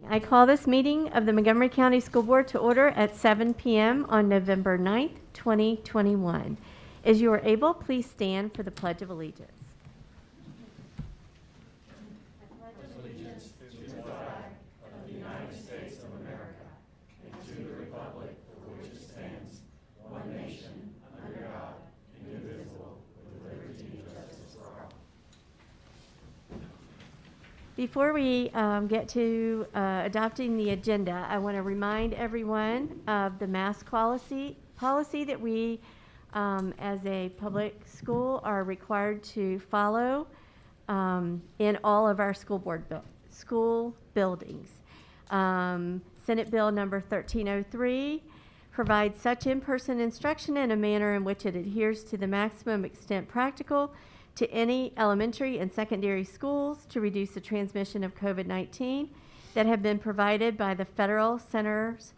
I call this meeting of the Montgomery County School Board to order at 7 p.m. on November 9th, 2021. As you are able, please stand for the Pledge of Allegiance. Before we get to adopting the agenda, I want to remind everyone of the mask policy that we, as a public school, are required to follow in all of our school buildings. Senate Bill number 1303 provides such in-person instruction in a manner in which it adheres to the maximum extent practical to any elementary and secondary schools to reduce the transmission of COVID-19 that have been provided by the Federal Centers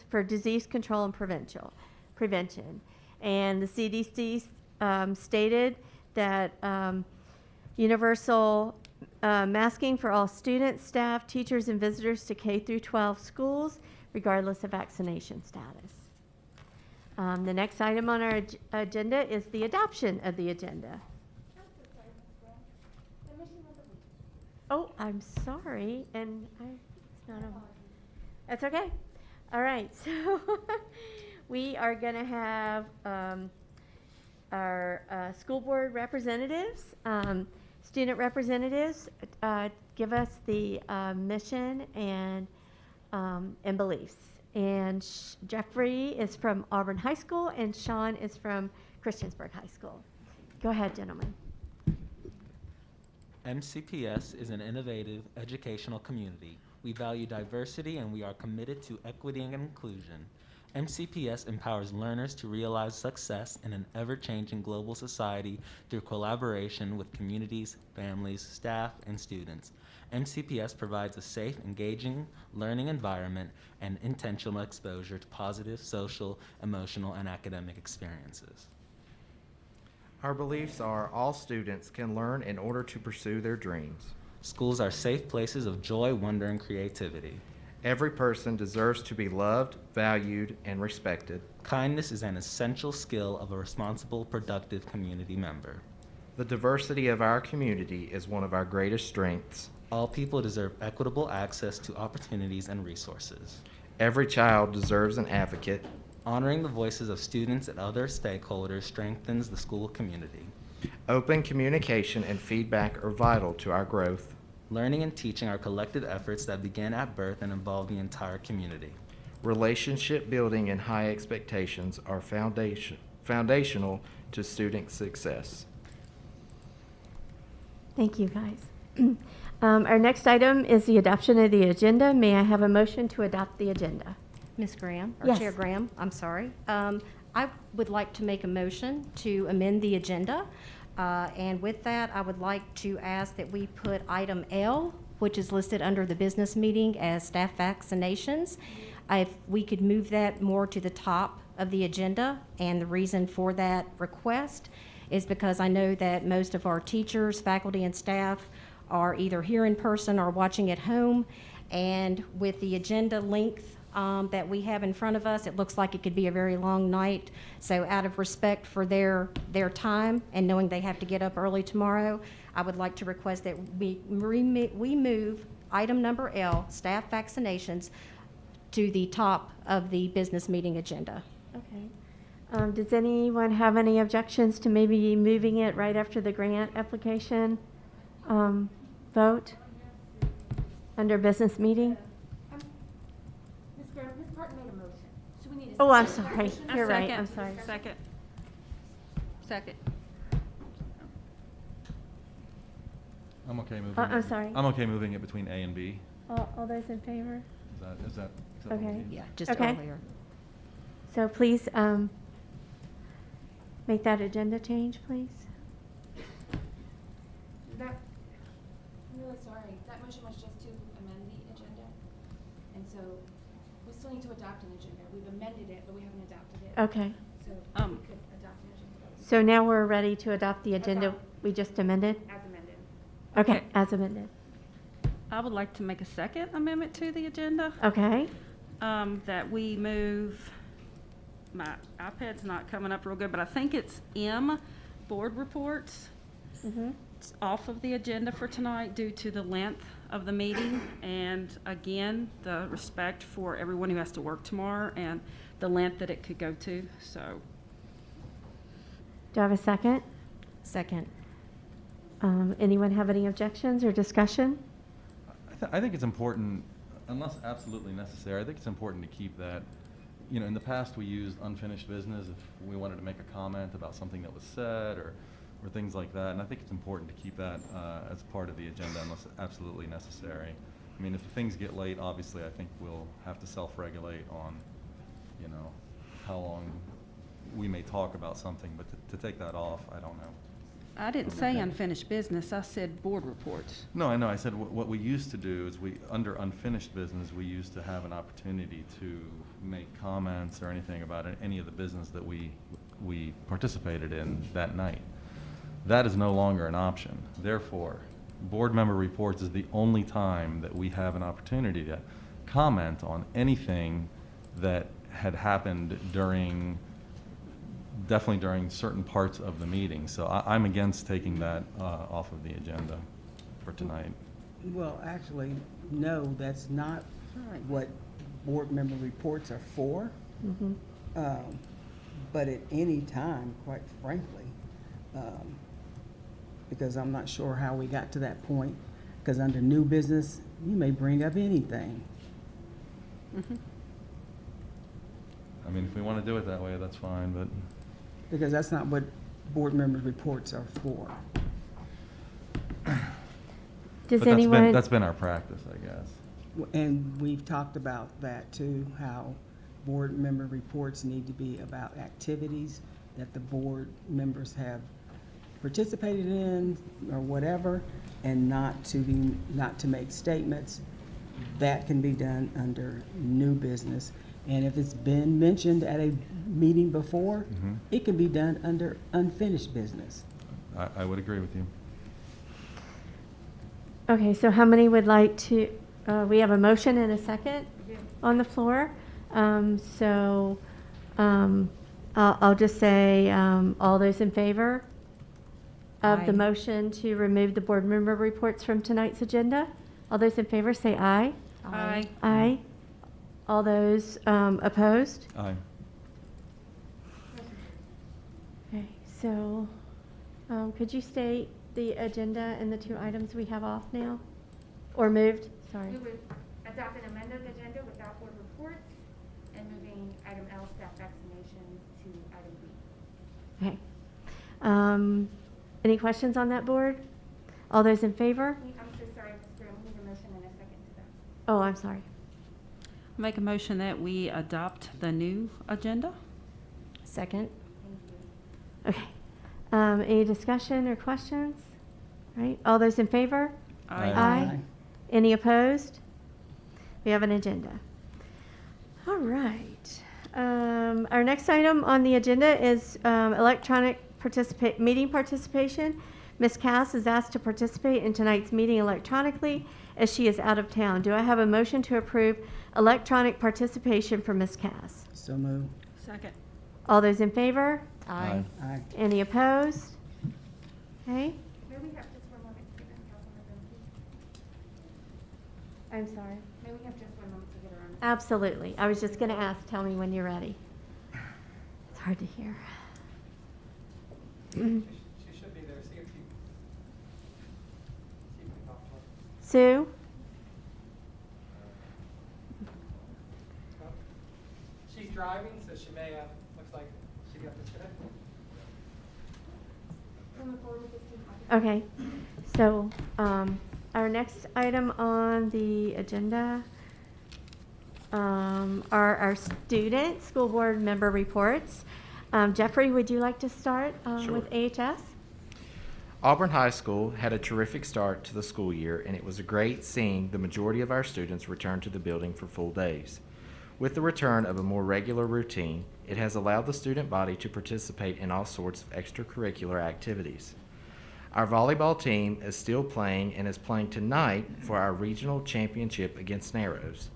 for Disease Control and Prevention. And the CDC stated that universal masking for all students, staff, teachers, and visitors to K through 12 schools, regardless of vaccination status. The next item on our agenda is the adoption of the agenda. Oh, I'm sorry, and it's not on. That's okay. All right, so we are going to have our school board representatives, student representatives, give us the mission and beliefs. And Jeffrey is from Auburn High School, and Sean is from Christiansburg High School. Go ahead, gentlemen. MCPS is an innovative educational community. We value diversity, and we are committed to equity and inclusion. MCPS empowers learners to realize success in an ever-changing global society through collaboration with communities, families, staff, and students. MCPS provides a safe, engaging learning environment and intentional exposure to positive social, emotional, and academic experiences. Our beliefs are all students can learn in order to pursue their dreams. Schools are safe places of joy, wonder, and creativity. Every person deserves to be loved, valued, and respected. Kindness is an essential skill of a responsible, productive community member. The diversity of our community is one of our greatest strengths. All people deserve equitable access to opportunities and resources. Every child deserves an advocate. Honoring the voices of students and other stakeholders strengthens the school community. Open communication and feedback are vital to our growth. Learning and teaching are collective efforts that begin at birth and involve the entire community. Relationship building and high expectations are foundational to student success. Thank you, guys. Our next item is the adoption of the agenda. May I have a motion to adopt the agenda? Ms. Graham, or Yes. Chair Graham, I'm sorry. I would like to make a motion to amend the agenda. And with that, I would like to ask that we put item L, which is listed under the business meeting as staff vaccinations. If we could move that more to the top of the agenda, and the reason for that request is because I know that most of our teachers, faculty, and staff are either here in person or watching at home. And with the agenda length that we have in front of us, it looks like it could be a very long night. So out of respect for their time and knowing they have to get up early tomorrow, I would like to request that we move item number L, staff vaccinations, to the top of the business meeting agenda. Okay. Does anyone have any objections to maybe moving it right after the grant application vote under business meeting? Ms. Parton made a motion, so we need a second. Oh, I'm sorry. A You're right. second. I'm sorry. Second. I'm okay moving. I'm sorry. I'm okay moving it between A and B. All those in favor? Is that Okay. Yeah, just Okay. earlier. So please make that agenda change, please. I'm really sorry, that motion was just to amend the agenda, and so we still need to adopt an agenda. We've amended it, but we haven't adopted it. Okay. So we could adopt an agenda So now we're ready to adopt the agenda Adopt. we just amended? as amended. Okay, as amended. I would like to make a second amendment to the agenda, Okay, that we move, my iPad's not coming up real good, but I think it's M, board reports. mhm. It's off of the agenda for tonight due to the length of the meeting, and again, the respect for everyone who has to work tomorrow and the length that it could go to, so. Do I have a second? Second. Anyone have any objections or discussion? I think it's important, unless absolutely necessary, I think it's important to keep that, in the past, we used unfinished business if we wanted to make a comment about something that was said or things like that, and I think it's important to keep that as part of the agenda unless absolutely necessary. I mean, if things get late, obviously, I think we'll have to self-regulate on, how long we may talk about something, but to take that off, I don't know. I didn't say unfinished business, I said board reports. No, I know. I said what we used to do is under unfinished business, we used to have an opportunity to make comments or anything about any of the business that we participated in that night. That is no longer an option. Therefore, board member reports is the only time that we have an opportunity to comment on anything that had happened definitely during certain parts of the meeting. So I'm against taking that off of the agenda for tonight. Well, actually, no, that's not what board member reports are for. Mhm. But at any time, quite frankly, because I'm not sure how we got to that point, because under new business, you may bring up anything. Mhm. I mean, if we want to do it that way, that's fine, but Because that's not what board member reports are for. Does but anyone? that's been our practice, I guess. And we've talked about that too, how board member reports need to be about activities that the board members have participated in or whatever, and not to make statements. That can be done under new business. And if it's been mentioned at a meeting before, Mhm. it can be done under unfinished business. I would agree with you. Okay, so how many would like to, we have a motion and a second on the floor. I'll just say, all those in favor of the Aye. motion to remove the board member reports from tonight's agenda? All those in favor say aye. Aye. Aye. All those opposed? Aye. Okay, so could you state the agenda and the two items we have off now? Or moved, sorry. We would adopt an amended agenda without board reports and moving item L, staff vaccinations, to item B. Okay. Any questions on that board? All those in favor? I'm so sorry, Ms. Graham, we need a motion and a second to that. Oh, I'm sorry. Make a motion that we adopt the new agenda. Second. Thank you. Okay. Any discussion or questions? Right, all those in favor? Aye. Aye. Any opposed? We have an agenda. All right. Our next item on the agenda is electronic meeting participation. Ms. Cass is asked to participate in tonight's meeting electronically as she is out of town. Do I have a motion to approve electronic participation for Ms. Cass? So move. Second. All those in favor? Aye. Aye. Any opposed? Okay. May we have just one moment to get Ms. Cass on the phone, please? I'm sorry. May we have just one moment to get her on? Absolutely. I was just going to ask, tell me when you're ready. It's hard to hear. She should be there. See if she can talk to her. Sue? She's driving, so she may have, looks like she got disconnected. We'll move forward with this team. Okay. So our next item on the agenda are our student school board member reports. Jeffrey, would you like to start Sure. with AHS? Auburn High School had a terrific start to the school year, and it was great seeing the majority of our students return to the building for full days. With the return of a more regular routine, it has allowed the student body to participate in all sorts of extracurricular activities. Our volleyball team is still playing and is playing tonight for our regional championship against Narrows.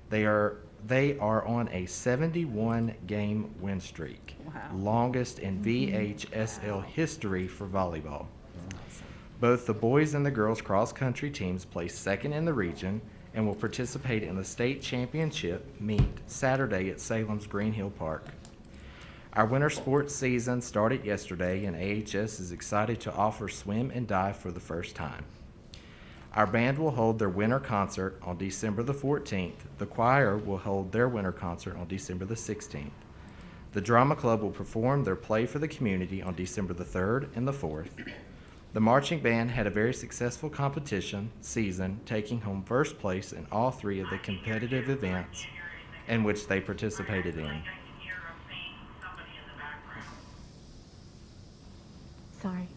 They are on a 71-game win streak, Wow. longest in VHSL history for volleyball. Both the boys and the girls cross-country teams placed second in the region and will participate in the state championship meet Saturday at Salem's Green Hill Park. Our winter sports season started yesterday, and AHS is excited to offer swim and dive for the first time. Our band will hold their winter concert on December the 14th. The choir will hold their winter concert on December the 16th. The drama club will perform their play for the community on December the 3rd and the 4th. The marching band had a very successful competition season, taking home first place in all three of the competitive events in which they participated in. Sorry.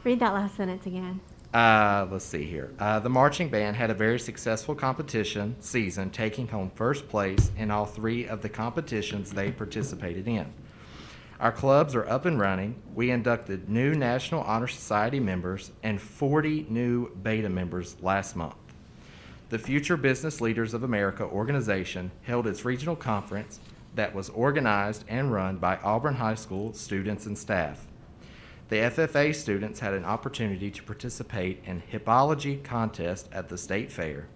Read that last sentence again. Let's see here. The marching band had a very successful competition season, taking home first place in all three of the competitions they participated in. Our clubs are up and running. We inducted new National Honor Society members and 40 new beta members last month. The Future Business Leaders of America organization held its regional conference that was organized and run by Auburn High School students and staff. The FFA students had an opportunity to participate in hippology contest at the state fair.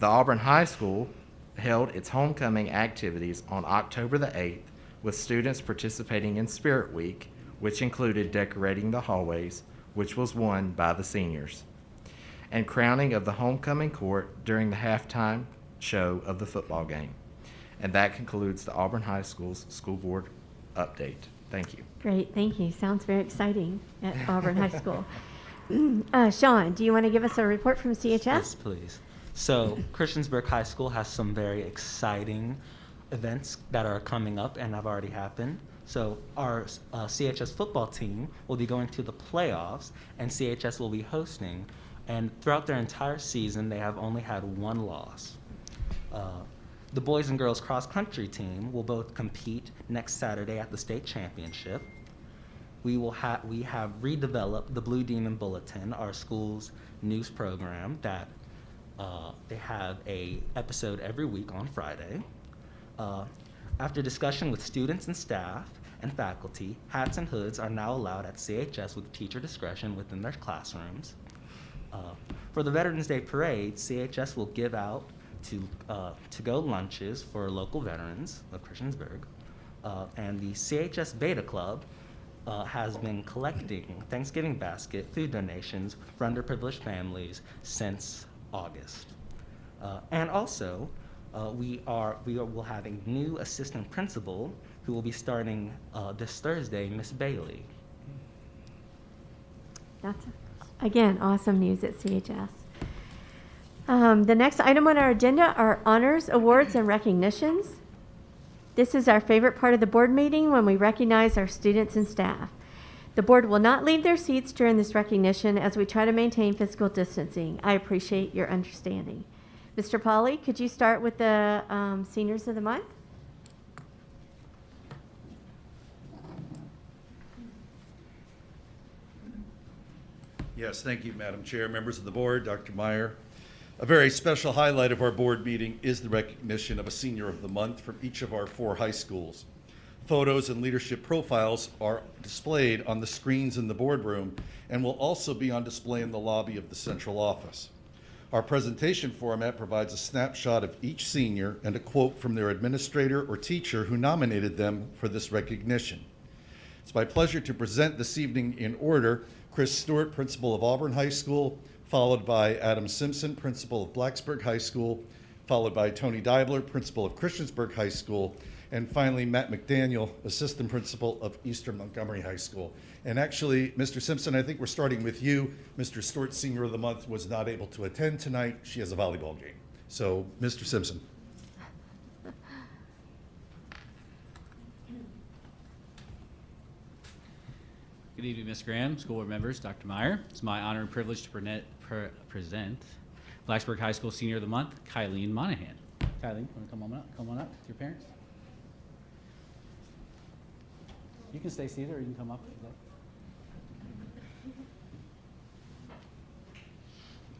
The Auburn High School held its homecoming activities on October the 8th with students participating in Spirit Week, which included decorating the hallways, which was won by the seniors, and crowning of the homecoming court during the halftime show of the football game. And that concludes the Auburn High School's school board update. Thank you. Great, thank you. Sounds very exciting at Auburn High School. Sean, do you want to give us a report from CHS? Yes, please. So Christiansburg High School has some very exciting events that are coming up and have already happened. So our CHS football team will be going to the playoffs, and CHS will be hosting. And throughout their entire season, they have only had one loss. The boys and girls cross-country team will both compete next Saturday at the state championship. We have redeveloped the Blue Demon Bulletin, our school's news program, that they have a episode every week on Friday. After discussion with students and staff and faculty, hats and hoods are now allowed at CHS with teacher discretion within their classrooms. For the Veterans Day Parade, CHS will give out to-go lunches for local veterans of Christiansburg. And the CHS Beta Club has been collecting Thanksgiving basket food donations for underprivileged families since August. And also, we will have a new assistant principal who will be starting this Thursday, Miss Bailey. That's, again, awesome news at CHS. The next item on our agenda are honors, awards, and recognitions. This is our favorite part of the board meeting when we recognize our students and staff. The board will not leave their seats during this recognition as we try to maintain physical distancing. I appreciate your understanding. Mr. Pauly, could you start with the seniors of the month? Yes, thank you, Madam Chair, members of the board, Dr. Meyer. A very special highlight of our board meeting is the recognition of a Senior of the Month from each of our 4 high schools. Photos and leadership profiles are displayed on the screens in the boardroom and will also be on display in the lobby of the central office. Our presentation format provides a snapshot of each senior and a quote from their administrator or teacher who nominated them for this recognition. It's my pleasure to present this evening in order Chris Stewart, principal of Auburn High School, followed by Adam Simpson, principal of Blacksburg High School, followed by Tony Deibler, principal of Christiansburg High School, and finally Matt McDaniel, assistant principal of Eastern Montgomery High School. And actually, Mr. Simpson, I think we're starting with you. Mr. Stewart, Senior of the Month, was not able to attend tonight. She has a volleyball game. So, Mr. Simpson. Good evening, Ms. Graham, school board members, Dr. Meyer. It's my honor and privilege to present Blacksburg High School Senior of the Month, Kylene Monahan. Kylene, want to come on up with your parents? You can stay seated or you can come up if you'd like.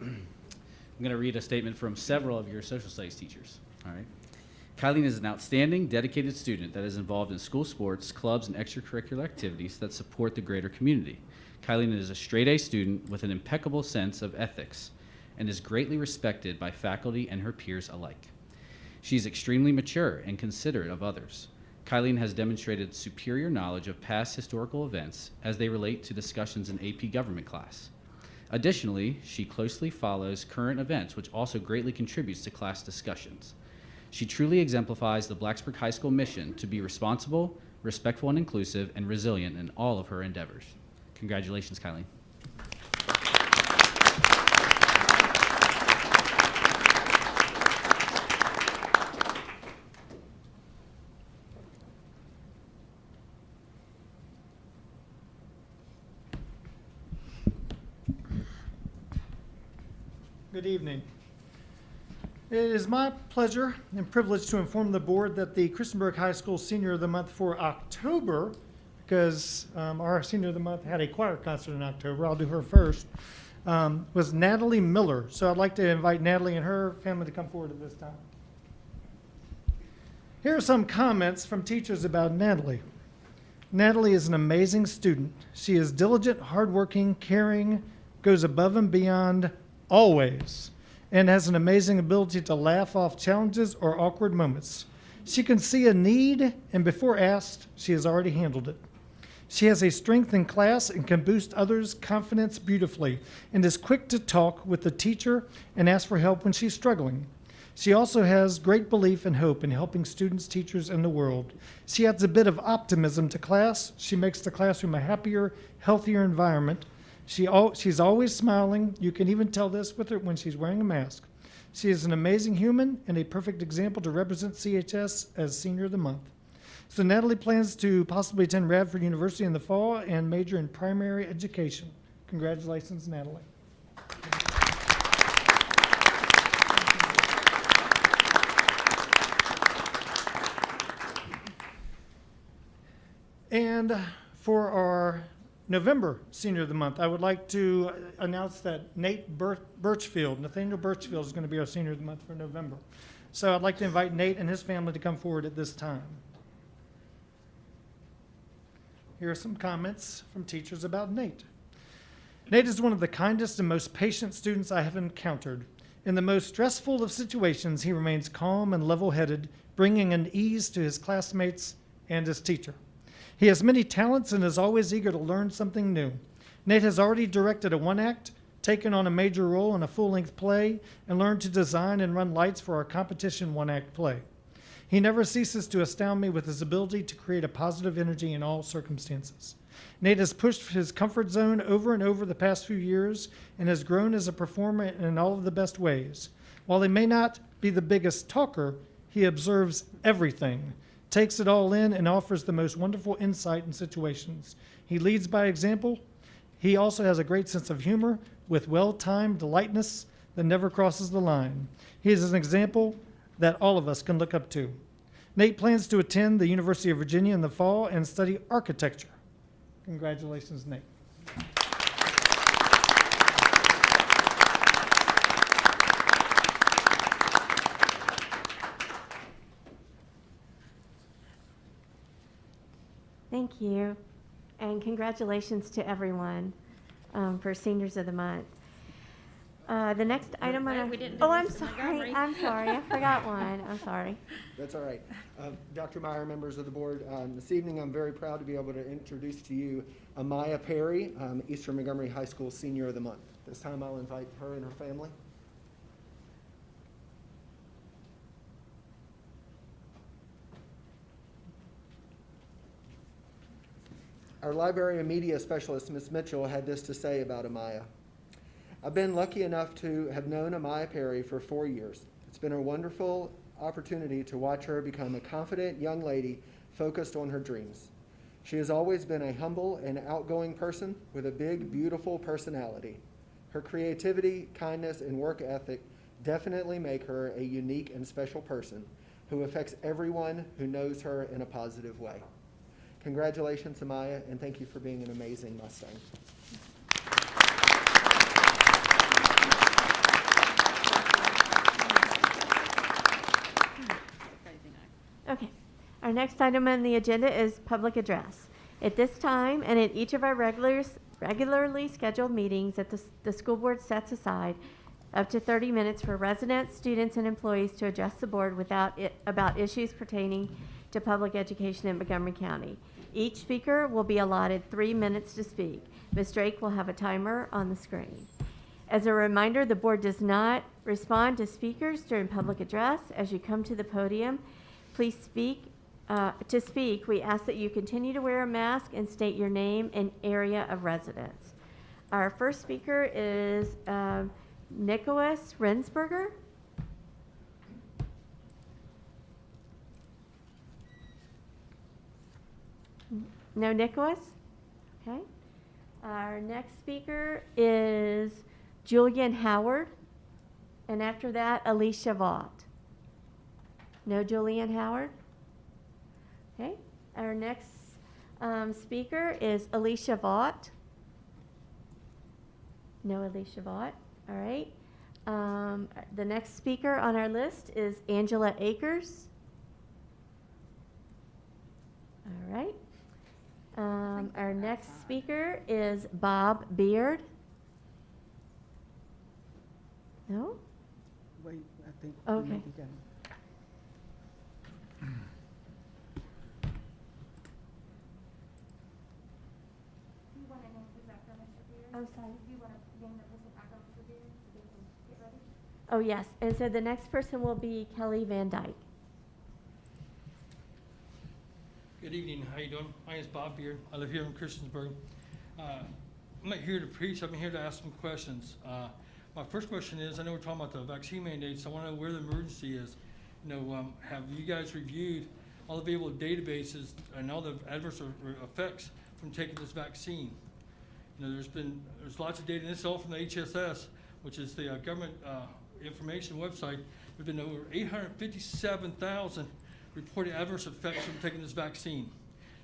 I'm going to read a statement from several of your social studies teachers. All right. Kylene is an outstanding, dedicated student that is involved in school sports, clubs, and extracurricular activities that support the greater community. Kylene is a straight-A student with an impeccable sense of ethics and is greatly respected by faculty and her peers alike. She is extremely mature and considerate of others. Kylene has demonstrated superior knowledge of past historical events as they relate to discussions in AP Government class. Additionally, she closely follows current events, which also greatly contributes to class discussions. She truly exemplifies the Blacksburg High School mission to be responsible, respectful, and inclusive, and resilient in all of her endeavors. Congratulations, Kylene. Good evening. It is my pleasure and privilege to inform the board that the Christiansburg High School Senior of the Month for October, because our Senior of the Month had a choir concert in October, I'll do her first, was Natalie Miller. So I'd like to invite Natalie and her family to come forward at this time. Here are some comments from teachers about Natalie. Natalie is an amazing student. She is diligent, hardworking, caring, goes above and beyond always, and has an amazing ability to laugh off challenges or awkward moments. She can see a need, and before asked, she has already handled it. She has a strength in class and can boost others' confidence beautifully, and is quick to talk with the teacher and ask for help when she's struggling. She also has great belief and hope in helping students, teachers, and the world. She adds a bit of optimism to class. She makes the classroom a happier, healthier environment. She's always smiling. You can even tell this with her when she's wearing a mask. She is an amazing human and a perfect example to represent CHS as Senior of the Month. So Natalie plans to possibly attend Radford University in the fall and major in primary education. Congratulations, Natalie. And for our November Senior of the Month, I would like to announce that Nathaniel Birchfield is going to be our Senior of the Month for November. So I'd like to invite Nate and his family to come forward at this time. Here are some comments from teachers about Nate. Nate is one of the kindest and most patient students I have encountered. In the most stressful of situations, he remains calm and level-headed, bringing an ease to his classmates and his teacher. He has many talents and is always eager to learn something new. Nate has already directed a one-act, taken on a major role in a full-length play, and learned to design and run lights for our competition one-act play. He never ceases to astound me with his ability to create a positive energy in all circumstances. Nate has pushed his comfort zone over and over the past few years and has grown as a performer in all of the best ways. While he may not be the biggest talker, he observes everything, takes it all in, and offers the most wonderful insight in situations. He leads by example. He also has a great sense of humor with well-timed lightness that never crosses the line. He is an example that all of us can look up to. Nate plans to attend the University of Virginia in the fall and study architecture. Congratulations, Nate. Thank you, and congratulations to everyone for Seniors of the Month. The next item on our... we didn't do Oh, I'm Mr. sorry, Montgomery. I'm sorry, I forgot one, I'm sorry. That's all right. Dr. Meyer, members of the board, this evening I'm very proud to be able to introduce to you Amaya Perry, Eastern Montgomery High School Senior of the Month. This time I'll invite her and her family. Our library and media specialist, Ms. Mitchell, had this to say about Amaya. I've been lucky enough to have known Amaya Perry for 4 years. It's been a wonderful opportunity to watch her become a confident young lady focused on her dreams. She has always been a humble and outgoing person with a big, beautiful personality. Her creativity, kindness, and work ethic definitely make her a unique and special person who affects everyone who knows her in a positive way. Congratulations, Amaya, and thank you for being an amazing Mustang. Our next item on the agenda is public address. At this time and at each of our regularly scheduled meetings that the school board sets aside up to 30 minutes for residents, students, and employees to address the board about issues pertaining to public education in Montgomery County. Each speaker will be allotted 3 minutes to speak. Ms. Drake will have a timer on the screen. As a reminder, the board does not respond to speakers during public address. As you come to the podium, please speak. To speak, we ask that you continue to wear a mask and state your name and area of residence. Our first speaker is Nicholas Rensberger. No Nicholas? Okay. Our next speaker is Julian Howard. And after that, Alicia Vaught. No Julian Howard? Okay. Our next speaker is Alicia Vaught. No Alicia Vaught. All right. The next speaker on our list is Angela Akers. All right. Our next speaker is Bob Beard. No? Wait, I think. Okay. You got it. I'm sorry. Oh, yes. And so the next person will be Kelly Van Dyke. Good evening. How you doing? My name is Bob Beard. I live here in Christiansburg. I'm not here to preach. I'm here to ask some questions. My first question is, I know we're talking about the vaccine mandates. I want to know where the emergency is. Have you guys reviewed all the available databases and all the adverse effects from taking this vaccine? There's lots of data, and this is all from the HSS, which is the government information website. There's been over 857,000 reported adverse effects from taking this vaccine.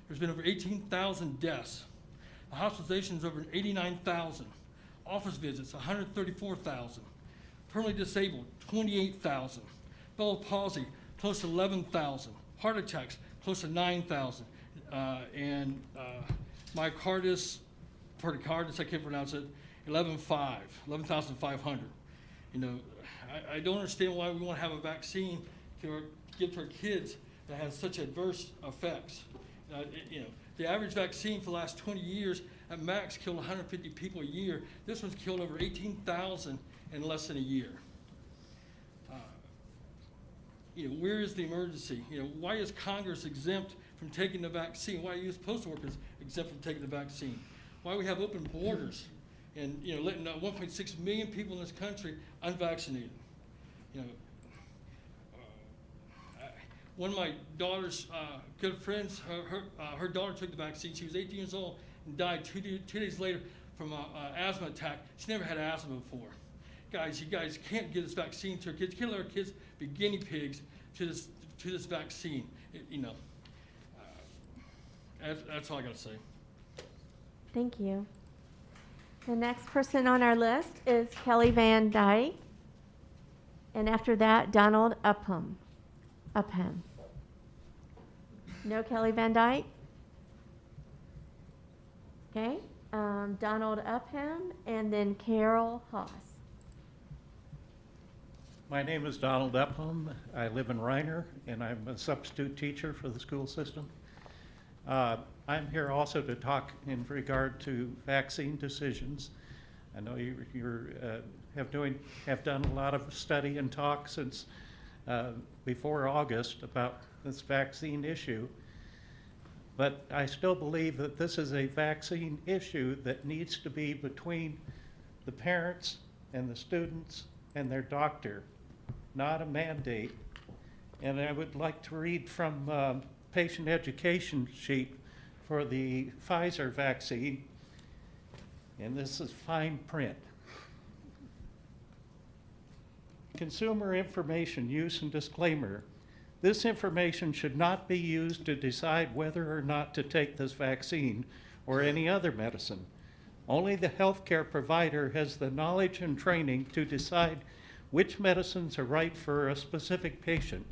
There's been over 18,000 deaths. Hospitalizations over 89,000. Office visits, 134,000. Permanently disabled, 28,000. Cerebral palsy, close to 11,000. Heart attacks, close to 9,000. And myocarditis, pericarditis, I can't pronounce it, 11,500. I don't understand why we want to have a vaccine to give to our kids that has such adverse effects. The average vaccine for the last 20 years at max killed 150 people a year. This one's killed over 18,000 in less than a year. Where is the emergency? Why is Congress exempt from taking the vaccine? Why are U.S. postal workers exempt from taking the vaccine? Why we have open borders and letting 1.6 million people in this country unvaccinated? One of my daughter's good friends, her daughter took the vaccine. She was 18 years old and died two days later from an asthma attack. She never had asthma before. Guys, you guys can't give this vaccine to our kids. You can't let our kids be guinea pigs to this vaccine. That's all I got to say. Thank you. The next person on our list is Kelly Van Dyke. And after that, Donald Upham. No Kelly Van Dyke? Okay. Donald Upham and then Carol Haas. My name is Donald Upham. I live in Reiner, and I'm a substitute teacher for the school system. I'm here also to talk in regard to vaccine decisions. I know you have done a lot of study and talk since before August about this vaccine issue, but I still believe that this is a vaccine issue that needs to be between the parents and the students and their doctor, not a mandate. And I would like to read from patient education sheet for the Pfizer vaccine, and this is fine print. Consumer information use and disclaimer. This information should not be used to decide whether or not to take this vaccine or any other medicine. Only the healthcare provider has the knowledge and training to decide which medicines are right for a specific patient.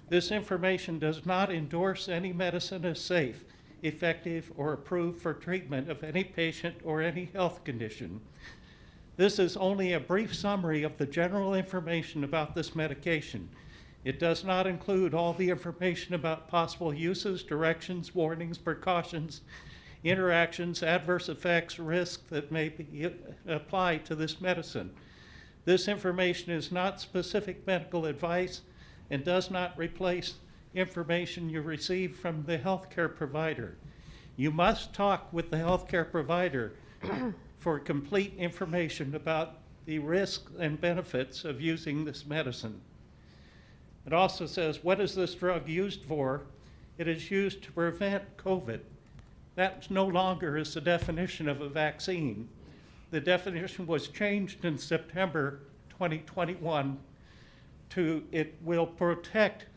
This information does not endorse any medicine as safe, effective, or approved for treatment of any patient or any health condition. This is only a brief summary of the general information about this medication. It does not include all the information about possible uses, directions, warnings, precautions, interactions, adverse effects, risks that may be applied to this medicine. This information is not specific medical advice and does not replace information you receive from the healthcare provider. You must talk with the healthcare provider for complete information about the risks and benefits of using this medicine. It also says, what is this drug used for? It is used to prevent COVID. That no longer is the definition of a vaccine. The definition was changed in September 2021 to it will protect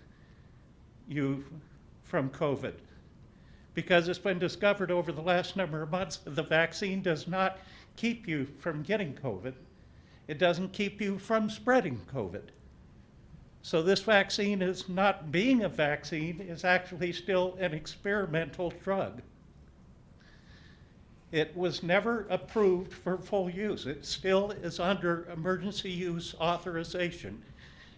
you from COVID. Because it's been discovered over the last number of months that the vaccine does not keep you from getting COVID. It doesn't keep you from spreading COVID. So this vaccine is not being a vaccine, is actually still an experimental drug. It was never approved for full use. It still is under emergency use authorization.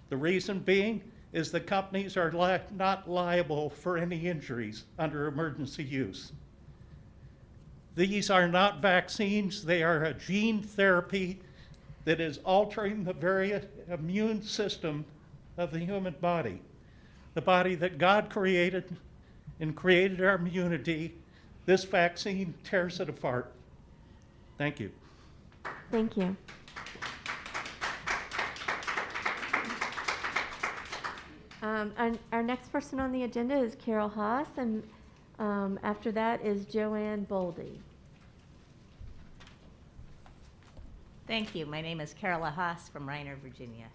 The reason being is the companies are not liable for any injuries under emergency use. These are not vaccines, they are a gene therapy that is altering the very immune system of the human body. The body that God created and created our immunity. This vaccine tears it apart. Thank you. Thank you. Our next person on the agenda is Carol Haas, and after that is Joanne Boldy. Thank you. My name is Carola Haas from Reiner, Virginia.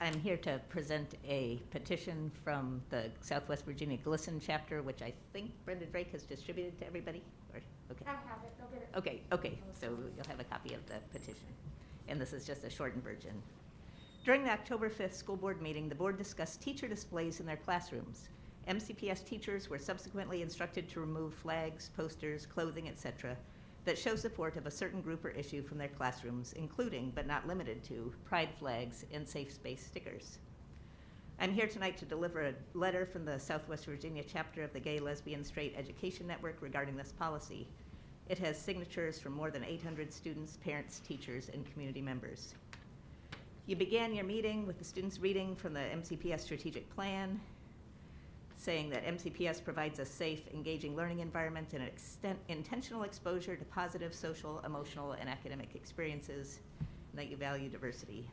I'm here to present a petition from the Southwest Virginia GLSEN chapter, which I think Brenda Drake has distributed to everybody. Or, okay. I have it. They'll get it. Okay. So you'll have a copy of the petition. And this is just a shortened version. During the October 5th school board meeting, the board discussed teacher displays in their classrooms. MCPS teachers were subsequently instructed to remove flags, posters, clothing, etc., that show support of a certain group or issue from their classrooms, including, but not limited to, pride flags and safe space stickers. I'm here tonight to deliver a letter from the Southwest Virginia chapter of the Gay, Lesbian, Straight Education Network regarding this policy. It has signatures from more than 800 students, parents, teachers, and community members. You began your meeting with the students reading from the MCPS strategic plan, saying that MCPS provides a safe, engaging learning environment and intentional exposure to positive social, emotional, and academic experiences, and that you value diversity.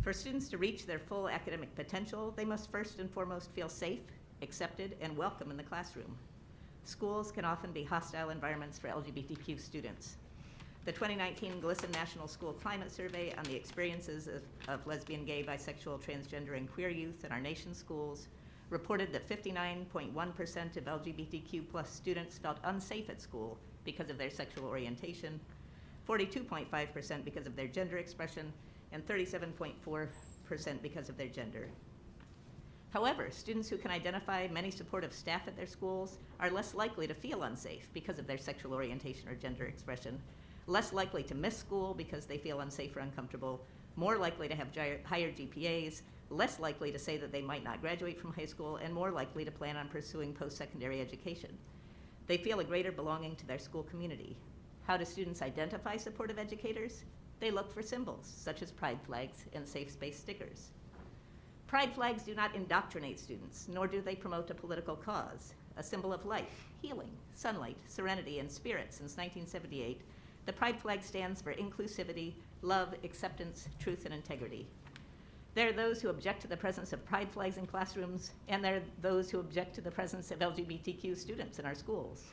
For students to reach their full academic potential, they must first and foremost feel safe, accepted, and welcome in the classroom. Schools can often be hostile environments for LGBTQ students. The 2019 GLSEN National School Climate Survey on the experiences of lesbian, gay, bisexual, transgender, and queer youth in our nation's schools reported that 59.1% of LGBTQ plus students felt unsafe at school because of their sexual orientation, 42.5% because of their gender expression, and 37.4% because of their gender. However, students who can identify many supportive staff at their schools are less likely to feel unsafe because of their sexual orientation or gender expression, less likely to miss school because they feel unsafe or uncomfortable, more likely to have higher GPAs, less likely to say that they might not graduate from high school, and more likely to plan on pursuing post-secondary education. They feel a greater belonging to their school community. How do students identify supportive educators? They look for symbols, such as pride flags and safe space stickers. Pride flags do not indoctrinate students, nor do they promote a political cause. A symbol of life, healing, sunlight, serenity, and spirit since 1978, the pride flag stands for inclusivity, love, acceptance, truth, and integrity. There are those who object to the presence of pride flags in classrooms, and there are those who object to the presence of LGBTQ students in our schools.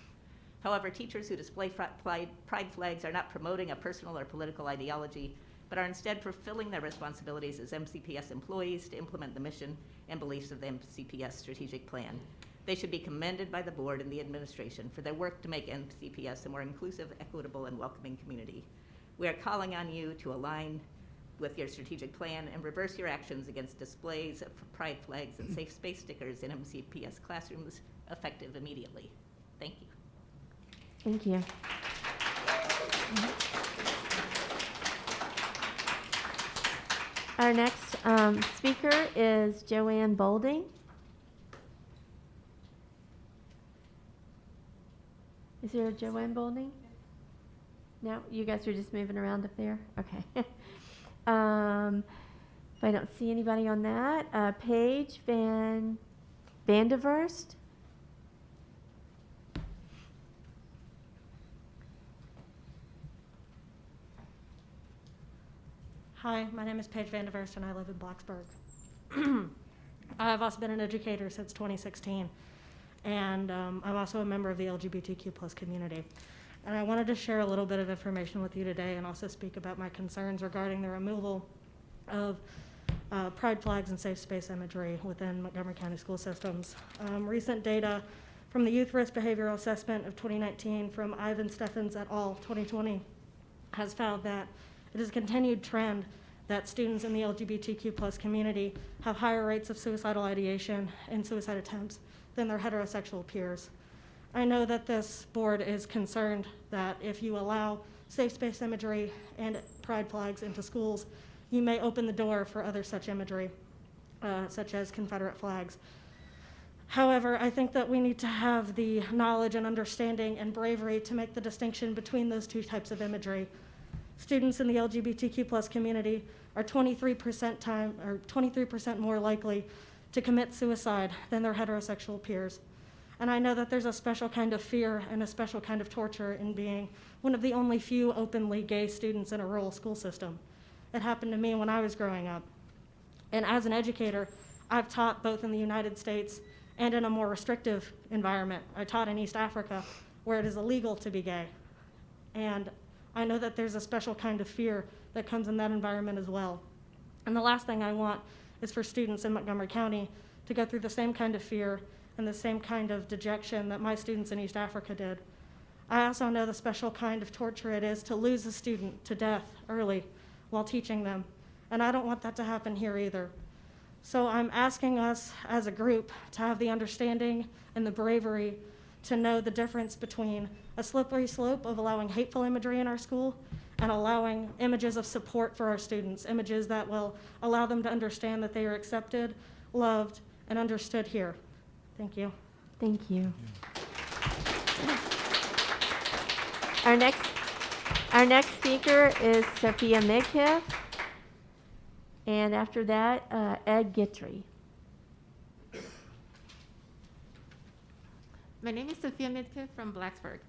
However, teachers who display pride flags are not promoting a personal or political ideology, but are instead fulfilling their responsibilities as MCPS employees to implement the mission and beliefs of the MCPS strategic plan. They should be commended by the board and the administration for their work to make MCPS a more inclusive, equitable, and welcoming community. We are calling on you to align with your strategic plan and reverse your actions against displays of pride flags and safe space stickers in MCPS classrooms effective immediately. Thank you. Thank you. Our next speaker is Joanne Bolding. Is there a Joanne Bolding? No, you guys are just moving around up there? Okay. If I don't see anybody on that, Paige Vanderverst. Hi, my name is Paige Vanderverst and I live in Blacksburg. I've also been an educator since 2016, and I'm also a member of the LGBTQ+ community. And I wanted to share a little bit of information with you today and also speak about my concerns regarding the removal of pride flags and safe space imagery within Montgomery County school systems. Recent data from the Youth Risk Behavioral Assessment of 2019 from Ivan Steffens et al. 2020 has found that it is a continued trend that students in the LGBTQ+ community have higher rates of suicidal ideation and suicide attempts than their heterosexual peers. I know that this board is concerned that if you allow safe space imagery and pride flags into schools, you may open the door for other such imagery, such as Confederate flags. However, I think that we need to have the knowledge and understanding and bravery to make the distinction between those two types of imagery. Students in the LGBTQ+ community are 23% more likely to commit suicide than their heterosexual peers. And I know that there's a special kind of fear and a special kind of torture in being one of the only few openly gay students in a rural school system. It happened to me when I was growing up. And as an educator, I've taught both in the United States and in a more restrictive environment. I taught in East Africa, where it is illegal to be gay. And I know that there's a special kind of fear that comes in that environment as well. And the last thing I want is for students in Montgomery County to go through the same kind of fear and the same kind of dejection that my students in East Africa did. I also know the special kind of torture it is to lose a student to death early while teaching them. And I don't want that to happen here either. So I'm asking us as a group to have the understanding and the bravery to know the difference between a slippery slope of allowing hateful imagery in our school and allowing images of support for our students, images that will allow them to understand that they are accepted, loved, and understood here. Thank you. Thank you. Our next speaker is Sophia Midkiff, and after that, Ed Guitry. My name is Sophia Midkiff from Blacksburg.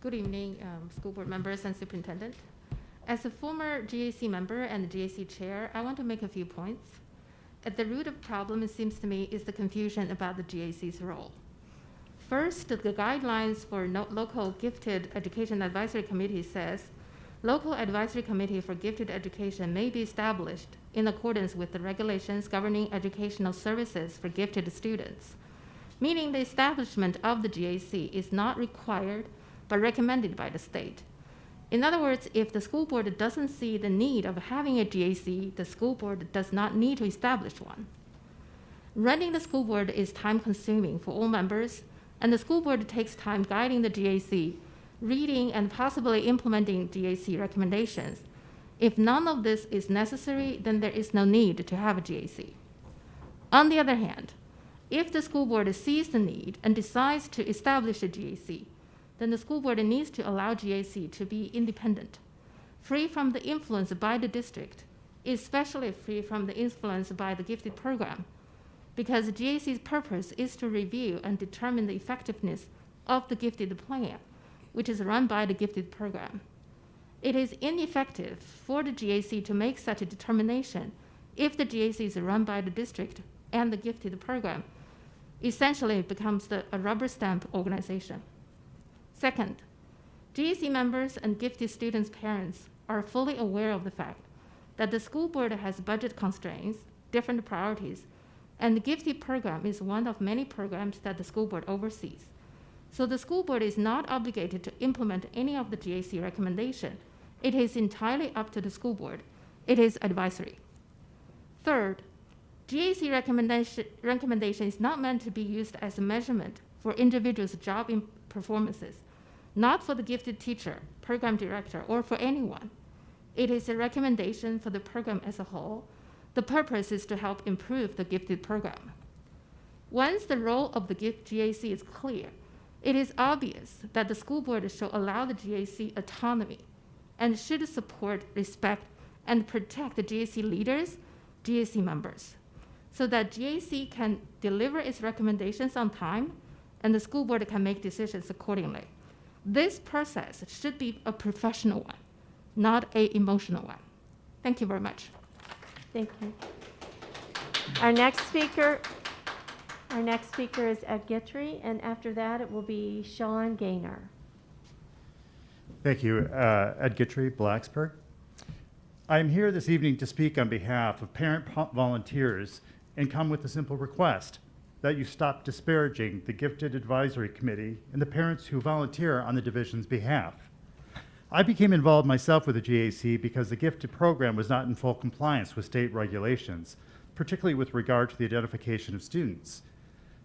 Good evening, school board members and superintendent. As a former GAC member and GAC chair, I want to make a few points. At the root of the problem, it seems to me, is the confusion about the GAC's role. First, the guidelines for local gifted education advisory committee says, local advisory committee for gifted education may be established in accordance with the regulations governing educational services for gifted students, meaning the establishment of the GAC is not required but recommended by the state. In other words, if the school board doesn't see the need of having a GAC, the school board does not need to establish one. Running the school board is time-consuming for all members, and the school board takes time guiding the GAC, reading and possibly implementing GAC recommendations. If none of this is necessary, then there is no need to have a GAC. On the other hand, if the school board sees the need and decides to establish a GAC, then the school board needs to allow GAC to be independent, free from the influence by the district, especially free from the influence by the gifted program, because the GAC's purpose is to review and determine the effectiveness of the gifted plan, which is run by the gifted program. It is ineffective for the GAC to make such a determination if the GAC is run by the district and the gifted program. Essentially, it becomes a rubber stamp organization. Second, GAC members and gifted students' parents are fully aware of the fact that the school board has budget constraints, different priorities, and the gifted program is one of many programs that the school board oversees. So the school board is not obligated to implement any of the GAC recommendation. It is entirely up to the school board, It is advisory. Third, GAC recommendation is not meant to be used as a measurement for individuals' job performances, not for the gifted teacher, program director, or for anyone. It is a recommendation for the program as a whole. The purpose is to help improve the gifted program. Once the role of the GAC is clear, it is obvious that the school board should allow the GAC autonomy and should support, respect, and protect the GAC leaders, GAC members, so that GAC can deliver its recommendations on time and the school board can make decisions accordingly. This process should be a professional one, not an emotional one. Thank you very much. Thank you. Our next speaker is Ed Guitry, and after that it will be Sean Gaynor. Thank you. Ed Guitry, Blacksburg. I'm here this evening to speak on behalf of parent volunteers and come with a simple request that you stop disparaging the Gifted Advisory Committee and the parents who volunteer on the division's behalf. I became involved myself with the GAC because the Gifted program was not in full compliance with state regulations, particularly with regard to the identification of students.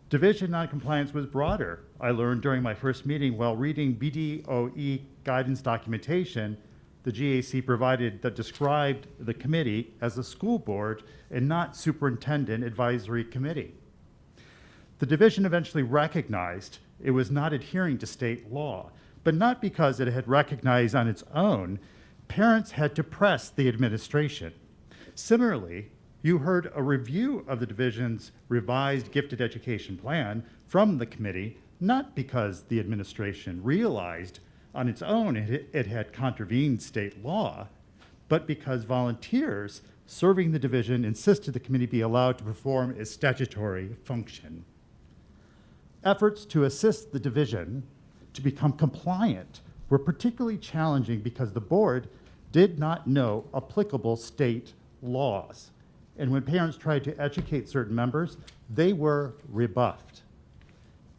Division noncompliance was broader. I learned during my first meeting while reading BDOE guidance documentation the GAC provided that described the committee as a school board and not superintendent advisory committee. The division eventually recognized it was not adhering to state law, but not because it had recognized on its own. Parents had to press the administration. Similarly, you heard a review of the division's revised gifted education plan from the committee, not because the administration realized on its own it had contravened state law, but because volunteers serving the division insisted the committee be allowed to perform its statutory function. Efforts to assist the division to become compliant were particularly challenging because the board did not know applicable state laws. And when parents tried to educate certain members, they were rebuffed.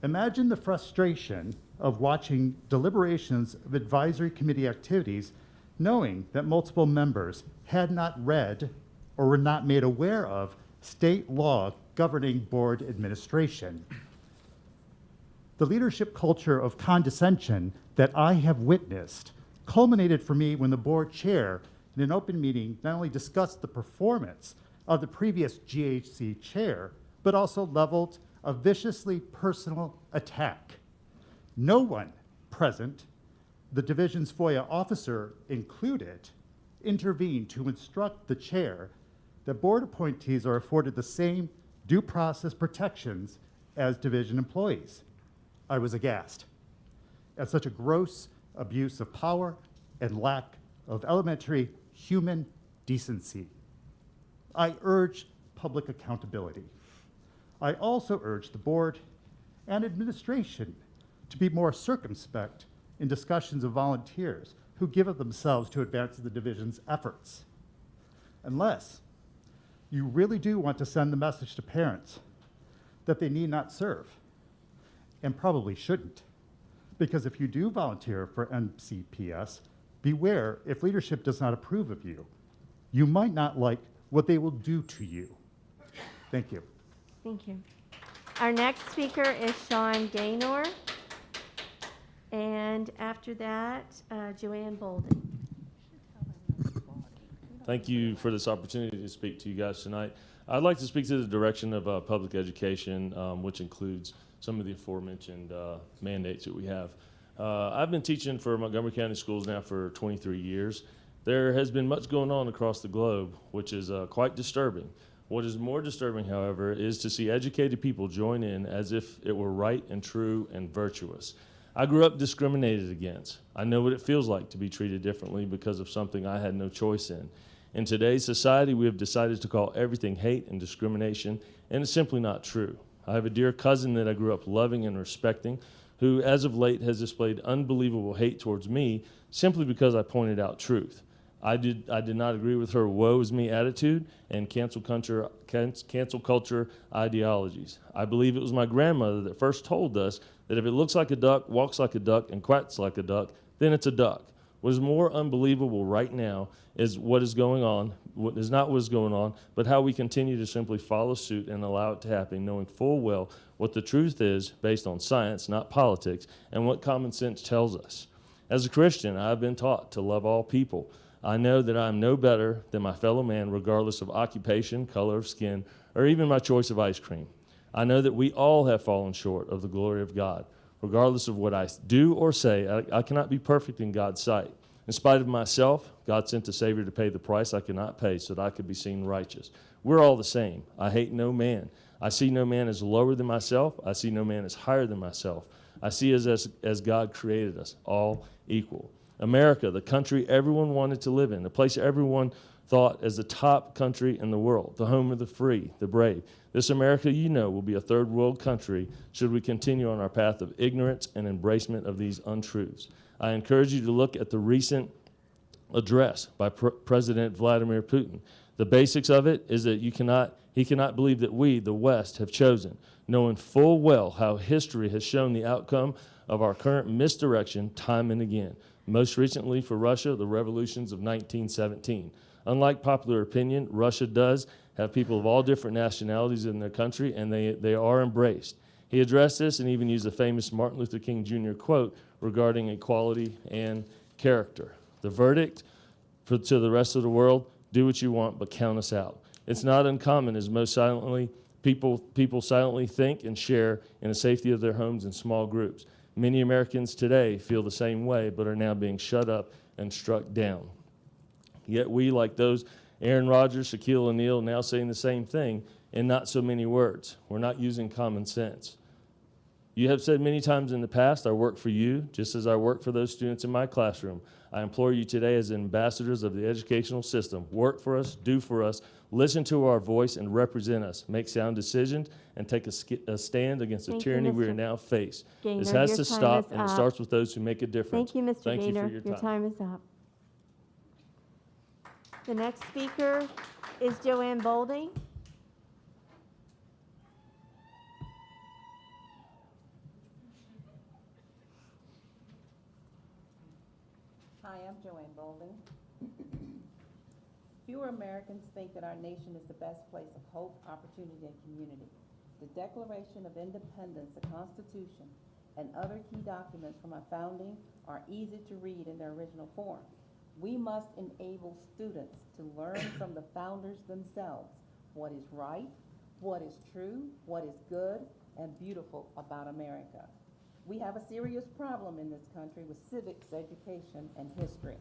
Imagine the frustration of watching deliberations of advisory committee activities knowing that multiple members had not read or were not made aware of state law governing board administration. The leadership culture of condescension that I have witnessed culminated for me when the board chair in an open meeting not only discussed the performance of the previous GHC chair, but also leveled a viciously personal attack. No one present, the division's FOIA officer included, intervened to instruct the chair that board appointees are afforded the same due process protections as division employees. I was aghast at such a gross abuse of power and lack of elementary human decency. I urge public accountability. I also urge the board and administration to be more circumspect in discussions of volunteers who give of themselves to advance the division's efforts. Unless you really do want to send the message to parents that they need not serve, and probably shouldn't, because if you do volunteer for MCPS, beware if leadership does not approve of you. You might not like what they will do to you. Thank you. Thank you. Our next speaker is Sean Gaynor. And after that, Joanne Bolden. Thank you for this opportunity to speak to you guys tonight. I'd like to speak to the direction of public education, which includes some of the aforementioned mandates that we have. I've been teaching for Montgomery County Schools now for 23 years. There has been much going on across the globe, which is quite disturbing. What is more disturbing, however, is to see educated people join in as if it were right and true and virtuous. I grew up discriminated against. I know what it feels like to be treated differently because of something I had no choice in. In today's society, we have decided to call everything hate and discrimination, and it's simply not true. I have a dear cousin that I grew up loving and respecting, who as of late has displayed unbelievable hate towards me simply because I pointed out truth. I did not agree with her woe is me attitude and cancel culture ideologies. I believe it was my grandmother that first told us that if it looks like a duck, walks like a duck, and quacks like a duck, then it's a duck. What is more unbelievable right now is what is going on, what is not what is going on, but how we continue to simply follow suit and allow it to happen, knowing full well what the truth is based on science, not politics, and what common sense tells us. As a Christian, I have been taught to love all people. I know that I am no better than my fellow man, regardless of occupation, color of skin, or even my choice of ice cream. I know that we all have fallen short of the glory of God. Regardless of what I do or say, I cannot be perfect in God's sight. In spite of myself, God sent a Savior to pay the price I could not pay so that I could be seen righteous. We're all the same. I hate no man. I see no man as lower than myself. I see no man as higher than myself. I see us as God created us, all equal. America, the country everyone wanted to live in, the place everyone thought as the top country in the world, the home of the free, the brave. This America, you know, will be a third world country should we continue on our path of ignorance and embracement of these untruths. I encourage you to look at the recent address by President Vladimir Putin. The basics of it is that he cannot believe that we, the West, have chosen, knowing full well how history has shown the outcome of our current misdirection time and again. Most recently for Russia, the revolutions of 1917. Unlike popular opinion, Russia does have people of all different nationalities in their country, and they are embraced. He addressed this and even used a famous Martin Luther King Jr. quote regarding equality and character. The verdict to the rest of the world, do what you want, but count us out. It's not uncommon as people silently think and share in the safety of their homes in small groups. Many Americans today feel the same way, but are now being shut up and struck down. Yet we, like those Aaron Rodgers, Shaquille O'Neal, now saying the same thing in not so many words. We're not using common sense. You have said many times in the past, I work for you, just as I work for those students in my classroom. I implore you today as ambassadors of the educational system, work for us, do for us, listen to our voice and represent us, make sound decisions, and take a stand against the tyranny we are now faced. Gaynor, This has your to time stop, is and it up. starts with those who make a difference. Thank you, Mr. Thank Gaynor. you for your time is up. The next speaker is Joanne Bolding. Hi, I'm Joanne Bolding. Fewer Americans think that our nation is the best place of hope, opportunity, and community. The Declaration of Independence, the Constitution, and other key documents from our founding are easy to read in their original form. We must enable students to learn from the founders themselves what is right, what is true, what is good and beautiful about America. We have a serious problem in this country with civics, education, and history.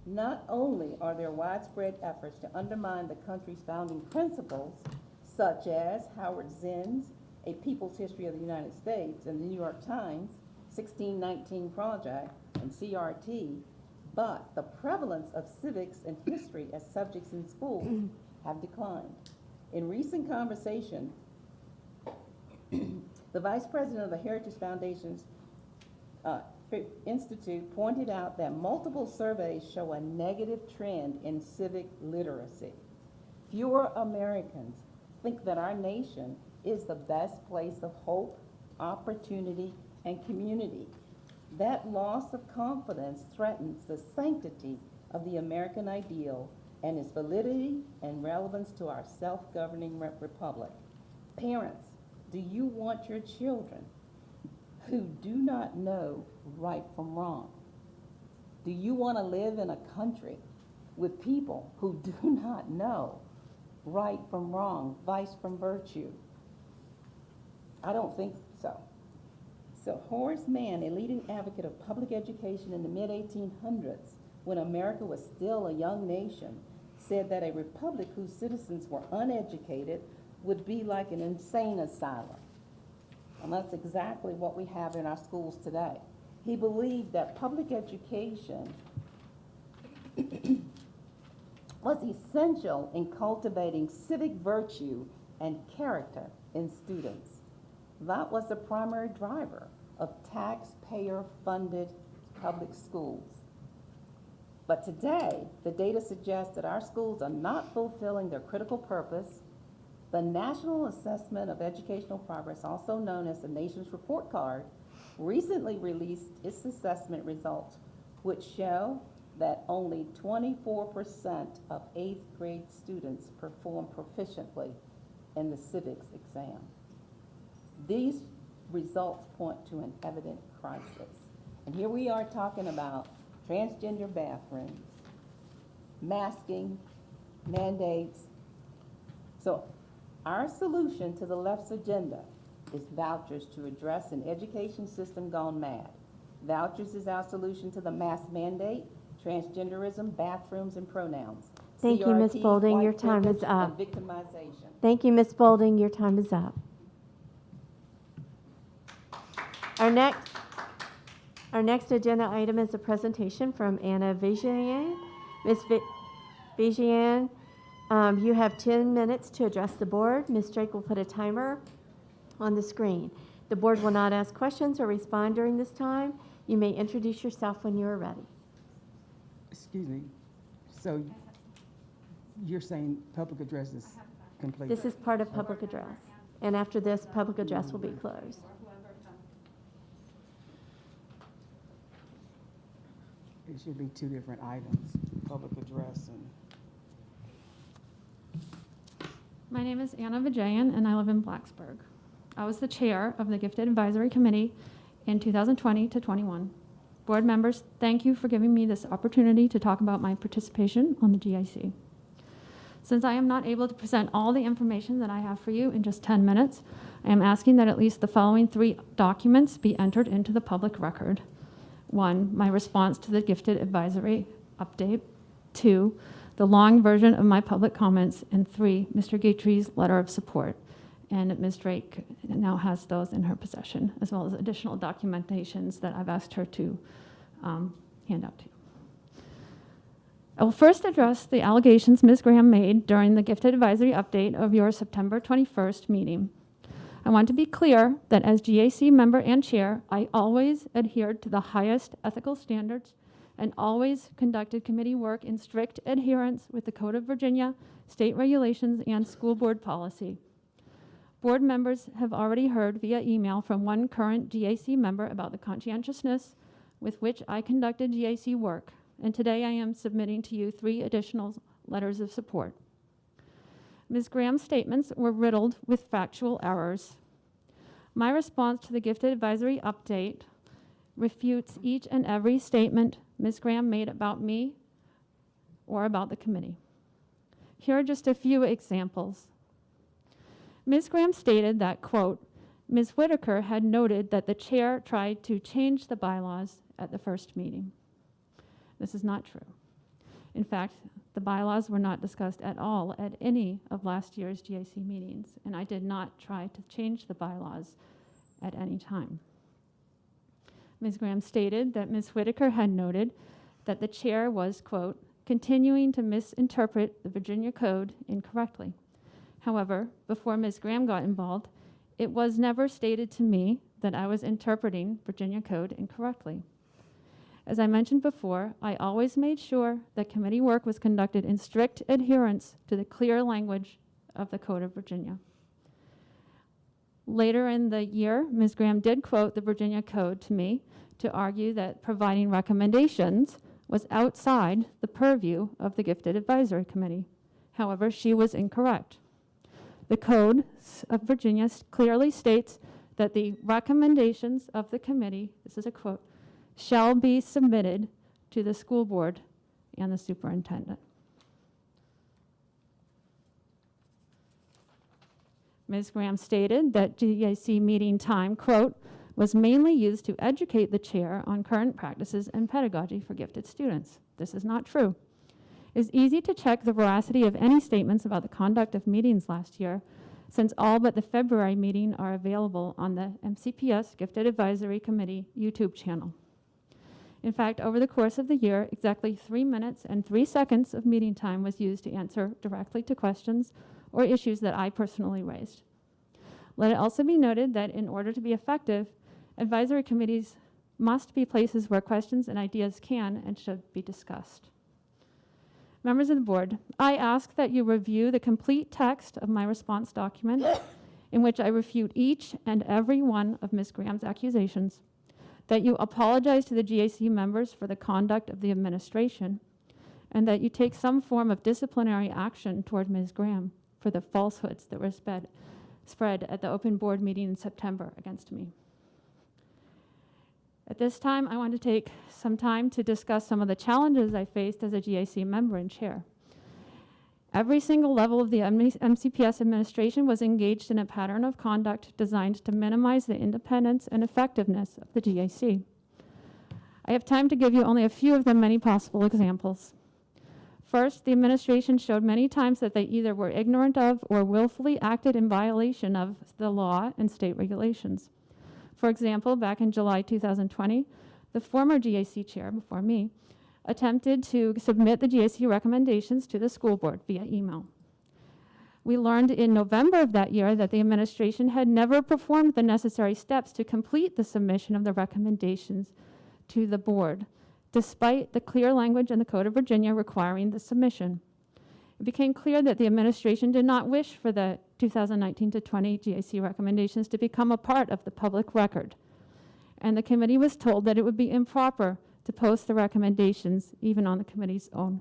Not only are there widespread efforts to undermine the country's founding principles, such as Howard Zinn's A People's History of the United States and the New York Times 1619 Project and CRT, but the prevalence of civics and history as subjects in schools have declined. In recent conversation, the Vice President of the Heritage Foundation's Institute pointed out that multiple surveys show a negative trend in civic literacy. Fewer Americans think that our nation is the best place of hope, opportunity, and community. That loss of confidence threatens the sanctity of the American ideal and its validity and relevance to our self-governing republic. Parents, do you want your children who do not know right from wrong? Do you want to live in a country with people who do not know right from wrong, vice from virtue? I don't think so. So Horace Mann, a leading advocate of public education in the mid-1800s, when America was still a young nation, said that a republic whose citizens were uneducated would be like an insane asylum. And that's exactly what we have in our schools today. He believed that public education was essential in cultivating civic virtue and character in students. That was the primary driver of taxpayer-funded public schools. But today, the data suggests that our schools are not fulfilling their critical purpose. The National Assessment of Educational Progress, also known as the Nation's Report Card, recently released its assessment results, which show that only 24% of 8th grade students perform proficiently in the civics exam. These results point to an evident crisis. And here we are talking about transgender bathrooms, masking, mandates. So our solution to the left's agenda is vouchers to address an education system gone mad. Vouchers is our solution to the mask mandate, transgenderism, bathrooms, and pronouns. Thank you, Ms. CRT, Bolding. white Your time is privilege, up. and victimization. Thank you, Ms. Bolding. Your time is up. Our next agenda item is a presentation from Anna Vigian. Ms. Vigian, you have 10 minutes to address the board. Ms. Drake will put a timer on the screen. The board will not ask questions or respond during this time. You may introduce yourself when you are ready. Excuse me. So you're saying public address is complete? This is part of public address. And after this, public address will be closed. It should be two different items, public address and. My name is Anna Vijayan, and I live in Blacksburg. I was the chair of the Gifted Advisory Committee in 2020 to 21. Board members, thank you for giving me this opportunity to talk about my participation on the GIC. Since I am not able to present all the information that I have for you in just 10 minutes, I am asking that at least the following 3 documents be entered into the public record. 1, my response to the Gifted Advisory update. 2, the long version of my public comments. And 3, Mr. Gatry's letter of support. And Ms. Drake now has those in her possession, as well as additional documentations that I've asked her to hand out to you. I will first address the allegations Ms. Graham made during the Gifted Advisory update of your September 21st meeting. I want to be clear that as GAC member and chair, I always adhered to the highest ethical standards and always conducted committee work in strict adherence with the Code of Virginia, state regulations, and school board policy. Board members have already heard via email from one current GAC member about the conscientiousness with which I conducted GAC work, and today I am submitting to you 3 additional letters of support. Ms. Graham's statements were riddled with factual errors. My response to the Gifted Advisory update refutes each and every statement Ms. Graham made about me or about the committee. Here are just a few examples. Ms. Graham stated that, quote, Ms. Whitaker had noted that the chair tried to change the bylaws at the first meeting. This is not true. In fact, the bylaws were not discussed at all at any of last year's GAC meetings, and I did not try to change the bylaws at any time. Ms. Graham stated that Ms. Whitaker had noted that the chair was, quote, continuing to misinterpret the Virginia Code incorrectly. However, before Ms. Graham got involved, it was never stated to me that I was interpreting Virginia Code incorrectly. As I mentioned before, I always made sure that committee work was conducted in strict adherence to the clear language of the Code of Virginia. Later in the year, Ms. Graham did quote the Virginia Code to me to argue that providing recommendations was outside the purview of the Gifted Advisory Committee. However, she was incorrect. The Code of Virginia clearly states that the recommendations of the committee, this is a quote, shall be submitted to the school board and the superintendent. Ms. Graham stated that GAC meeting time, quote, was mainly used to educate the chair on current practices and pedagogy for gifted students. This is not true. It's easy to check the veracity of any statements about the conduct of meetings last year, since all but the February meeting are available on the MCPS Gifted Advisory Committee YouTube channel. In fact, over the course of the year, exactly 3 minutes and 3 seconds of meeting time was used to answer directly to questions or issues that I personally raised. Let it also be noted that in order to be effective, advisory committees must be places where questions and ideas can and should be discussed. Members of the board, I ask that you review the complete text of my response document in which I refute each and every one of Ms. Graham's accusations. that you apologize to the GAC members for the conduct of the administration, and that you take some form of disciplinary action toward Ms. Graham for the falsehoods that were spread at the open board meeting in September against me. At this time, I want to take some time to discuss some of the challenges I faced as a GAC member and chair. Every single level of the MCPS administration was engaged in a pattern of conduct designed to minimize the independence and effectiveness of the GAC. I have time to give you only a few of the many possible examples. First, the administration showed many times that they either were ignorant of or willfully acted in violation of the law and state regulations. For example, back in July 2020, the former GAC chair before me attempted to submit the GAC recommendations to the school board via email. We learned in November of that year that the administration had never performed the necessary steps to complete the submission of the recommendations to the board, despite the clear language in the Code of Virginia requiring the submission. It became clear that the administration did not wish for the 2019 to 20 GAC recommendations to become a part of the public record, and the committee was told that it would be improper to post the recommendations even on the committee's own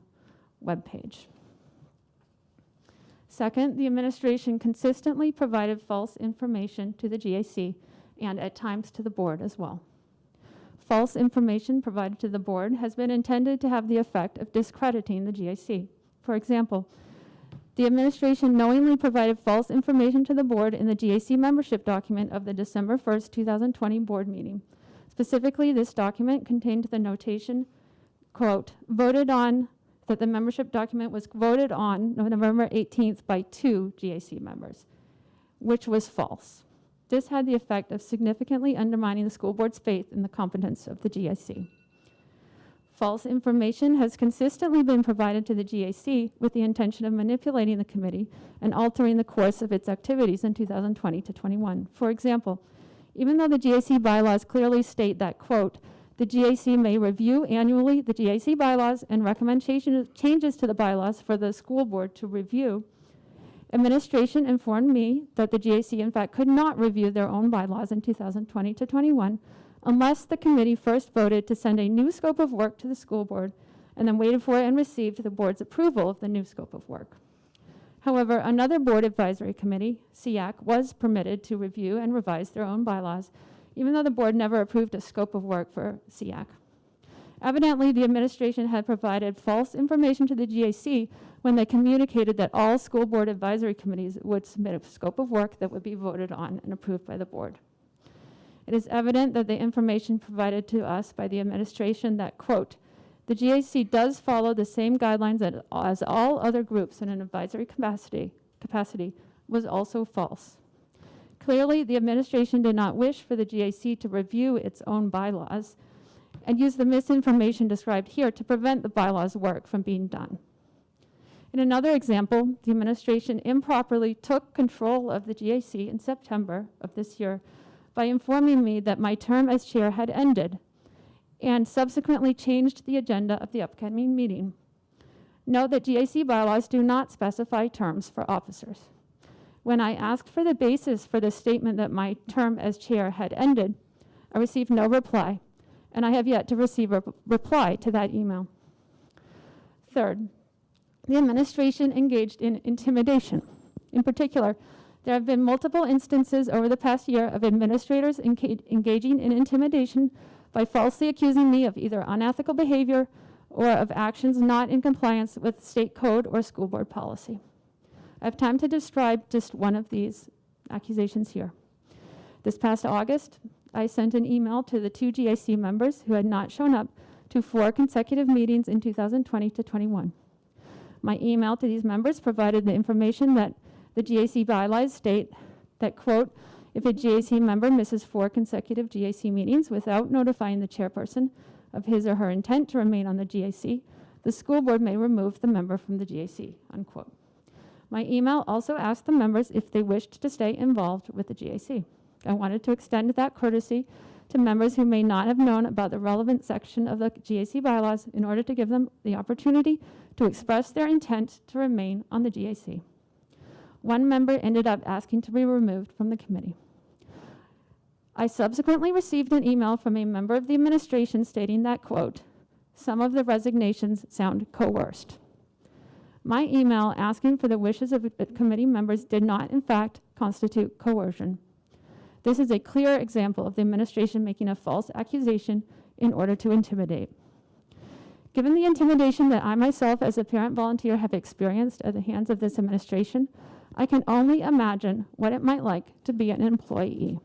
webpage. Second, the administration consistently provided false information to the GAC and at times to the board as well. False information provided to the board has been intended to have the effect of discrediting the GAC. For example, the administration knowingly provided false information to the board in the GAC membership document of the December 1st, 2020 board meeting. Specifically, this document contained the notation, quote, voted on, that the membership document was voted on November 18th by 2 GAC members, which was false. This had the effect of significantly undermining the school board's faith in the competence of the GAC. False information has consistently been provided to the GAC with the intention of manipulating the committee and altering the course of its activities in 2020 to 21. For example, even though the GAC bylaws clearly state that, quote, the GAC may review annually the GAC bylaws and recommend changes to the bylaws for the school board to review, administration informed me that the GAC, in fact, could not review their own bylaws in 2020 to 21 unless the committee first voted to send a new scope of work to the school board and then waited for and received the board's approval of the new scope of work. However, another board advisory committee, SEAC, was permitted to review and revise their own bylaws, even though the board never approved a scope of work for SEAC. Evidently, the administration had provided false information to the GAC when they communicated that all school board advisory committees would submit a scope of work that would be voted on and approved by the board. It is evident that the information provided to us by the administration that, quote, the GAC does follow the same guidelines as all other groups in an advisory capacity was also false. Clearly, the administration did not wish for the GAC to review its own bylaws and use the misinformation described here to prevent the bylaws work from being done. In another example, the administration improperly took control of the GAC in September of this year by informing me that my term as chair had ended and subsequently changed the agenda of the upcoming meeting. Note that GAC bylaws do not specify terms for officers. When I asked for the basis for the statement that my term as chair had ended, I received no reply, and I have yet to receive a reply to that email. Third, the administration engaged in intimidation. In particular, there have been multiple instances over the past year of administrators engaging in intimidation by falsely accusing me of either unethical behavior or of actions not in compliance with state code or school board policy. I have time to describe just one of these accusations here. This past August, I sent an email to the 2 GAC members who had not shown up to 4 consecutive meetings in 2020 to 21. My email to these members provided the information that the GAC bylaws state that, quote, if a GAC member misses 4 consecutive GAC meetings without notifying the chairperson of his or her intent to remain on the GAC, the school board may remove the member from the GAC, unquote. My email also asked the members if they wished to stay involved with the GAC. I wanted to extend that courtesy to members who may not have known about the relevant section of the GAC bylaws in order to give them the opportunity to express their intent to remain on the GAC. One member ended up asking to be removed from the committee. I subsequently received an email from a member of the administration stating that, quote, some of the resignations sound coerced. My email asking for the wishes of committee members did not, in fact, constitute coercion. This is a clear example of the administration making a false accusation in order to intimidate. Given the intimidation that I myself as a parent volunteer have experienced at the hands of this administration, I can only imagine what it might like to be an employee.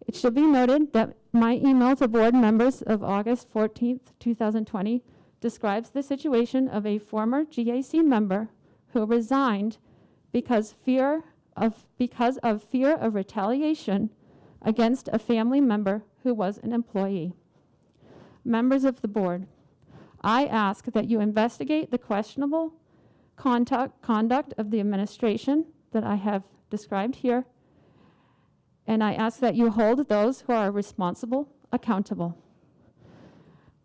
It should be noted that my email to board members of August 14th, 2020 describes the situation of a former GAC member who resigned because of fear of retaliation against a family member who was an employee. Members of the board, I ask that you investigate the questionable conduct of the administration that I have described here, and I ask that you hold those who are responsible accountable.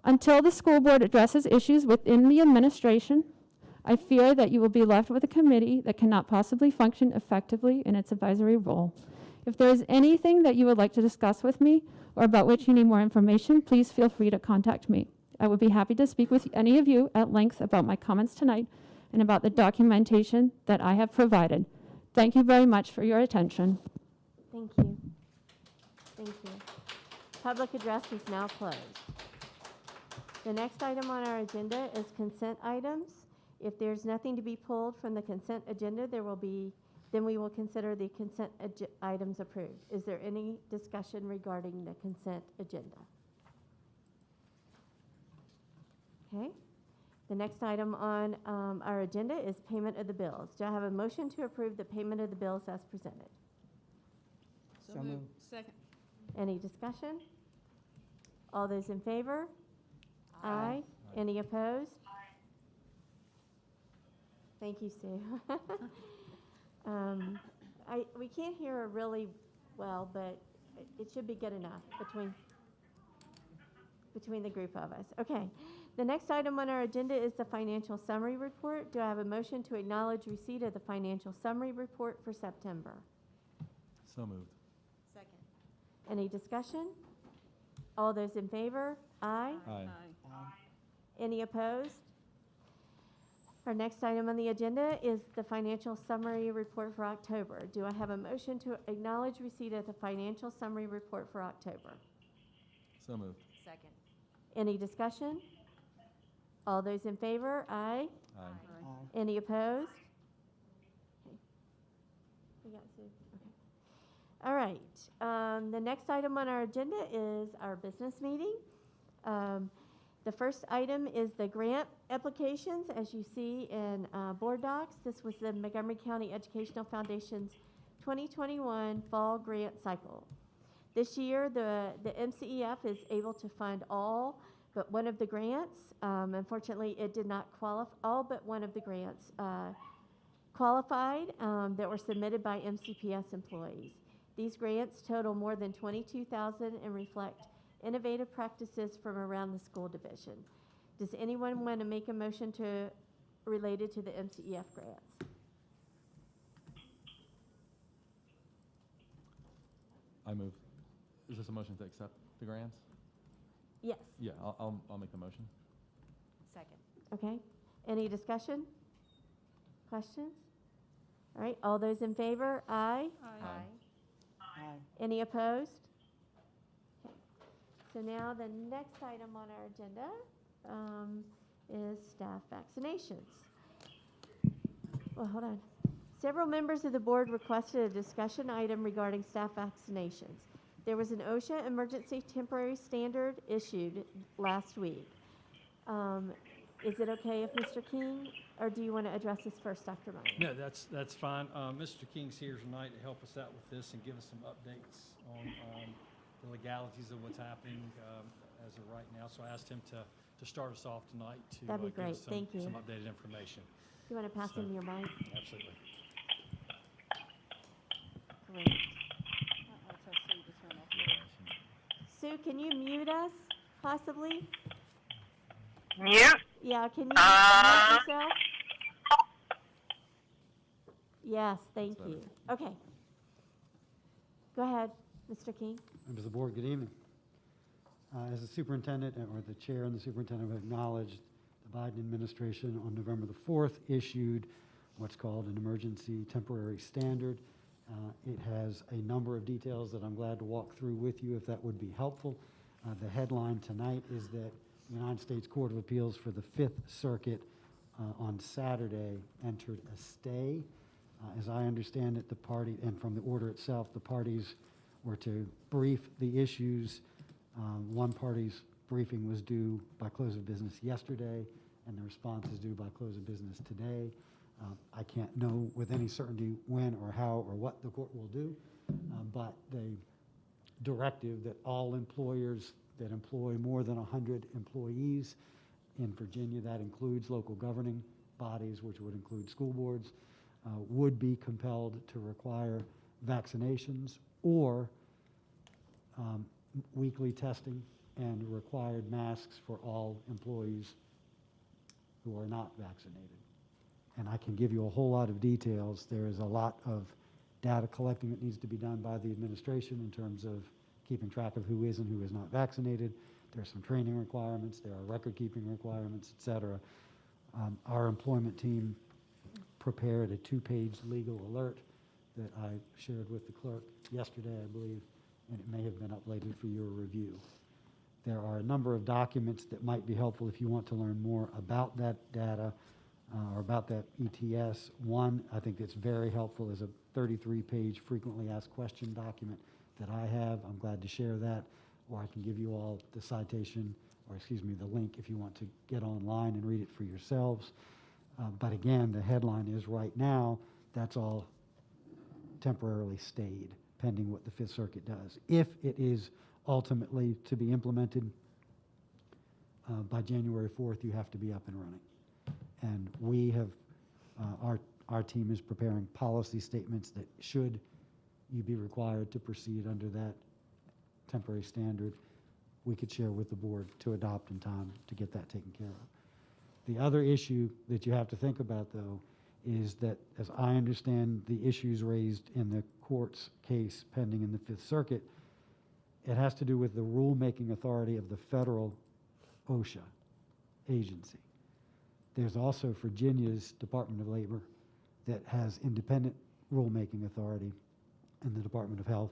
Until the school board addresses issues within the administration, I fear that you will be left with a committee that cannot possibly function effectively in its advisory role. If there is anything that you would like to discuss with me or about which you need more information, please feel free to contact me. I would be happy to speak with any of you at length about my comments tonight and about the documentation that I have provided. Thank you very much for your attention. Thank you. Thank you. Public address is now closed. The next item on our agenda is consent items. If there's nothing to be pulled from the consent agenda, then we will consider the consent items approved. Is there any discussion regarding the consent agenda? Okay. The next item on our agenda is payment of the bills. Do I have a motion to approve the payment of the bills as presented? So moved. Second. Any discussion? All those in favor? Aye. Any opposed? Thank you, Sue. We can't hear her really well, but it should be good enough between the group of us. Okay. The next item on our agenda is the financial summary report. Do I have a motion to acknowledge receipt of the financial summary report for September? So moved. Second. Any discussion? All those in favor? Aye. Aye. Any opposed? Our next item on the agenda is the financial summary report for October. Do I have a motion to acknowledge receipt of the financial summary report for October? So moved. Second. Any discussion? All those in favor? Aye. Aye. Any opposed? Okay. We got Sue. Okay. All right. The next item on our agenda is our business meeting. The first item is the grant applications, as you see in board docs. This was the Montgomery County Educational Foundation's 2021 fall grant cycle. This year, the MCEF is able to fund all but one of the grants. Unfortunately, it did not qualify. All but one of the grants qualified that were submitted by MCPS employees. These grants total more than $22,000 and reflect innovative practices from around the school division. Does anyone want to make a motion related to the MCEF grants? I move. Is this a motion to accept the grants? Yes. Yeah, I'll make the motion. Second. Okay. Any discussion? Questions? All right. All those in favor? Aye. Aye. Any opposed? Okay. So now the next item on our agenda is staff vaccinations. Well, hold on. Several members of the board requested a discussion item regarding staff vaccinations. There was an OSHA emergency temporary standard issued last week. Is it okay if Mr. King, or do you want to address this first, Dr. Meyer? No, that's fine. Mr. King's here tonight to help us out with this and give us some updates on the legalities of what's happening as of right now. So I asked him to start us off tonight to That'd be give great. us Thank you. some updated information. Do you want to pass him your mic? Absolutely. Great. Sue, can you mute us, possibly? Mute? Yeah, can you mute yourself? Yes, thank you. Okay. Go ahead. Mr. King? Members of the board, good evening. As the superintendent, or the chair and the superintendent have acknowledged, the Biden administration on November the 4th issued what's called an emergency temporary standard. It has a number of details that I'm glad to walk through with you if that would be helpful. The headline tonight is that the United States Court of Appeals for the Fifth Circuit on Saturday entered a stay. As I understand it, the party, and from the order itself, the parties were to brief the issues. One party's briefing was due by close of business yesterday, and the response is due by close of business today. I can't know with any certainty when or how or what the court will do, but the directive that all employers that employ more than 100 employees in Virginia, that includes local governing bodies, which would include school boards, would be compelled to require vaccinations or weekly testing and required masks for all employees who are not vaccinated. And I can give you a whole lot of details. There is a lot of data collecting that needs to be done by the administration in terms of keeping track of who is and who is not vaccinated. There are some training requirements, there are record-keeping requirements, et cetera. Our employment team prepared a 2-page legal alert that I shared with the clerk yesterday, I believe, and it may have been uploaded for your review. There are a number of documents that might be helpful if you want to learn more about that data or about that ETS. One, I think that's very helpful, is a 33-page frequently asked question document that I have. I'm glad to share that, or I can give you all the citation, or excuse me, the link if you want to get online and read it for yourselves. But again, the headline is right now, that's all temporarily stayed, pending what the Fifth Circuit does. If it is ultimately to be implemented by January 4th, you have to be up and running. And we have, our team is preparing policy statements that should you be required to proceed under that temporary standard, we could share with the board to adopt in time to get that taken care of. The other issue that you have to think about, though, is that, as I understand the issues raised in the court's case pending in the Fifth Circuit, it has to do with the rulemaking authority of the federal OSHA agency. There's also Virginia's Department of Labor that has independent rulemaking authority, and the Department of Health,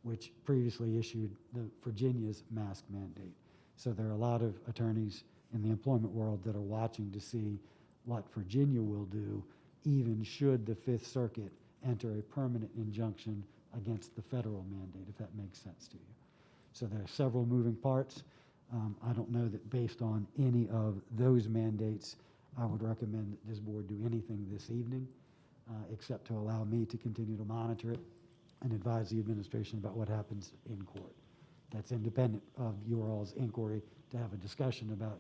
which previously issued the Virginia's mask mandate. So there are a lot of attorneys in the employment world that are watching to see what Virginia will do, even should the Fifth Circuit enter a permanent injunction against the federal mandate, if that makes sense to you. So there are several moving parts. I don't know that based on any of those mandates, I would recommend that this board do anything this evening, except to allow me to continue to monitor it and advise the administration about what happens in court. That's independent of your all's inquiry to have a discussion about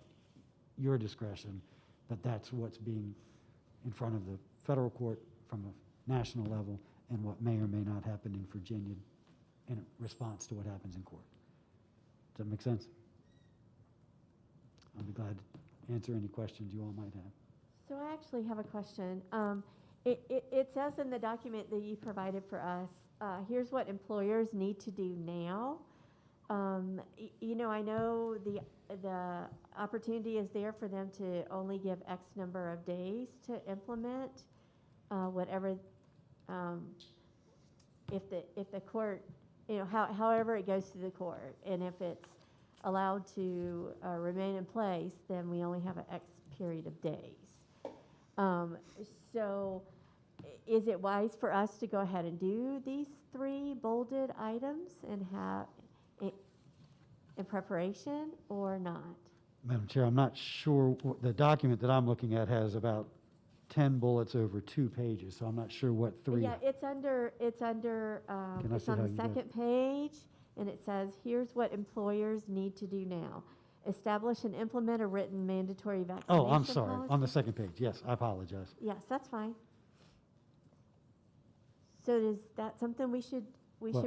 your discretion, but that's what's being in front of the federal court from a national level and what may or may not happen in Virginia in response to what happens in court. Does that make sense? I'll be glad to answer any questions you all might have. So I actually have a question. It says in the document that you provided for us, here's what employers need to do now. You know, I know the opportunity is there for them to only give X number of days to implement whatever, if the court, you know, however it goes to the court, and if it's allowed to remain in place, then we only have an X period of days. So is it wise for us to go ahead and do these 3 bolded items and have it in preparation or not? Madam Chair, I'm not sure, the document that I'm looking at has about 10 bullets over 2 pages, so I'm not sure what 3. Yeah, it's on the second page, and it says, here's what employers need to do now. Establish and implement a written mandatory vaccination Oh, I'm sorry, policy. on the second page, yes, I apologize. Yes, that's fine. So is that something we should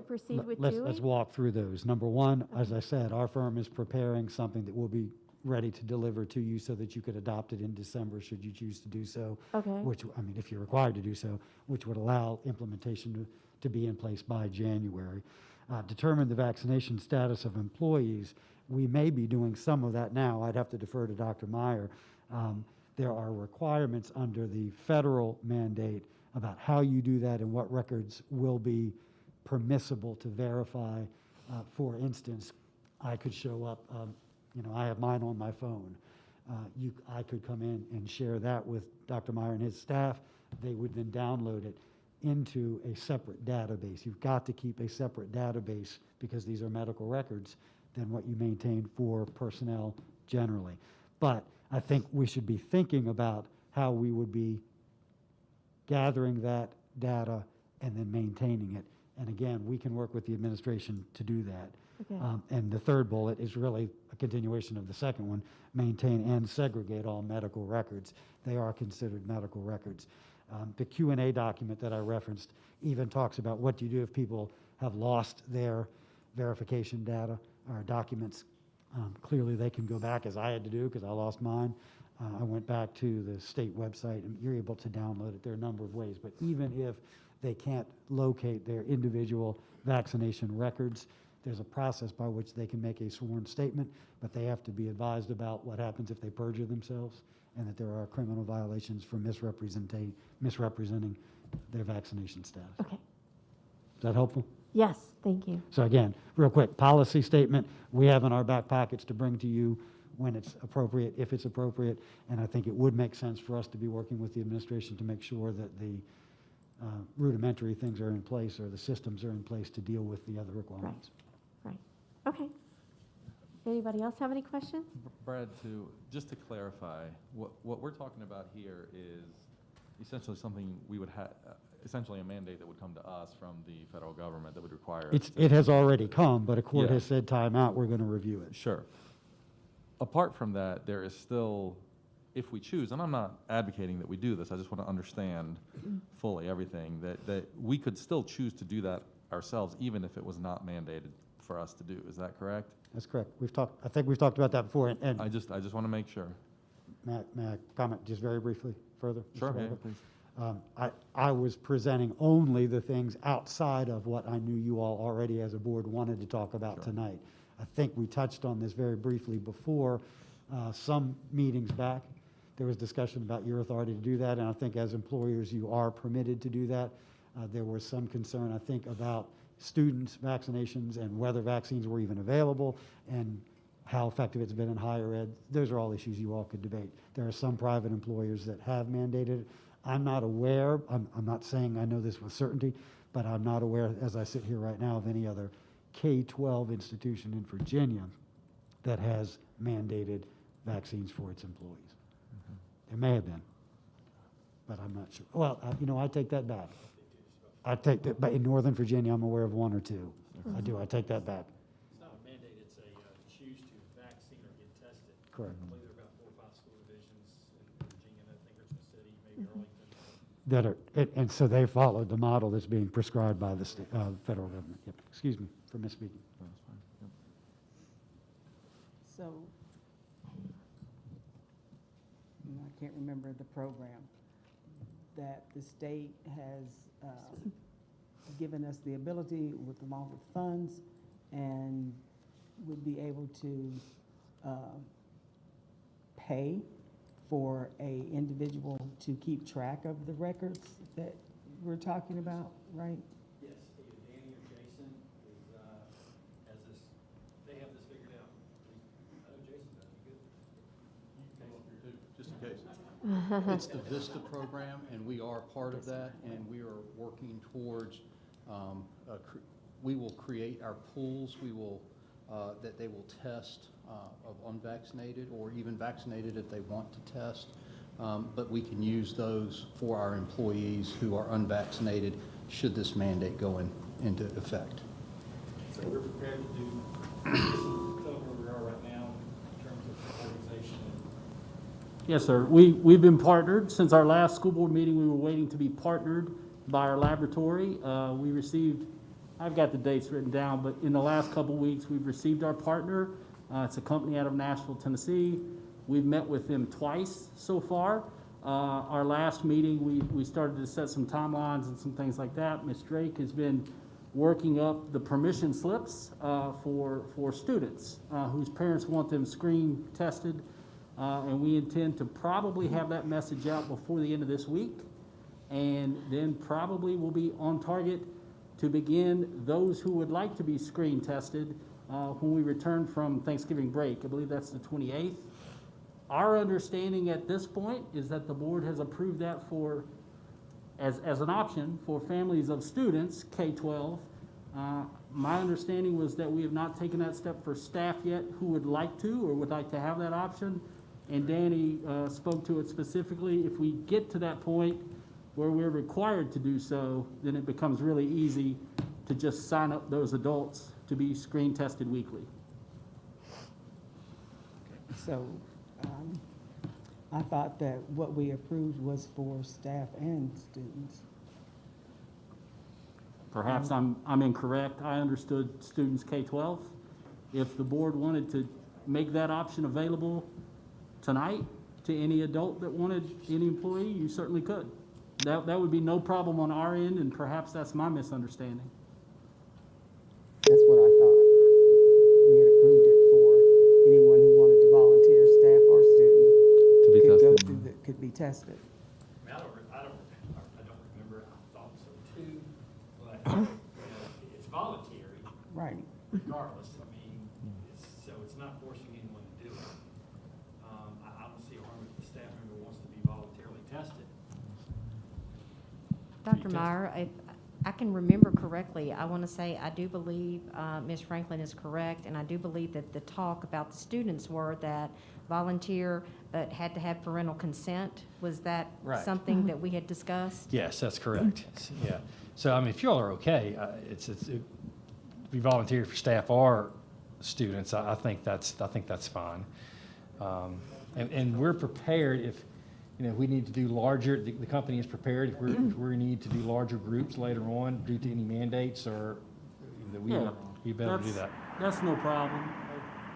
proceed with doing? Let's walk through those. Number one, as I said, our firm is preparing something that will be ready to deliver to you so that you could adopt it in December should you choose to do so. Okay. Which, I mean, if you're required to do so, which would allow implementation to be in place by January. determine the vaccination status of employees. We may be doing some of that now. I'd have to defer to Dr. Meyer. There are requirements under the federal mandate about how you do that and what records will be permissible to verify. For instance, I could show up, I have mine on my phone. I could come in and share that with Dr. Meyer and his staff. They would then download it into a separate database. You've got to keep a separate database because these are medical records than what you maintain for personnel generally. But I think we should be thinking about how we would be gathering that data and then maintaining it. And again, we can work with the administration to do that. Okay. And the third bullet is really a continuation of the second one, maintain and segregate all medical records. They are considered medical records. The Q&A document that I referenced even talks about what do you do if people have lost their verification data or documents. Clearly, they can go back, as I had to do because I lost mine. I went back to the state website, and you're able to download it. There are a number of ways, but even if they can't locate their individual vaccination records, there's a process by which they can make a sworn statement, but they have to be advised about what happens if they perjure themselves and that there are criminal violations for misrepresenting their vaccination status. Okay. Is that helpful? Yes, thank you. So again, real quick, policy statement we have in our back pockets to bring to you when it's appropriate, if it's appropriate, and I think it would make sense for us to be working with the administration to make sure that the rudimentary things are in place or the systems are in place to deal with the other requirements. Right. Okay. Anybody else have any questions? Brad, just to clarify, what we're talking about here is essentially something we would have, essentially a mandate that would come to us from the federal government that would require us It has already come, but a court Yeah. has said time out, we're going to review it. Sure. Apart from that, there is still, if we choose, and I'm not advocating that we do this, I just want to understand fully everything, that we could still choose to do that ourselves, even if it was not mandated for us to do. Is that correct? That's correct. I think we've talked about that before, and I just want to make sure. may I comment just very briefly further? Mr. Sure, yeah, Walker? please. I was presenting only the things outside of what I knew you all already as a board wanted to talk about tonight. I think we touched on this very briefly before. Some meetings back, there was discussion about your authority to do that, and I think as employers, you are permitted to do that. There was some concern, I think, about students' vaccinations and whether vaccines were even available and how effective it's been in higher ed. Those are all issues you all could debate. There are some private employers that have mandated it. I'm not aware, I'm not saying I know this with certainty, but I'm not aware, as I sit here right now, of any other K-12 institution in Virginia that has mandated vaccines for its employees. There may have been, but I'm not sure. Well, I take that back. I take that, but in Northern Virginia, I'm aware of one or two. I do, I take that back. It's not a mandate, it's a choose to vaccine or get tested. Correct. I believe there are about 4 or 5 school divisions in Virginia, and I think Richmond City, maybe Arlington. That are, and so they followed the model that's being prescribed by the federal government. Yep. Excuse me for misspeaking. That's fine. Yep. So, I can't remember the program that the state has given us the ability along with funds and would be able to pay for a individual to keep track of the records that we're talking about, right? Yes, either Danny or Jason has this, they have this figured out. I know Jason does, you good? Just in case. It's the VISTA program, and we are part of that, and we are working towards, we will create our pools, we will, that they will test of unvaccinated or even vaccinated if they want to test, but we can use those for our employees who are unvaccinated should this mandate go into effect. So we're prepared to do, tell where we are right now in terms of organization. Yes, sir. We've been partnered. Since our last school board meeting, we were waiting to be partnered by our laboratory. We received, I've got the dates written down, but in the last couple weeks, we've received our partner. It's a company out of Nashville, Tennessee. We've met with them twice so far. Our last meeting, we started to set some timelines and some things like that. Ms. Drake has been working up the permission slips for students whose parents want them screen tested. And we intend to probably have that message out before the end of this week. And then probably we'll be on target to begin those who would like to be screen tested when we return from Thanksgiving break. I believe that's the 28th. Our understanding at this point is that the board has approved that for as an option for families of students, K-12. My understanding was that we have not taken that step for staff yet who would like to or would like to have that option. And Danny spoke to it specifically. If we get to that point where we're required to do so, then it becomes really easy to just sign up those adults to be screen tested weekly. So, I thought that what we approved was for staff and students. Perhaps I'm incorrect. I understood students K-12. If the board wanted to make that option available tonight to any adult that wanted, any employee, you certainly could. That would be no problem on our end, and perhaps that's my misunderstanding. That's what I thought. We had approved it for anyone who wanted to volunteer, staff or student. To be could go tested. through could be tested. I don't remember, I thought so too, but it's voluntary Right. regardless. I mean, so it's not forcing anyone to do it. I don't see harm if the staff member wants to be voluntarily tested. Dr. Meyer, if I can remember correctly, I want to say I do believe Ms. Franklin is correct, and I do believe that the talk about the students were that volunteer but had to have parental consent. Was that Right. something that we had discussed? Yes, that's correct. Yeah. So, I mean, if you all are okay, be volunteer for staff or students, I think that's fine. And we're prepared if, we need to do larger, the company is prepared if we need to do larger groups later on due to any mandates or that we Yeah, be able to do that. That's no problem.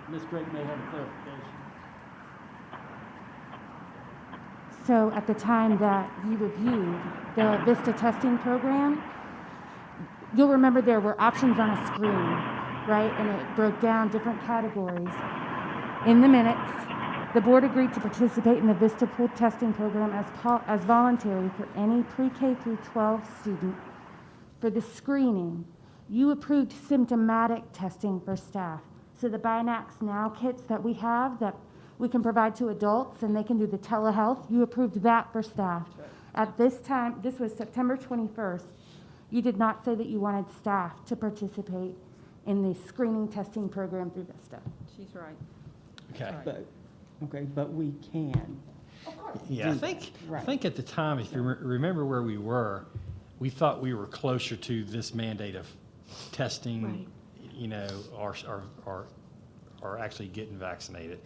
Ms. Drake may have a clarification. So at the time that you reviewed the VISTA testing program, you'll remember there were options on a screen, right? And it broke down different categories. In the minutes, the board agreed to participate in the VISTA pool testing program as voluntary for any pre-K through 12 student. For the screening, you approved symptomatic testing for staff. So the Binax Now kits that we have that we can provide to adults and they can do the telehealth, you approved that for staff. At this time, this was September 21st, you did not say that you wanted staff to participate in the screening testing program through VISTA. She's right. Okay. But we can. Yeah, I think at the time, if you remember where we were, we thought we were closer to this mandate of testing, or actually getting vaccinated.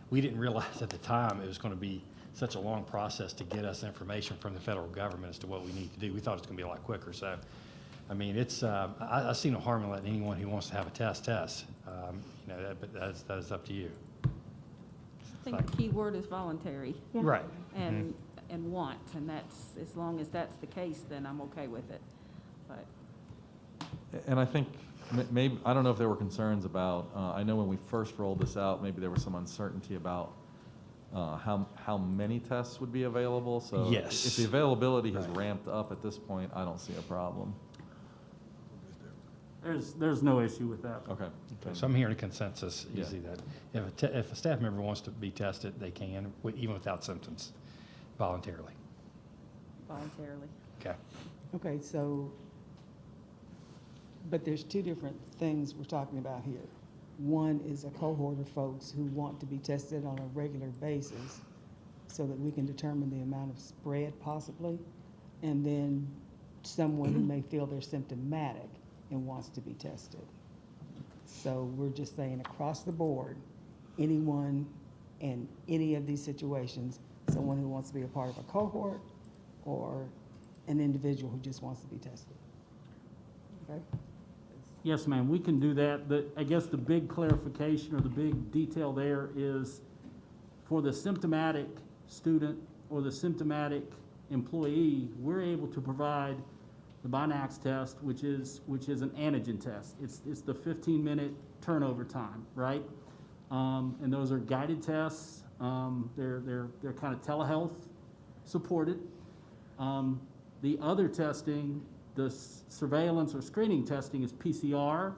We didn't realize at the time it was going to be such a long process to get us information from the federal government as to what we need to do. We thought it was going to be a lot quicker. So, I mean, I see no harm in letting anyone who wants to have a test. But that is up to you. I think the key word is voluntary. Yeah. Right. And want, and that's, as long as that's the case, then I'm okay with it. But And I think maybe, I don't know if there were concerns about, I know when we first rolled this out, maybe there was some uncertainty about how many tests would be available. So Yes. if the availability has ramped up at this point, I don't see a problem. There's no issue with that. Okay, so I'm hearing a consensus, easy that if a staff member wants to be tested, they can, even without symptoms, voluntarily. voluntarily. Okay. Okay, so, but there's two different things we're talking about here. One is a cohort of folks who want to be tested on a regular basis so that we can determine the amount of spread possibly, and then someone who may feel they're symptomatic and wants to be tested. So we're just saying across the board, anyone in any of these situations, someone who wants to be a part of a cohort or an individual who just wants to be tested. Okay? Yes, ma'am, we can do that. I guess the big clarification or the big detail there is for the symptomatic student or the symptomatic employee, we're able to provide the Binax test, which is an antigen test. It's the 15-minute turnover time, right? And those are guided tests. They're kind of telehealth supported. The other testing, the surveillance or screening testing, is PCR.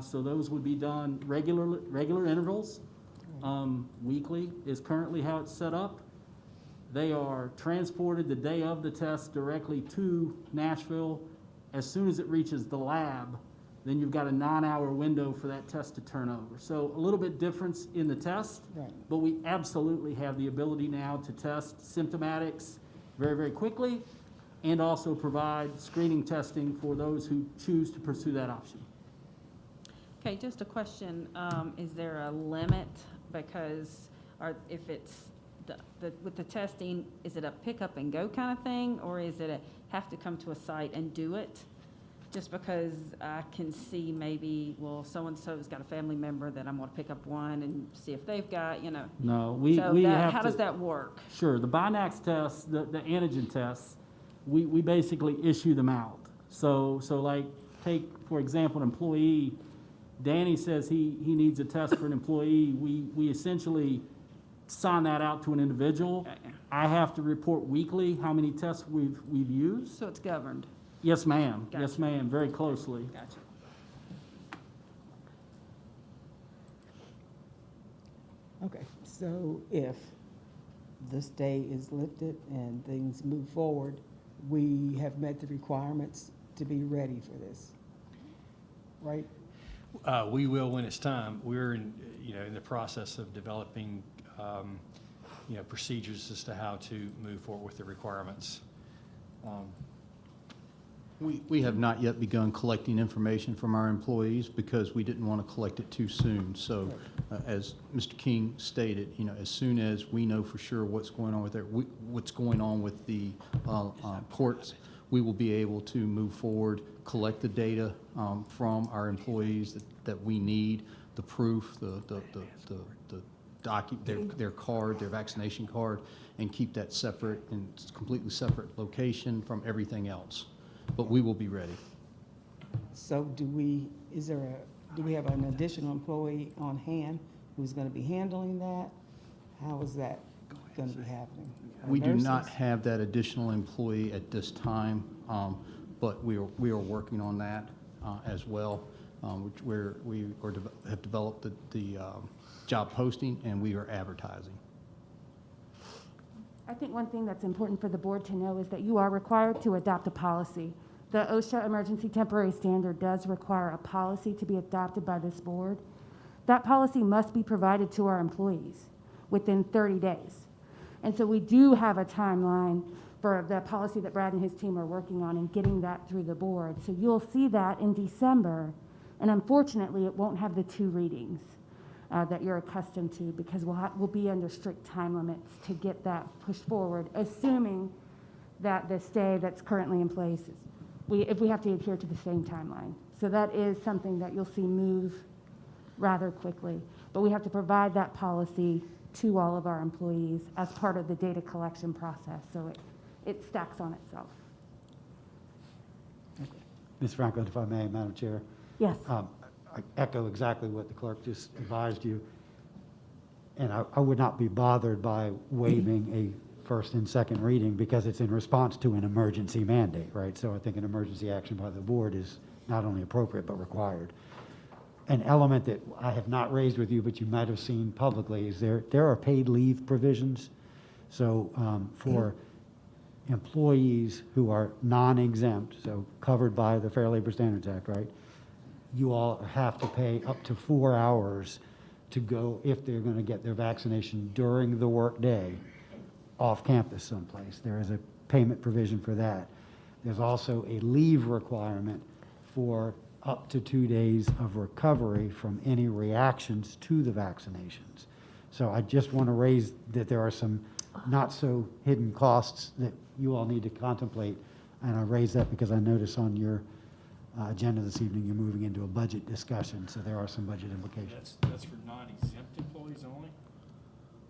So those would be done regular intervals. Weekly is currently how it's set up. They are transported the day of the test directly to Nashville. As soon as it reaches the lab, then you've got a 9-hour window for that test to turn over. So a little bit difference in the test, Right. but we absolutely have the ability now to test symptomatics very, very quickly, and also provide screening testing for those who choose to pursue that option. Okay, just a question, is there a limit, because, or if it's, with the testing, is it a pick up and go kind of thing, or is it have to come to a site and do it? Just because I can see maybe, well, so-and-so's got a family member that I'm gonna pick up one and see if they've got, you know. No, we So have how to- does that work? Sure, the Binax tests, the antigen tests, we basically issue them out. So like, take, for example, an employee, Danny says he needs a test for an employee, we essentially sign that out to an individual. I have to report weekly how many tests we've used. So it's governed. Yes, ma'am. Yes, Gotcha. ma'am, very closely. Gotcha. Okay, so if the stay is lifted and things move forward, we have met the requirements to be ready for this, right? We will when it's time. We're in the process of developing, procedures as to how to move forward with the requirements. We have not yet begun collecting information from our employees because we didn't want to collect it too soon. So as Mr. King stated, as soon as we know for sure what's going on with what's going on with the ports, we will be able to move forward, collect the data from our employees that we need, the proof, their card, their vaccination card, and keep that separate and completely separate location from everything else. But we will be ready. So do we have an additional employee on hand who's going to be handling that? How is that going to be happening? We do not Nurses? have that additional employee at this time, but we are working on that as well, which have developed the job posting, and we are advertising. I think one thing that's important for the board to know is that you are required to adopt a policy. The OSHA Emergency Temporary Standard does require a policy to be adopted by this board. That policy must be provided to our employees within 30 days. And so we do have a timeline for the policy that Brad and his team are working on and getting that through the board. So you'll see that in December, and unfortunately, it won't have the 2 readings that you're accustomed to, because we'll be under strict time limits to get that pushed forward, assuming that the stay that's currently in place is, if we have to adhere to the same timeline. So that is something that you'll see move rather quickly. But we have to provide that policy to all of our employees as part of the data collection process, so it stacks on itself. Ms. Franklin, if I may, Madam Chair. Yes. I echo exactly what the clerk just advised you. And I would not be bothered by waiving a first and second reading because it's in response to an emergency mandate, right? So I think an emergency action by the board is not only appropriate but required. An element that I have not raised with you, but you might have seen publicly, is there are paid leave provisions. So for employees who are non-exempt, so covered by the Fair Labor Standards Act, right? You all have to pay up to 4 hours to go, if they're going to get their vaccination during the workday, off campus someplace. There is a payment provision for that. There's also a leave requirement for up to 2 days of recovery from any reactions to the vaccinations. So I just want to raise that there are some not so hidden costs that you all need to contemplate. And I raise that because I notice on your agenda this evening, you're moving into a budget discussion, so there are some budget implications. That's for non-exempt employees only?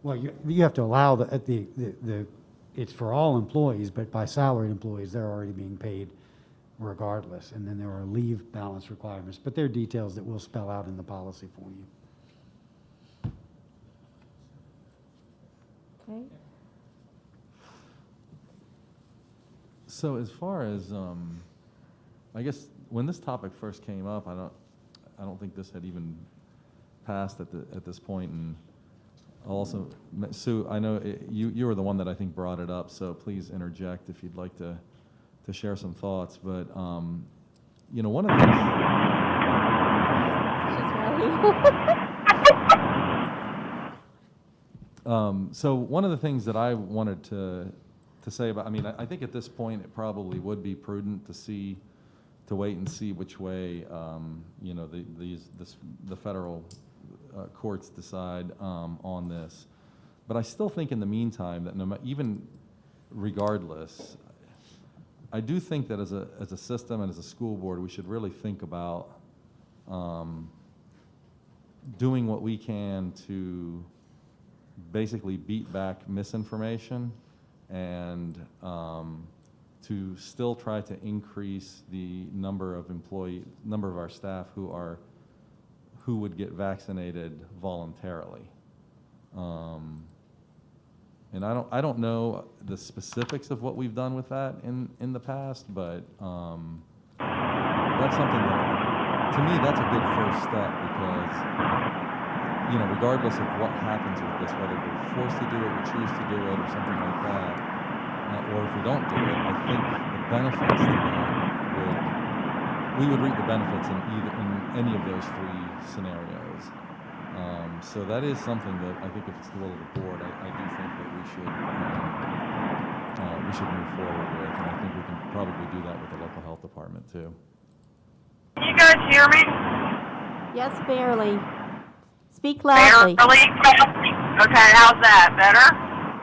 Well, you have to allow it's for all employees, but by salaried employees, they're already being paid regardless. And then there are leave balance requirements, but they're details that we'll spell out in the policy for you. Okay. So as far as, I guess, when this topic first came up, I don't think this had even passed at this point, and also, Sue, I know you were the one that I think brought it up, so please interject if you'd like to share some thoughts, but, you know, one of the things. She's ready. So one of the things that I wanted to say about, I mean, I think at this point it probably would be prudent to wait and see which way, you know, the federal courts decide on this. But I still think in the meantime that even regardless, I do think that as a system and as a school board, we should really think about doing what we can to basically beat back misinformation and to still try to increase the number of our staff who would get vaccinated voluntarily. And I don't know the specifics of what we've done with that in the past, but that's something that, to me, that's a good first step because, you know, regardless of what happens with this, whether we're forced to do it, we choose to do it, or something like that, or if we don't do it, I think the benefits to that we would reap the benefits in any of those three scenarios. So that is something that I think if it's the will of the board, I do think that we should move forward with, and I think we can probably do that with the local health department too. Can you guys hear me? Yes, barely. Speak loudly. Barely? Okay, how's that? Better?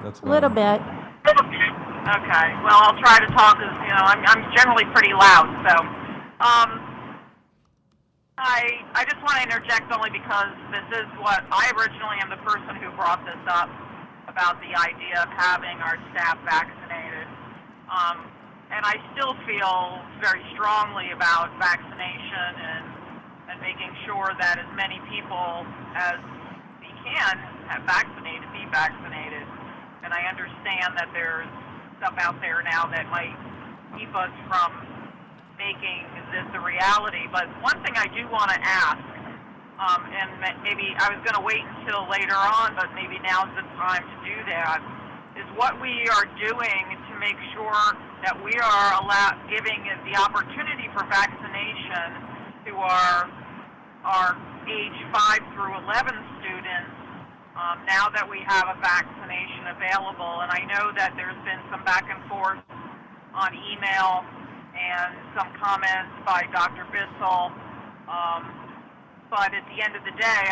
That's A little bit. Okay, well, I'll try to talk as, you know, I'm generally pretty loud, so, I just want to interject only because this is what, I originally am the person who brought this up about the idea of having our staff vaccinated. And I still feel very strongly about vaccination and making sure that as many people as we can have vaccinated, be vaccinated. And I understand that there's stuff out there now that might keep us from making this a reality. But one thing I do want to ask, and maybe I was going to wait until later on, but maybe now's the time to do that, is what we are doing to make sure that we are giving the opportunity for vaccination to our age 5 through 11 students now that we have a vaccination available. And I know that there's been some back and forth on email and some comments by Dr. Bissell. But at the end of the day,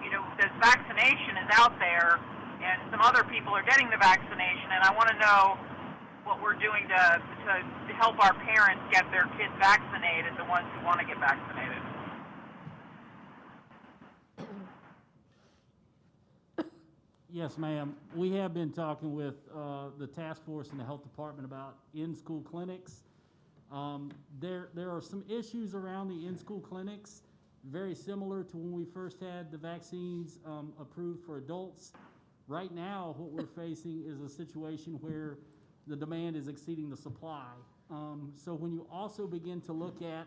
you know, this vaccination is out there, and some other people are getting the vaccination, and I want to know what we're doing to help our parents get their kids vaccinated, the ones who want to get vaccinated. Yes, ma'am. We have been talking with the task force and the health department about in-school clinics. There are some issues around the in-school clinics, very similar to when we first had the vaccines approved for adults. Right now, what we're facing is a situation where the demand is exceeding the supply. So when you also begin to look at,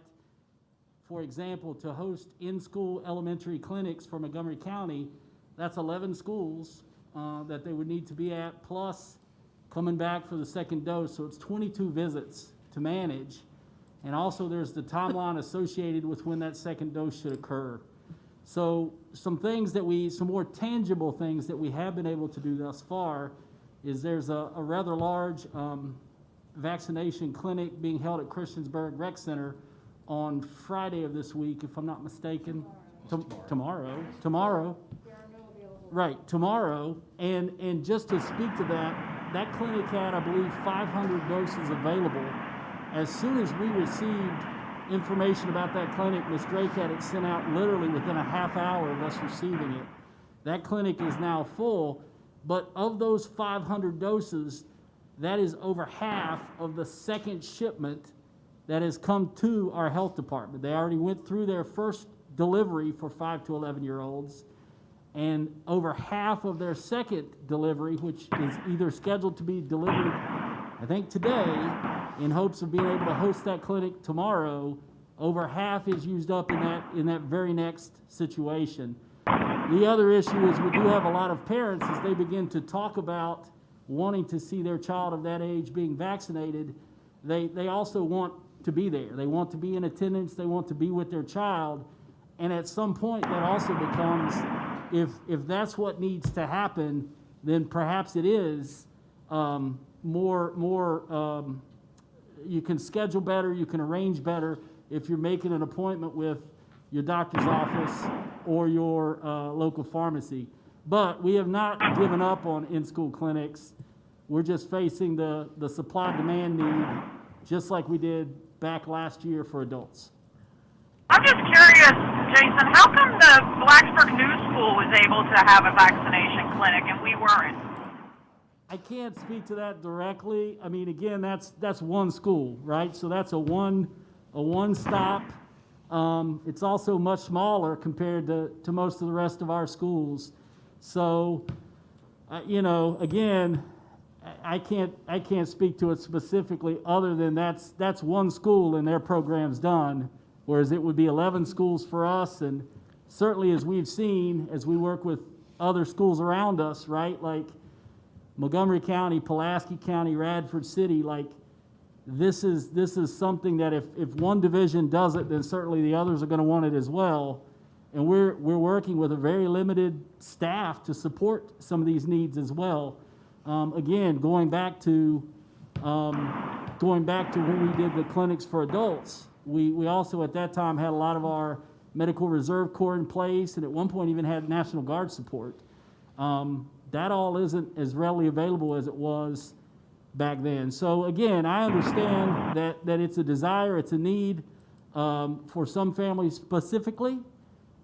for example, to host in-school elementary clinics for Montgomery County, that's 11 schools that they would need to be at, plus coming back for the second dose. So it's 22 visits to manage. And also there's the timeline associated with when that second dose should occur. So some more tangible things that we have been able to do thus far is there's a rather large vaccination clinic being held at Christiansburg Rec Center on Friday of this week, if I'm not mistaken. Tomorrow. Right, tomorrow. And just to speak to that clinic had, I believe, 500 doses available. As soon as we received information about that clinic, Ms. Drake had it sent out literally within a half hour of us receiving it. That clinic is now full, but of those 500 doses, that is over half of the second shipment that has come to our health department. They already went through their first delivery for 5 to 11-year-olds, and over half of their second delivery, which is either scheduled to be delivered, I think today, in hopes of being able to host that clinic tomorrow, over half is used up in that very next situation. The other issue is we do have a lot of parents, as they begin to talk about wanting to see their child of that age being vaccinated, they also want to be there. They want to be in attendance, they want to be with their child, and at some point that also becomes, if that's what needs to happen, then perhaps it is you can schedule better, you can arrange better if you're making an appointment with your doctor's office or your local pharmacy. But we have not given up on in-school clinics. We're just facing the supply-demand need, just like we did back last year for adults. I'm just curious, Jason, how come the Blacksburg New School was able to have a vaccination clinic and we weren't? I can't speak to that directly. I mean, again, that's one school, right? So that's a one-stop. It's also much smaller compared to most of the rest of our schools. So, again, I can't speak to it specifically other than that's one school and their program's done, whereas it would be 11 schools for us. And certainly, as we've seen, as we work with other schools around us, right, like Montgomery County, Pulaski County, Radford City, like this is something that if one division does it, then certainly the others are going to want it as well. And we're working with a very limited staff to support some of these needs as well. Again, going back to when we did the clinics for adults, we also at that time had a lot of our medical reserve corps in place, and at one point even had National Guard support. That all isn't as readily available as it was back then. So again, I understand that it's a desire, it's a need for some families specifically,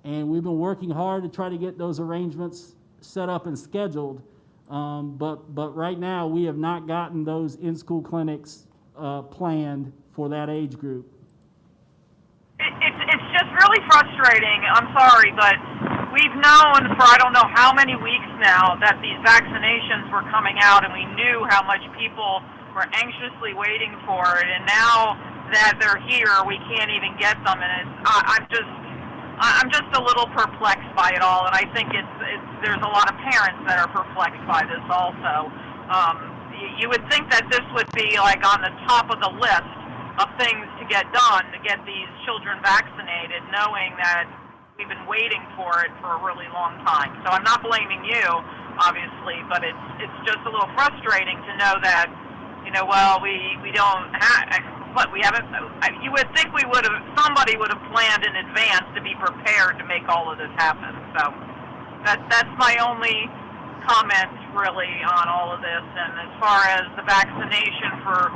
and we've been working hard to try to get those arrangements set up and scheduled. But right now, we have not gotten those in-school clinics planned for that age group. It's just really frustrating. I'm sorry, but we've known for I don't know how many weeks now that these vaccinations were coming out, and we knew how much people were anxiously waiting for it. And now that they're here, we can't even get them. And I'm just a little perplexed by it all. And I think there's a lot of parents that are perplexed by this also. You would think that this would be like on the top of the list of things to get done to get these children vaccinated, knowing that we've been waiting for it for a really long time. So I'm not blaming you, obviously, but it's just a little frustrating to know that, we don't have, but we haven't, you would think somebody would have planned in advance to be prepared to make all of this happen. So that's my only comment really on all of this. And as far as the vaccination for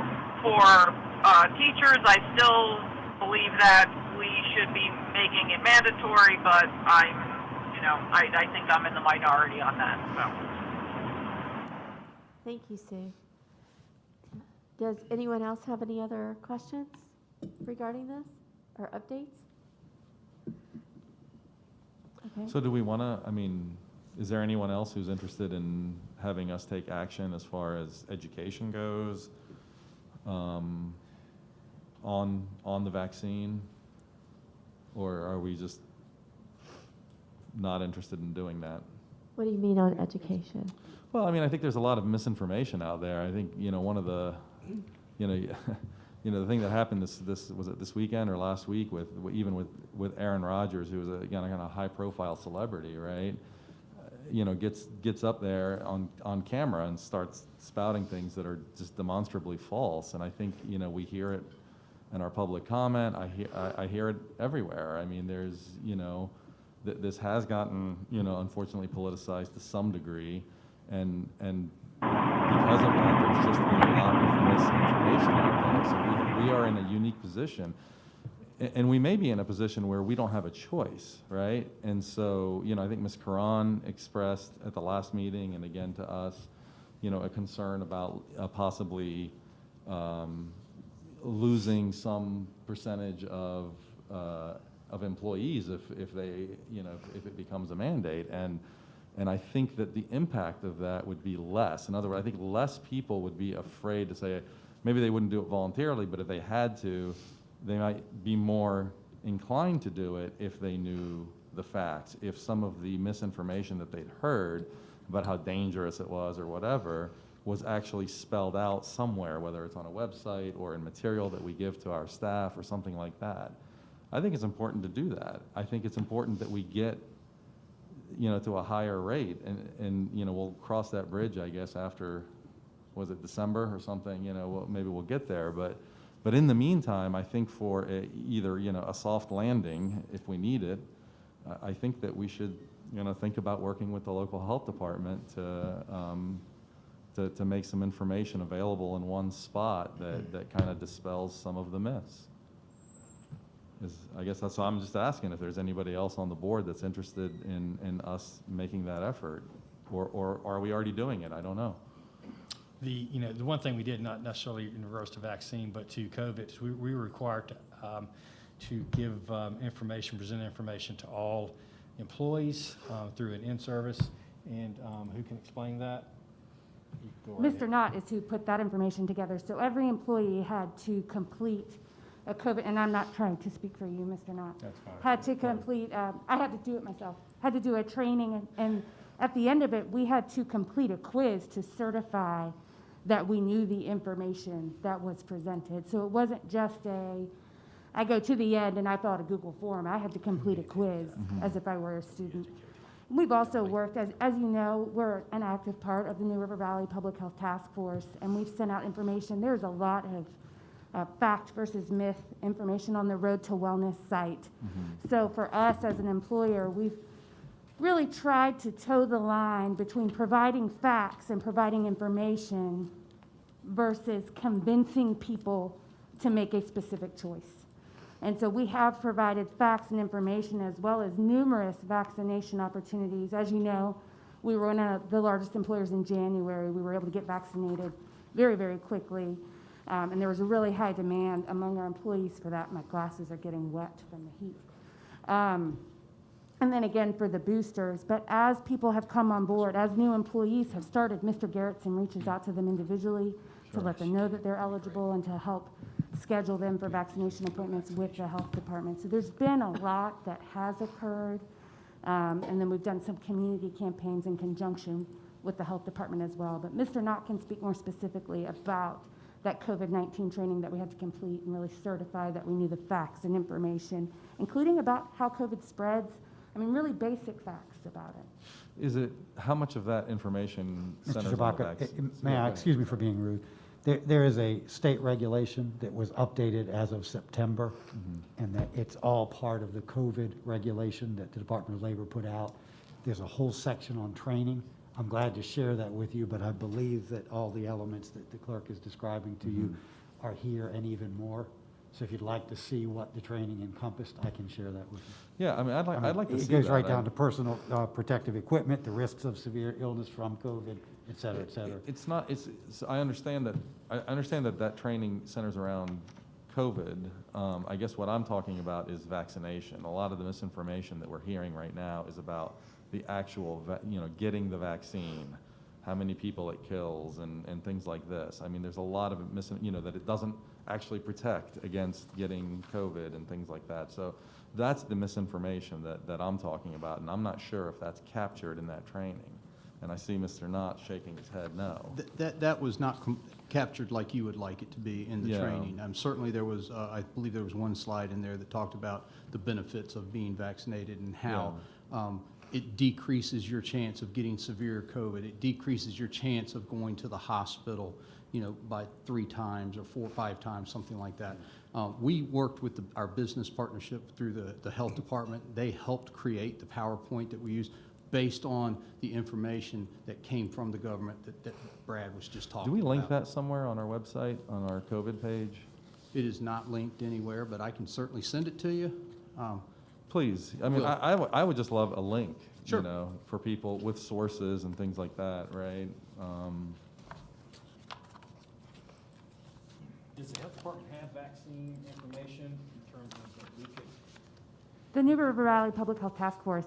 teachers, I still believe that we should be making it mandatory, but I think I'm in the minority on that. So. Thank you, Sue. Does anyone else have any other questions regarding this or updates? Okay. So do we want to, is there anyone else who's interested in having us take action as far as education goes on the vaccine? Or are we just not interested in doing that? What do you mean on education? Well, I think there's a lot of misinformation out there. I think, one of the, the thing that happened was it this weekend or last week with Aaron Rodgers, who was a kind of high-profile celebrity, right? Gets up there on camera and starts spouting things that are just demonstrably false. And I think, we hear it in our public comment. I hear it everywhere. There's, this has gotten, unfortunately politicized to some degree, and because of that, there's just been a lot of misinformation out there. So we are in a unique position, and we may be in a position where we don't have a choice, right? And so, I think Ms. Karan expressed at the last meeting and again to us, a concern about possibly losing some percentage of employees if they, if it becomes a mandate. And I think that the impact of that would be less. In other words, I think less people would be afraid to say, maybe they wouldn't do it voluntarily, but if they had to, they might be more inclined to do it if they knew the facts. If some of the misinformation that they'd heard about how dangerous it was or whatever was actually spelled out somewhere, whether it's on a website or in material that we give to our staff or something like that. I think it's important to do that. I think it's important that we get, to a higher rate, and we'll cross that bridge, I guess, after, was it December or something? Maybe we'll get there, but in the meantime, I think for either a soft landing if we need it, I think that we should think about working with the local health department to make some information available in one spot that kind of dispels some of the myths. I guess that's why I'm just asking if there's anybody else on the board that's interested in us making that effort, or are we already doing it? I don't know. The one thing we did, not necessarily in regards to vaccine, but to COVID, is we were required to give present information to all employees through an in-service. And who can explain that? Go right Mr. ahead. Knott is who put that information together. So every employee had to complete a COVID, and I'm not trying to speak for you, Mr. Knott. That's fine. Had to complete, I had to do it myself, had to do a training, and at the end of it, we had to complete a quiz to certify that we knew the information that was presented. So it wasn't just I go to the end and I fill out a Google form. I had to complete a quiz as if I were a student. We've also worked, as you know, we're an active part of the New River Valley Public Health Task Force, and we've sent out information. There's a lot of fact versus myth information on the Road to Wellness site. So for us as an employer, we've really tried to toe the line between providing facts and providing information versus convincing people to make a specific choice. And so we have provided facts and information as well as numerous vaccination opportunities. As you know, we were one of the largest employers in January. We were able to get vaccinated very, very quickly. And there was a really high demand among our employees for that. My glasses are getting wet from the heat. And then again for the boosters. But as people have come on board, as new employees have started, Mr. Garrettson reaches out to them individually to let them know that they're eligible and to help schedule them for vaccination appointments with the health department. So there's been a lot that has occurred. And then we've done some community campaigns in conjunction with the health department as well. But Mr. Knott can speak more specifically about that COVID-19 training that we had to complete and really certify that we knew the facts and information, including about how COVID spreads. I mean, really basic facts about it. How much of that information Mr. centers on the Shabaka, vaccine? may I, excuse me for being rude. There is a state regulation that was updated as of September, and that it's all part of the COVID regulation that the Department of Labor put out. There's a whole section on training. I'm glad to share that with you, but I believe that all the elements that the clerk is describing to you are here and even more. So if you'd like to see what the training encompassed, I can share that with you. Yeah, I mean, I'd like to see that. It goes right down to personal protective equipment, the risks of severe illness from COVID, et cetera, et cetera. I understand that training centers around COVID. I guess what I'm talking about is vaccination. A lot of the misinformation that we're hearing right now is about the actual, getting the vaccine, how many people it kills, and things like this. I mean, there's a lot of that it doesn't actually protect against getting COVID and things like that. So that's the misinformation that I'm talking about, and I'm not sure if that's captured in that training. And I see Mr. Knott shaking his head no. That was not captured like you would like it to be in the training. Certainly there was, I believe there was one slide in there that talked about the benefits of being vaccinated and how it decreases your chance of getting severe COVID. It decreases your chance of going to the hospital, by 3 times or 4 or 5 times, something like that. We worked with our business partnership through the health department. They helped create the PowerPoint that we use based on the information that came from the government that Brad was just talking about. Do we link that somewhere on our website, on our COVID page? It is not linked anywhere, but I can certainly send it to you. Please. I mean, I would just love a link, Sure. for people with sources and things like that, right? does the health department have vaccine information in terms of that we could? The New River Valley Public Health Task Force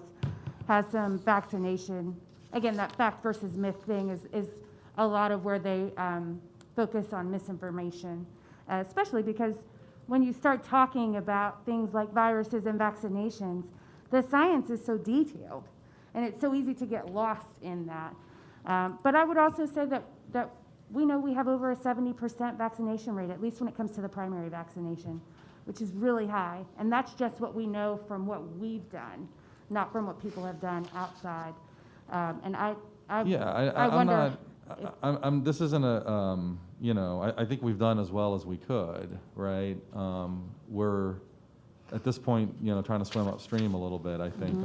has some vaccination. Again, that fact versus myth thing is a lot of where they focus on misinformation, especially because when you start talking about things like viruses and vaccinations, the science is so detailed, and it's so easy to get lost in that. But I would also say that we know we have over a 70% vaccination rate, at least when it comes to the primary vaccination, which is really high. And that's just what we know from what we've done, not from what people have done outside. And I wonder. This isn't a, you know, I think we've done as well as we could, right? We're, at this point, you know, trying to swim upstream a little bit, I think,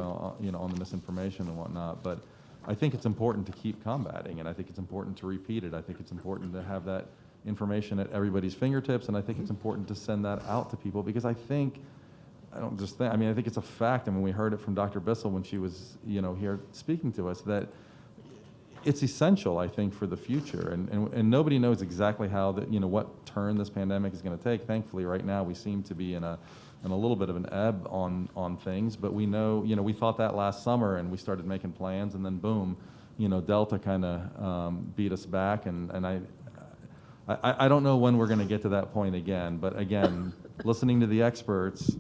you know, on the misinformation and whatnot. But I think it's important to keep combating, and I think it's important to repeat it. I think it's important to have that information at everybody's fingertips, and I think it's important to send that out to people, because I think, I don't just think, I mean, I think it's a fact. I mean, we heard it from Dr. Bissell when she was, you know, here speaking to us, that it's essential, I think, for the future. And nobody knows exactly how, you know, what turn this pandemic is going to take. Thankfully, right now, we seem to be in a little bit of an ebb on things, but we know, you know, we thought that last summer, and we started making plans, and then boom, you know, Delta kind of beat us back, and I don't know when we're going to get to that point again, but again, listening to the experts,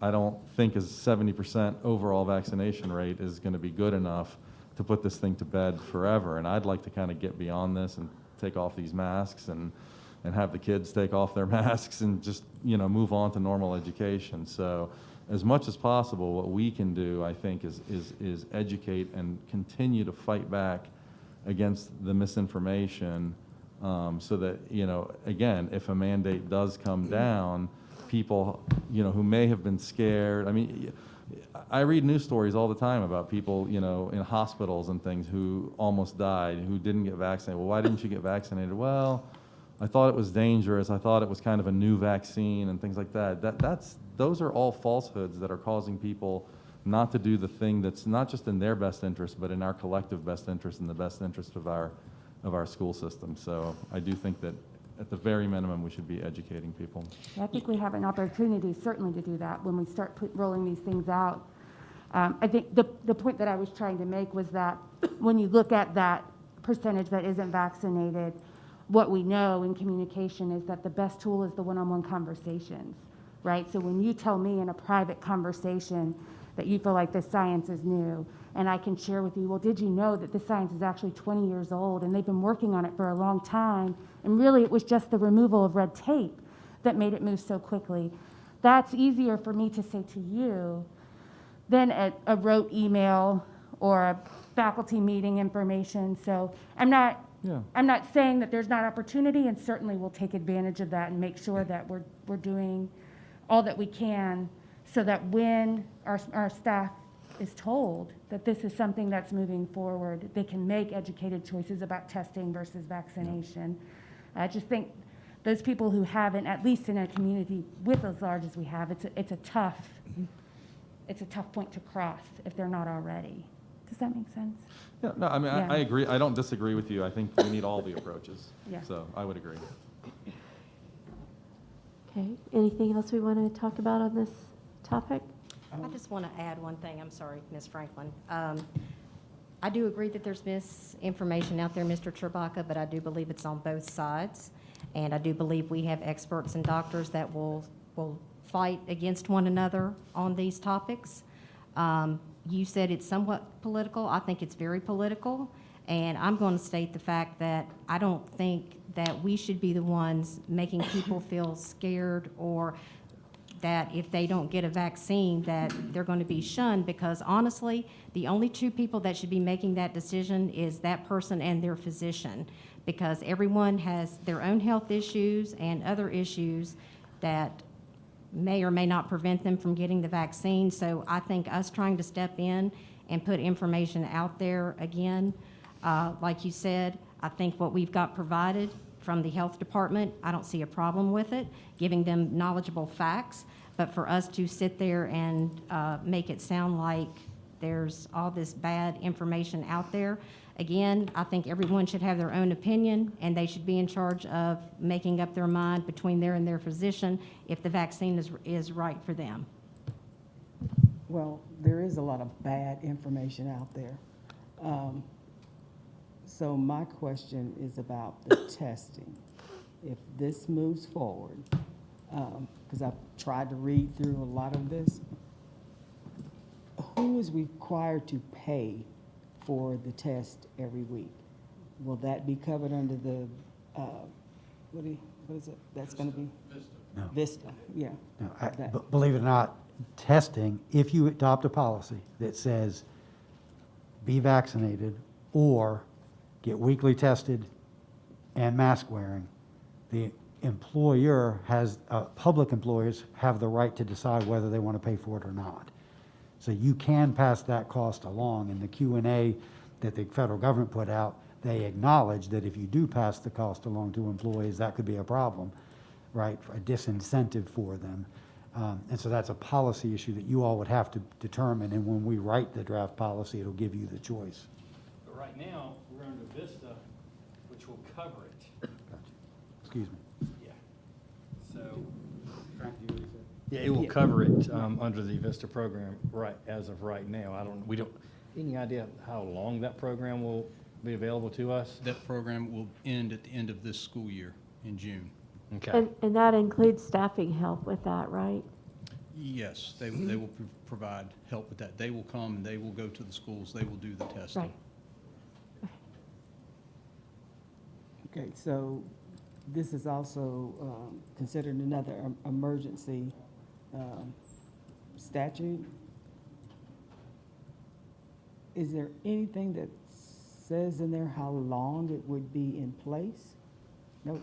I don't think a 70% overall vaccination rate is going to be good enough to put this thing to bed forever. And I'd like to kind of get beyond this and take off these masks and have the kids take off their masks and just, you know, move on to normal education. So as much as possible, what we can do, I think, is educate and continue to fight back against the misinformation, so that, you know, again, if a mandate does come down, people, you know, who may have been scared. I mean, I read news stories all the time about people, you know, in hospitals and things who almost died, who didn't get vaccinated. Well, why didn't you get vaccinated? Well, I thought it was dangerous. I thought it was kind of a new vaccine and things like that. Those are all falsehoods that are causing people not to do the thing that's not just in their best interest, but in our collective best interest and the best interest of our school system. So I do think that at the very minimum, we should be educating people. I think we have an opportunity certainly to do that when we start rolling these things out. I think the point that I was trying to make was that when you look at that percentage that isn't vaccinated, what we know in communication is that the best tool is the one-on-one conversations, right? So when you tell me in a private conversation that you feel like this science is new, and I can share with you, well, did you know that this science is actually 20 years old and they've been working on it for a long time, and really it was just the removal of red tape that made it move so quickly. That's easier for me to say to you than a rote email or a faculty meeting information. So I'm not saying that there's not opportunity, and certainly we'll take advantage of that and make sure that we're doing all that we can so that when our staff is told that this is something that's moving forward, they can make educated choices about testing versus vaccination. I just think those people who haven't, at least in a community with as large as we have, it's a tough point to cross if they're not already. Does that make sense? Yeah, no, I mean, Yeah. I agree. I don't disagree with you. I think we need all the approaches. Yeah. So I would agree. Okay, anything else we want to talk about on this topic? I just want to add one thing. I'm sorry, Ms. Franklin. I do agree that there's misinformation out there, Mr. Chewbacca, but I do believe it's on both sides. And I do believe we have experts and doctors that will fight against one another on these topics. You said it's somewhat political. I think it's very political. And I'm going to state the fact that I don't think that we should be the ones making people feel scared, or that if they don't get a vaccine that they're going to be shunned, because honestly, the only two people that should be making that decision is that person and their physician, because everyone has their own health issues and other issues that may or may not prevent them from getting the vaccine. So I think us trying to step in and put information out there again, like you said, I think what we've got provided from the health department, I don't see a problem with it, giving them knowledgeable facts. But for us to sit there and make it sound like there's all this bad information out there. Again, I think everyone should have their own opinion, and they should be in charge of making up their mind between there and their physician if the vaccine is right for them. Well, there is a lot of bad information out there. So my question is about the testing. If this moves forward, because I've tried to read through a lot of this, who is required to pay for the test every week? Will that be covered under the, what is it? That's going to be? No. Vista, yeah. No, That- believe it or not, testing, if you adopt a policy that says be vaccinated or get weekly tested and mask wearing, the employer has, public employers have the right to decide whether they want to pay for it or not. So you can pass that cost along. In the Q&A that the federal government put out, they acknowledge that if you do pass the cost along to employees, that could be a problem, right? A disincentive for them. And so that's a policy issue that you all would have to determine. And when we write the draft policy, it'll give you the choice. But right now, we're under Vista, which will cover it. Excuse me. Yeah. So, yeah, it will cover it under the Vista program right as of right now. We don't, any idea how long that program will be available to us? That program will end at the end of this school year in June. Okay. And that includes staffing help with that, right? Yes, they will provide help with that. They will come and they will go to the schools. They will do the testing. Right. Okay, so this is also considered another emergency statute. Is there anything that says in there how long it would be in place? Nope.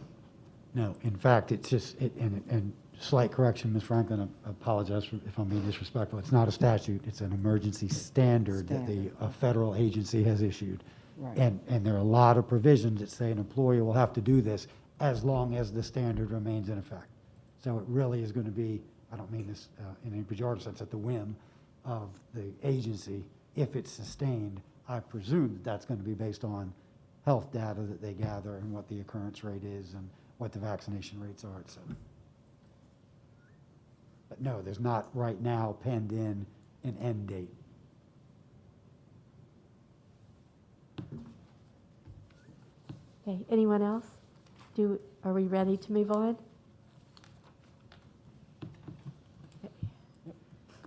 No, in fact, it's just, and slight correction, Ms. Franklin, I apologize if I'm being disrespectful. It's not a statute, it's an emergency standard that a federal agency has issued. Right. And there are a lot of provisions that say an employer will have to do this as long as the standard remains in effect. So it really is going to be, I don't mean this in a pejorative sense, at the whim of the agency. If it's sustained, I presume that that's going to be based on health data that they gather and what the occurrence rate is and what the vaccination rates are, et cetera. But no, there's not right now penned in an end date. Okay, anyone else? Are we ready to move on? Okay.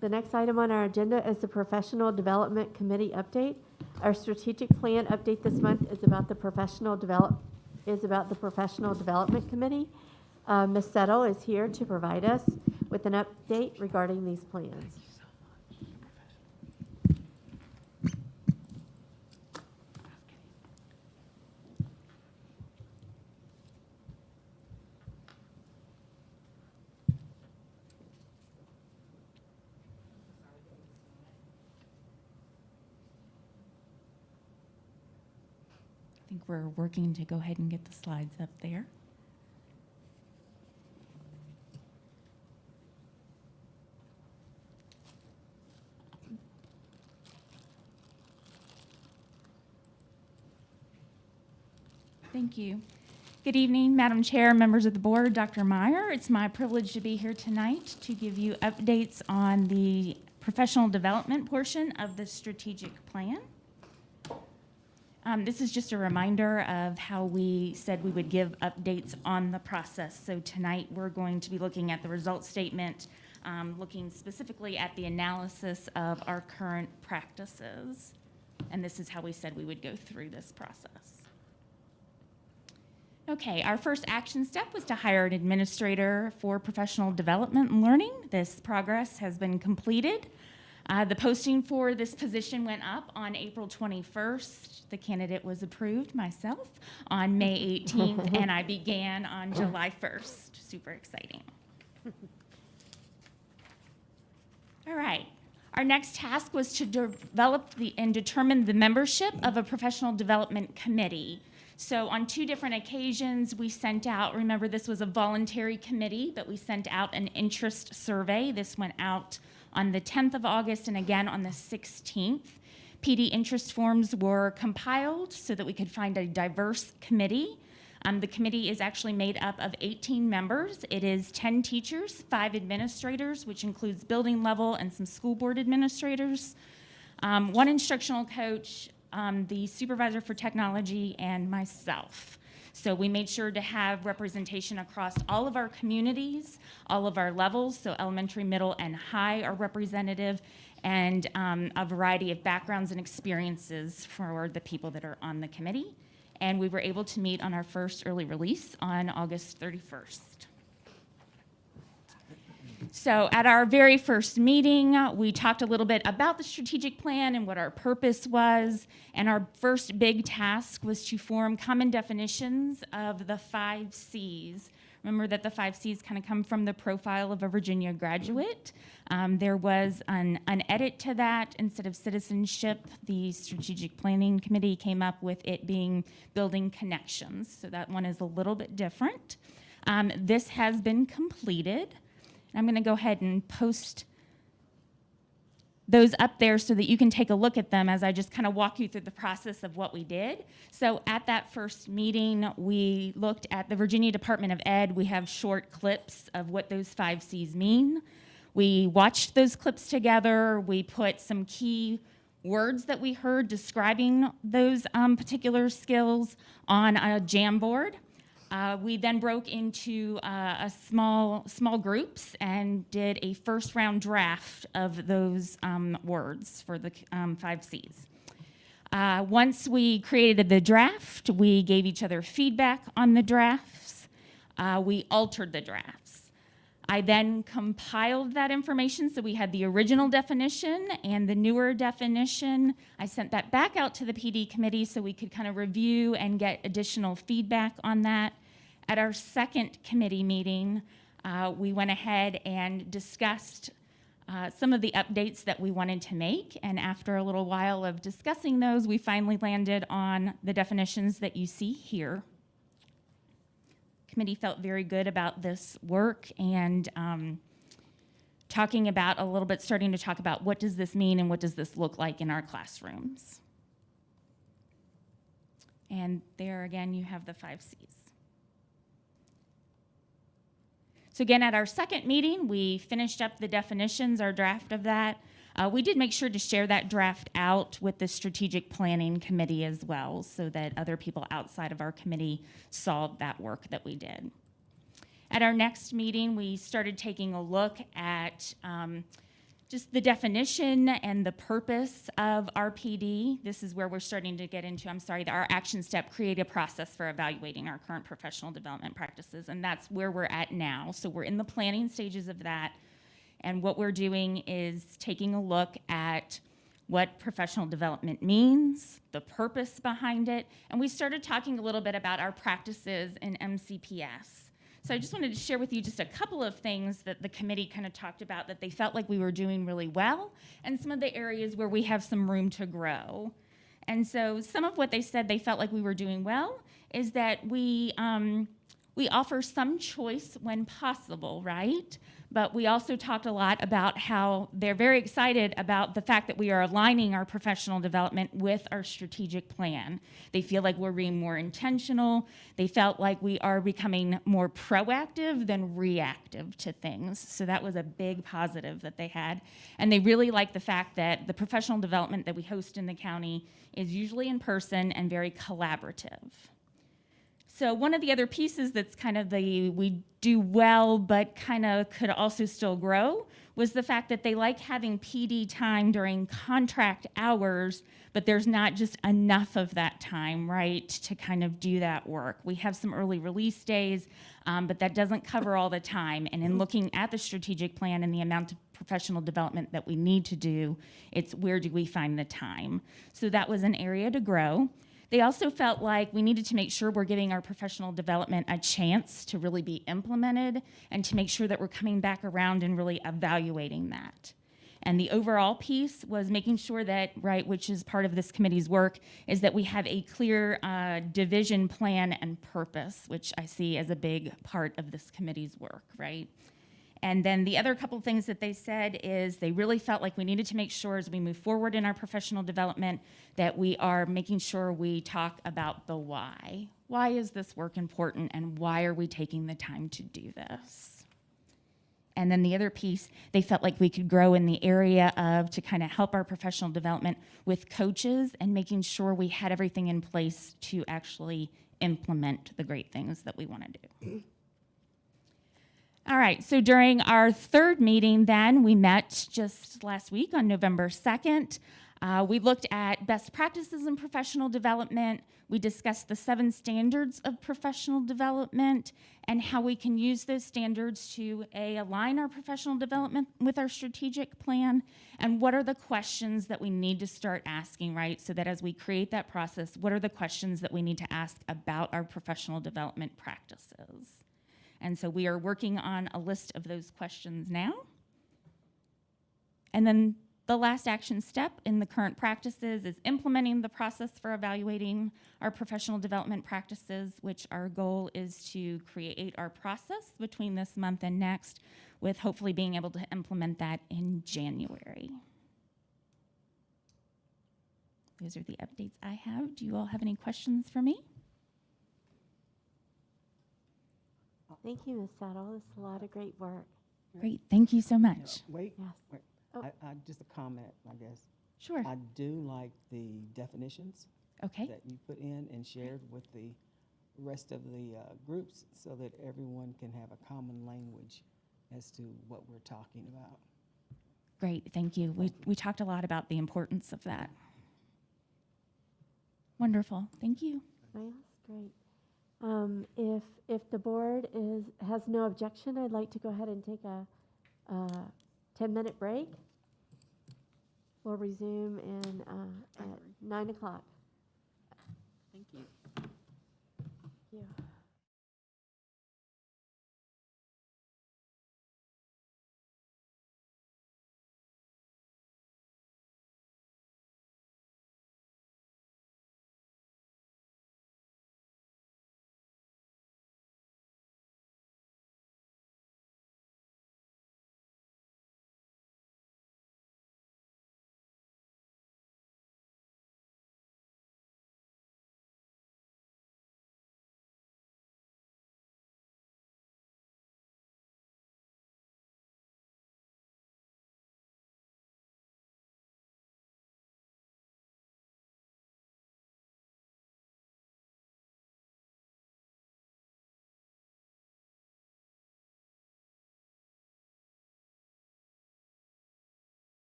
The next item on our agenda is the Professional Development Committee update. Our strategic plan update this month is about the Professional Development Committee. Ms. Settle is here to provide us with an update regarding these plans. I think we're working to go ahead and get the slides up there. Thank you. Good evening, Madam Chair, members of the board, Dr. Meyer. It's my privilege to be here tonight to give you updates on the professional development portion of the strategic plan. This is just a reminder of how we said we would give updates on the process. So tonight we're going to be looking at the results statement, looking specifically at the analysis of our current practices. And this is how we said we would go through this process. Okay, our first action step was to hire an administrator for professional development and learning. This progress has been completed. The posting for this position went up on April 21st. The candidate was approved, myself, on May 18th, and I began on July 1st. Super exciting. All right. Our next task was to develop and determine the membership of a professional development committee. So on 2 different occasions, we sent out, remember this was a voluntary committee, but we sent out an interest survey. This went out On the 10th of August and again on the 16th, PD interest forms were compiled so that we could find a diverse committee. The committee is actually made up of 18 members. It is 10 teachers, 5 administrators, which includes building level and some school board administrators, 1 instructional coach, the supervisor for technology, and myself. So we made sure to have representation across all of our communities, all of our levels, so elementary, middle, and high are representative, and a variety of backgrounds and experiences for the people that are on the committee. And we were able to meet on our first early release on August 31st. So at our very first meeting, we talked a little bit about the strategic plan and what our purpose was. And our first big task was to form common definitions of the 5 C's. Remember that the 5 C's kind of come from the profile of a Virginia graduate. There was an edit to that. Instead of citizenship, the Strategic Planning Committee came up with it being building connections. So that one is a little bit different. This has been completed. I'm going to go ahead and post those up there so that you can take a look at them as I just kind of walk you through the process of what we did. So at that first meeting, we looked at the Virginia Department of Ed. We have short clips of what those 5 C's mean. We watched those clips together. We put some key words that we heard describing those particular skills on a Jamboard. We then broke into small groups and did a first round draft of those words for the 5 C's. Once we created the draft, we gave each other feedback on the drafts. We altered the drafts. I then compiled that information, so we had the original definition and the newer definition. I sent that back out to the PD committee so we could kind of review and get additional feedback on that. At our second committee meeting, we went ahead and discussed some of the updates that we wanted to make, and after a little while of discussing those, we finally landed on the definitions that you see here. Committee felt very good about this work and starting to talk about what does this mean and what does this look like in our classrooms. And there again, you have the 5 C's. So again, at our second meeting, we finished up the definitions, our draft of that. We did make sure to share that draft out with the Strategic Planning Committee as well, so that other people outside of our committee saw that work that we did. At our next meeting, we started taking a look at just the definition and the purpose of our PD. This is where we're starting to get into, our action step, create a process for evaluating our current professional development practices, and that's where we're at now. So we're in the planning stages of that, and what we're doing is taking a look at what professional development means, the purpose behind it, and we started talking a little bit about our practices in MCPS. So I just wanted to share with you just a couple of things that the committee kind of talked about that they felt like we were doing really well, and some of the areas where we have some room to grow. And so some of what they said they felt like we were doing well is that we offer some choice when possible, right? But we also talked a lot about how they're very excited about the fact that we are aligning our professional development with our strategic plan. They feel like we're being more intentional. They felt like we are becoming more proactive than reactive to things. So that was a big positive that they had. And they really like the fact that the professional development that we host in the county is usually in person and very collaborative. So one of the other pieces that's kind of we do well but kind of could also still grow was the fact that they like having PD time during contract hours, but there's not just enough of that time, right, to kind of do that work. We have some early release days, but that doesn't cover all the time. And in looking at the strategic plan and the amount of professional development that we need to do, it's where do we find the time? So that was an area to grow. They also felt like we needed to make sure we're giving our professional development a chance to really be implemented and to make sure that we're coming back around and really evaluating that. And the overall piece was making sure that, right, which is part of this committee's work, is that we have a clear division plan and purpose, which I see as a big part of this committee's work, right? And then the other couple things that they said is they really felt like we needed to make sure as we move forward in our professional development that we are making sure we talk about the why. Why is this work important and why are we taking the time to do this? And then the other piece, they felt like we could grow in the area of to kind of help our professional development with coaches and making sure we had everything in place to actually implement the great things that we want to do. All right, so during our third meeting then, we met just last week on November 2nd. We looked at best practices in professional development. We discussed the 7 standards of professional development and how we can use those standards to align our professional development with our strategic plan, and what are the questions that we need to start asking, right? So that as we create that process, what are the questions that we need to ask about our professional development practices? And so we are working on a list of those questions now. And then the last action step in the current practices is implementing the process for evaluating our professional development practices, which our goal is to create our process between this month and next, with hopefully being able to implement that in January. Those are the updates I have. Do you all have any questions for me? Thank you, Ms. Settle. This is a lot of great work. Great, thank you so much. Wait, Yes. wait. Oh. Just a comment, I guess. Sure. I do like the definitions Okay. that you put in and shared with the rest of the groups so that everyone can have a common language as to what we're talking about. Great, thank you. We talked a lot about the importance of that. Wonderful, thank you. Well, that's great. If the board has no objection, I'd like to go ahead and take a 10-minute break. We'll resume at 9 o'clock. Thank you. Thank you.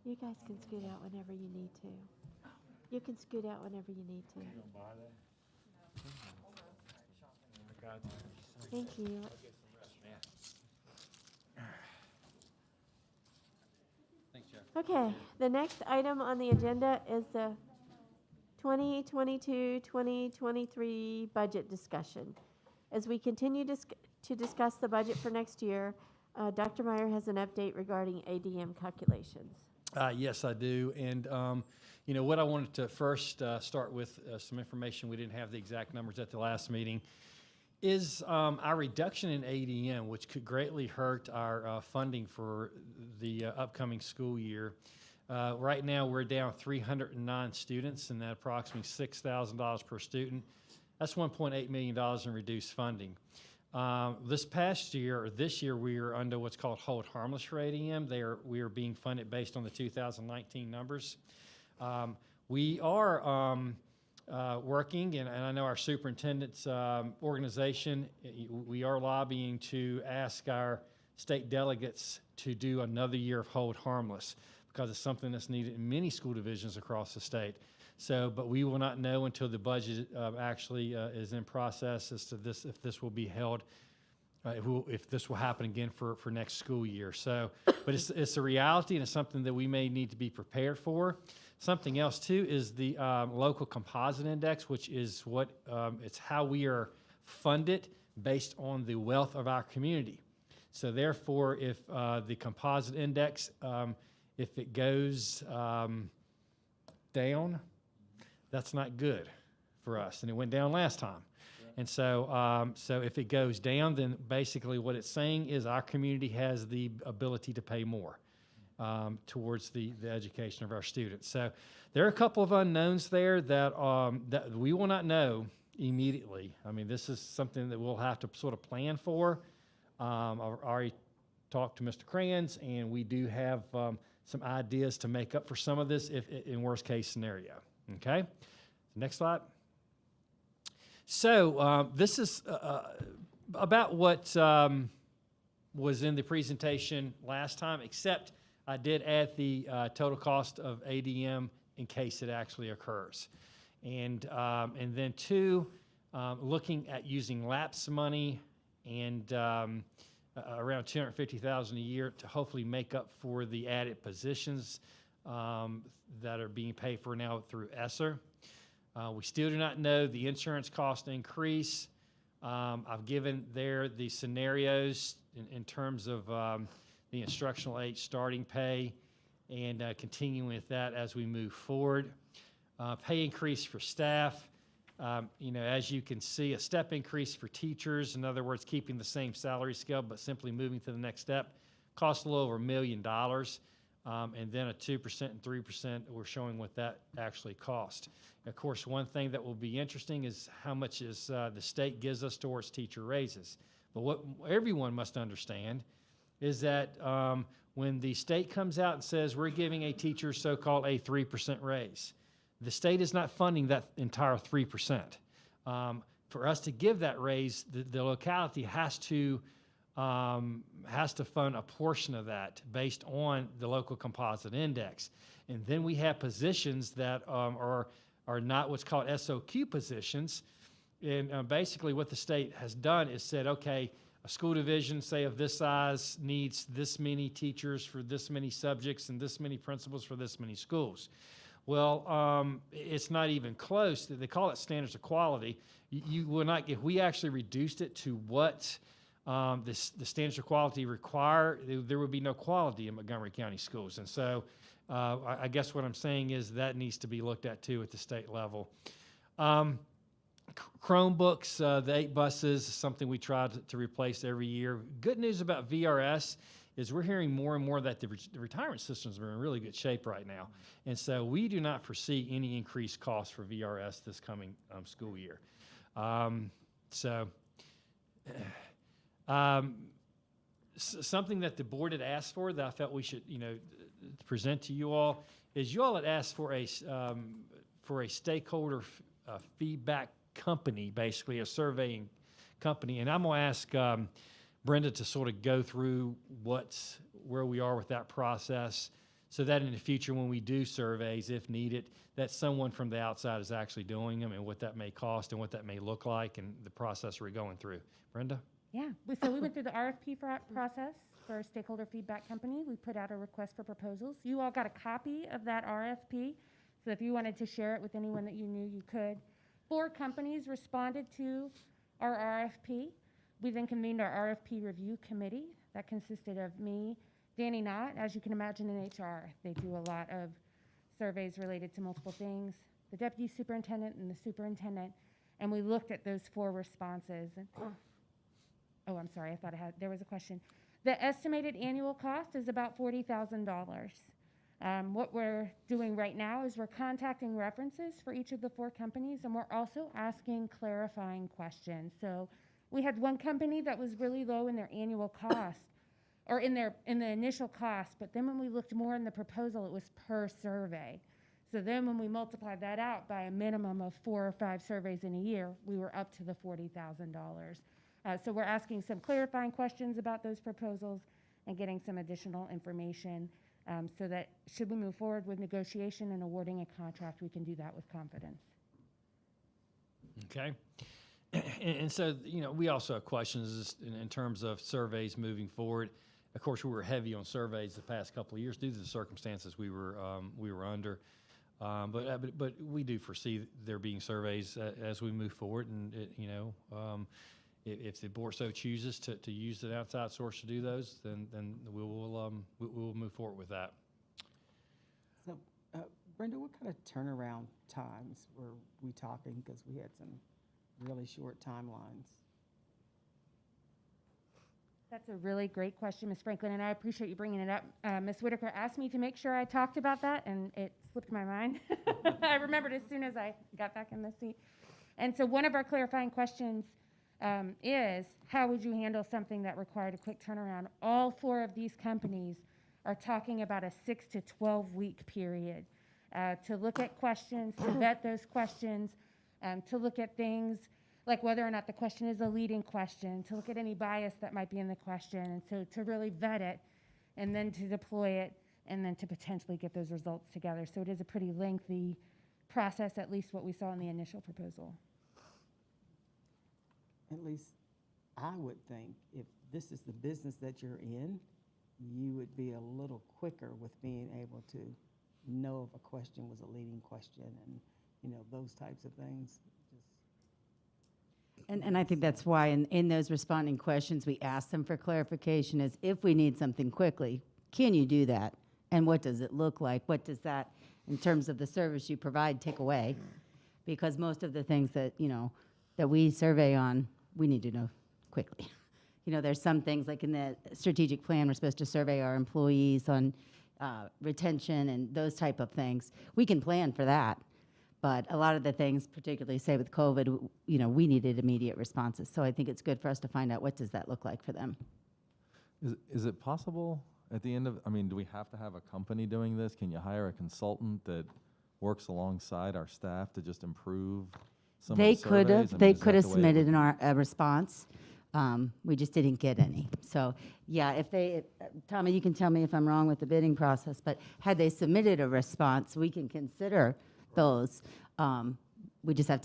You guys can scoot out whenever you need to. You can scoot out whenever you need to. Thank you. Thanks, Jeff. Okay, the next item on the agenda is the 2022-2023 budget discussion. As we continue to discuss the budget for next year, Dr. Meyer has an update regarding ADM calculations. Yes, I do. And, what I wanted to first start with some information. We didn't have the exact numbers at the last meeting. Is our reduction in ADM, which could greatly hurt our funding for the upcoming school year. Right now, we're down 309 students, and that approximately $6,000 per student. That's $1.8 million in reduced funding. This past year, or this year, we are under what's called hold harmless for ADM. We are being funded based on the 2019 numbers. We are working, and I know our superintendent's organization, we are lobbying to ask our state delegates to do another year of hold harmless, because it's something that's needed in many school divisions across the state. So, but we will not know until the budget actually is in process as to this, if this will be held, if this will happen again for next school year. So, but it's a reality, and it's something that we may need to be prepared for. Something else too is the local composite index, which is what it's how we are funded based on the wealth of our community. So therefore, if the composite index, if it goes down, that's not good for us, and it went down last time. And so, so if it goes down, then basically what it's saying is our community has the ability to pay more towards the education of our students. So there are a couple of unknowns there that that we will not know immediately. I mean, this is something that we'll have to sort of plan for. I've already talked to Mr. Crayons, and we do have some ideas to make up for some of this if in worst case scenario. Okay, next slide. So this is about what was in the presentation last time, except I did add the total cost of ADM in case it actually occurs. And then two, looking at using lapse money and around $250,000 a year to hopefully make up for the added positions that are being paid for now through ESSER. We still do not know the insurance cost increase. I've given there the scenarios in terms of the instructional aid starting pay and continuing with that as we move forward. Pay increase for staff. As you can see, a step increase for teachers, in other words, keeping the same salary scale but simply moving to the next step, costs a little over $1 million. And then a 2% and 3%, we're showing what that actually cost. Of course, one thing that will be interesting is how much is the state gives us towards teacher raises. But what everyone must understand is that when the state comes out and says we're giving a teacher so-called a 3% raise, the state is not funding that entire 3%. For us to give that raise, the locality has to fund a portion of that based on the local composite index. And then we have positions that are not what's called SOQ positions. And basically what the state has done is said, okay, a school division, say of this size, needs this many teachers for this many subjects and this many principals for this many schools. Well, it's not even close. They call it standards of quality. You will not, if we actually reduced it to what the standards of quality require, there would be no quality in Montgomery County schools. And so I guess what I'm saying is that needs to be looked at too at the state level. Chromebooks, the 8 buses, is something we try to replace every year. Good news about VRS is we're hearing more and more that the retirement systems are in really good shape right now. And so we do not foresee any increased costs for VRS this coming school year. Something that the board had asked for that I felt we should, present to you all is you all had asked for a stakeholder feedback company, basically a surveying company, and I'm going to ask Brenda to sort of go through where we are with that process, so that in the future, when we do surveys, if needed, that someone from the outside is actually doing them and what that may cost and what that may look like and the process we're going through. Brenda? Yeah, so we went through the RFP process for a stakeholder feedback company. We put out a request for proposals. You all got a copy of that RFP, so if you wanted to share it with anyone that you knew, you could. 4 companies responded to our RFP. We then convened our RFP review committee that consisted of me, Danny Knott, as you can imagine in HR. They do a lot of surveys related to multiple things, the deputy superintendent and the superintendent, and we looked at those 4 responses. Oh, I'm sorry, there was a question. The estimated annual cost is about $40,000. What we're doing right now is we're contacting references for each of the 4 companies, and we're also asking clarifying questions. So we had one company that was really low in their annual cost, or in the initial cost, but then when we looked more in the proposal, it was per survey. So then when we multiplied that out by a minimum of 4 or 5 surveys in a year, we were up to the $40,000. So we're asking some clarifying questions about those proposals and getting some additional information so that should we move forward with negotiation and awarding a contract, we can do that with confidence. Okay. And so, we also have questions in terms of surveys moving forward. Of course, we were heavy on surveys the past couple of years due to the circumstances we were under. But we do foresee there being surveys as we move forward, and if the board so chooses to use an outside source to do those, then we will move forward with that. So, Brenda, what kind of turnaround times were we talking? Because we had some really short timelines. That's a really great question, Ms. Franklin, and I appreciate you bringing it up. Ms. Whitaker asked me to make sure I talked about that, and it slipped my mind. I remembered as soon as I got back in the seat. And so one of our clarifying questions is, how would you handle something that required a quick turnaround? All 4 of these companies are talking about a 6 to 12 week period to look at questions, to vet those questions, to look at things like whether or not the question is a leading question, to look at any bias that might be in the question, and so to really vet it, and then to deploy it, and then to potentially get those results together. So it is a pretty lengthy process, at least what we saw in the initial proposal. At least I would think if this is the business that you're in, you would be a little quicker with being able to know if a question was a leading question and, those types of things. And I think that's why in those responding questions, we ask them for clarification is if we need something quickly, can you do that? And what does it look like? What does that, in terms of the service you provide, take away? Because most of the things that, that we survey on, we need to know quickly. There's some things like in the strategic plan, we're supposed to survey our employees on retention and those type of things. We can plan for that. But a lot of the things, particularly say with COVID, we needed immediate responses. So I think it's good for us to find out what does that look like for them. Is it possible at the end of, do we have to have a company doing this? Can you hire a consultant that works alongside our staff to just improve some of the surveys? They could have submitted a response. We just didn't get any. So yeah, Tommy, you can tell me if I'm wrong with the bidding process, but had they submitted a response, we can consider those. We just have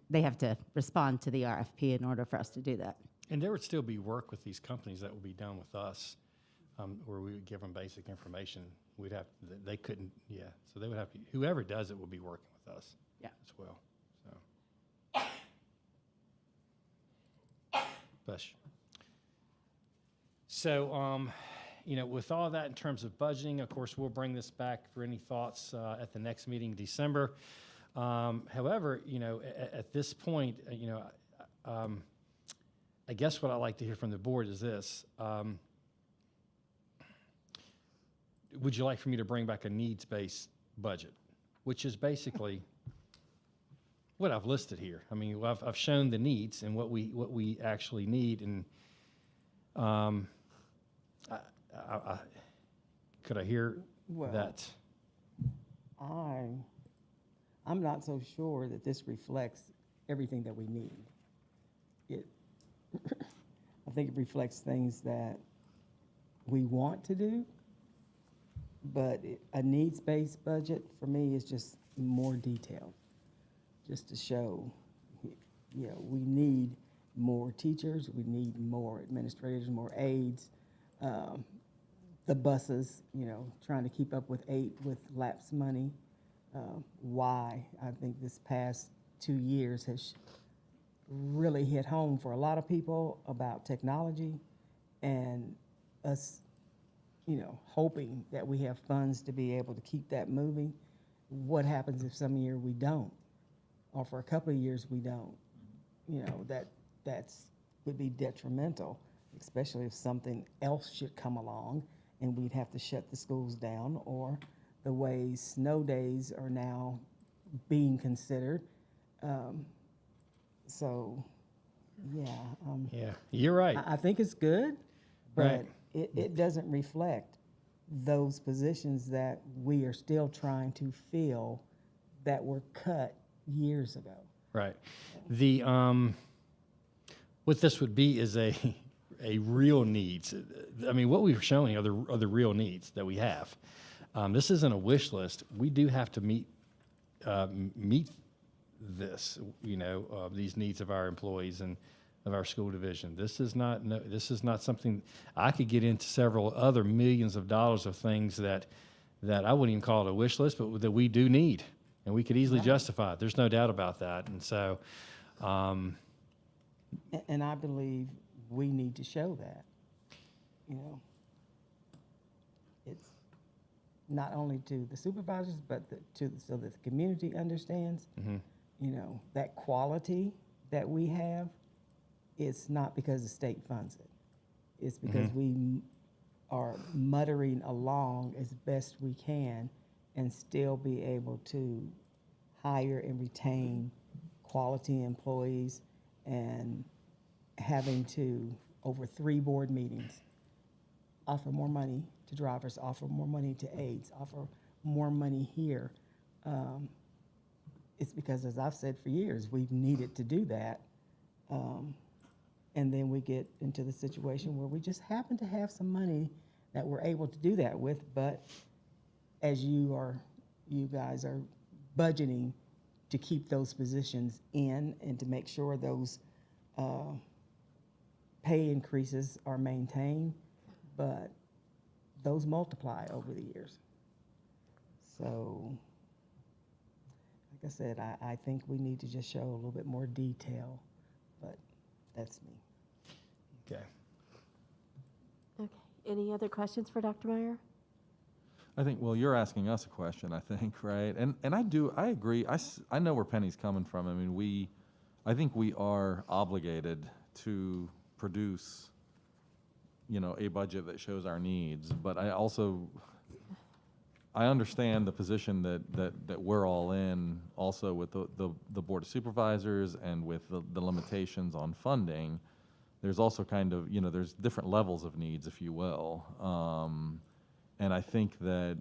they have to respond to the RFP in order for us to do that. And there would still be work with these companies that will be done with us, where we would give them basic information. They couldn't, so they would have to, whoever does it will be working with us as well. Bless you. So, with all that in terms of budgeting, of course, we'll bring this back for any thoughts at the next meeting in December. However, at this point, I guess what I'd like to hear from the board is this. Would you like for me to bring back a needs-based budget, which is basically what I've listed here? I've shown the needs and what we actually need, and could I hear that? I'm not so sure that this reflects everything that we need. I think it reflects things that we want to do, But a needs-based budget, for me, is just more detailed, just to show, you know, we need more teachers, we need more administrators, more aides, the buses, you know, trying to keep up with 8 with lapse money. Why I think this past 2 years has really hit home for a lot of people about technology and us, you know, hoping that we have funds to be able to keep that moving. What happens if some year we don't, or for a couple of years we don't? You know, that's would be detrimental, especially if something else should come along and we'd have to shut the schools down, or the way snow days are now being considered. So, yeah. Yeah, you're right. I think it's good, but Right. it doesn't reflect those positions that we are still trying to fill that were cut years ago. Right. The, what this would be is a real needs. I mean, what we were showing are the real needs that we have. This isn't a wish list. We do have to meet this, you know, these needs of our employees and of our school division. This is not something. I could get into several other millions of dollars of things that I wouldn't even call it a wish list, but that we do need, and we could easily justify it. There's no doubt about that. And so, And I believe we need to show that, you know. It's not only to the supervisors, but so that the community understands, you know, that quality that we have. It's not because the state funds it. It's because we are muttering along as best we can and still be able to hire and retain quality employees, and having to, over 3 board meetings, offer more money to drivers, offer more money to aides, offer more money here. It's because, as I've said for years, we've needed to do that. And then we get into the situation where we just happen to have some money that we're able to do that with, but as you guys are budgeting to keep those positions in and to make sure those pay increases are maintained, but those multiply over the years. So, like I said, I think we need to just show a little bit more detail, but that's me. okay. Okay. Any other questions for Dr. Meyer? I think, well, you're asking us a question, I think, right? And I agree. I know where Penny's coming from. I mean, I think we are obligated to produce, you know, a budget that shows our needs. But I understand the position that we're all in, also with the Board of Supervisors and with the limitations on funding. There's also kind of, you know, there's different levels of needs, if you will. And I think that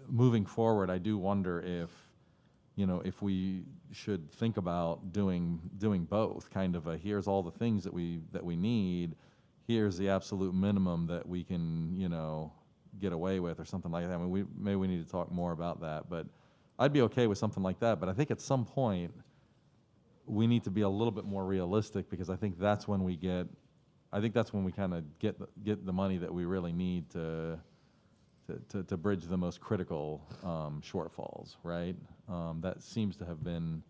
moving forward, I do wonder if, you know, if we should think about doing both, kind of here's all the things that we need, here's the absolute minimum that we can, you know, get away with, or something like that. I mean, maybe we need to talk more about that, but I'd be okay with something like that. But I think at some point we need to be a little bit more realistic, because I think that's when we kind of get the money that we really need to bridge the most critical shortfalls, right? That seems to have been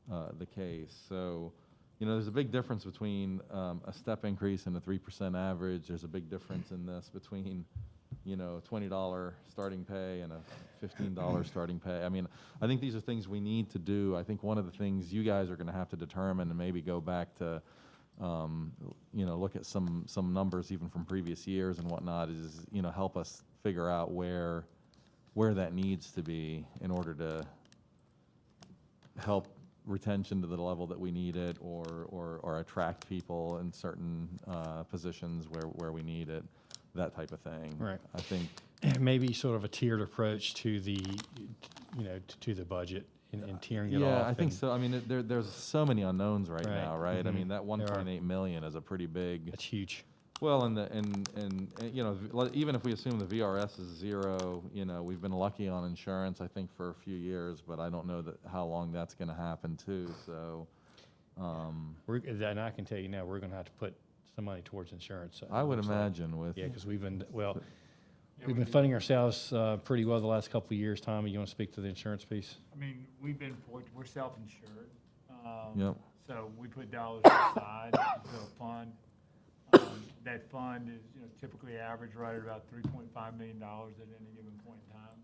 the case. So, you know, there's a big difference between a step increase and a 3% average. There's a big difference in this between, you know, $20 starting pay and a $15 starting pay. I mean, I think these are things we need to do. I think one of the things you guys are going to have to determine, and maybe go back to, you know, look at some numbers even from previous years and whatnot, is, you know, help us figure out where that needs to be in order to help retention to the level that we need it, or attract people in certain positions where we need it, that type of thing. Right. I think Maybe sort of a tiered approach to the, you know, to the budget and tiering it off. Yeah, I think so. I mean, there's so many unknowns right now, right? I Mhm. mean, that 1.8 million is a pretty big. That's huge. Well, you know, even if we assume the VRS is 0, you know, we've been lucky on insurance, I think, for a few years, but I don't know how long that's gonna happen too, so. And I can tell you now, we're gonna have to put some money towards insurance. I would imagine with. Yeah, because we've been funding ourselves pretty well the last couple of years. Tommy, you want to speak to the insurance piece? I mean, we've been fortunate, we're self-insured. Yep. So we put dollars aside into a fund. That fund is, you know, typically average right at about $3.5 million at any given point in time.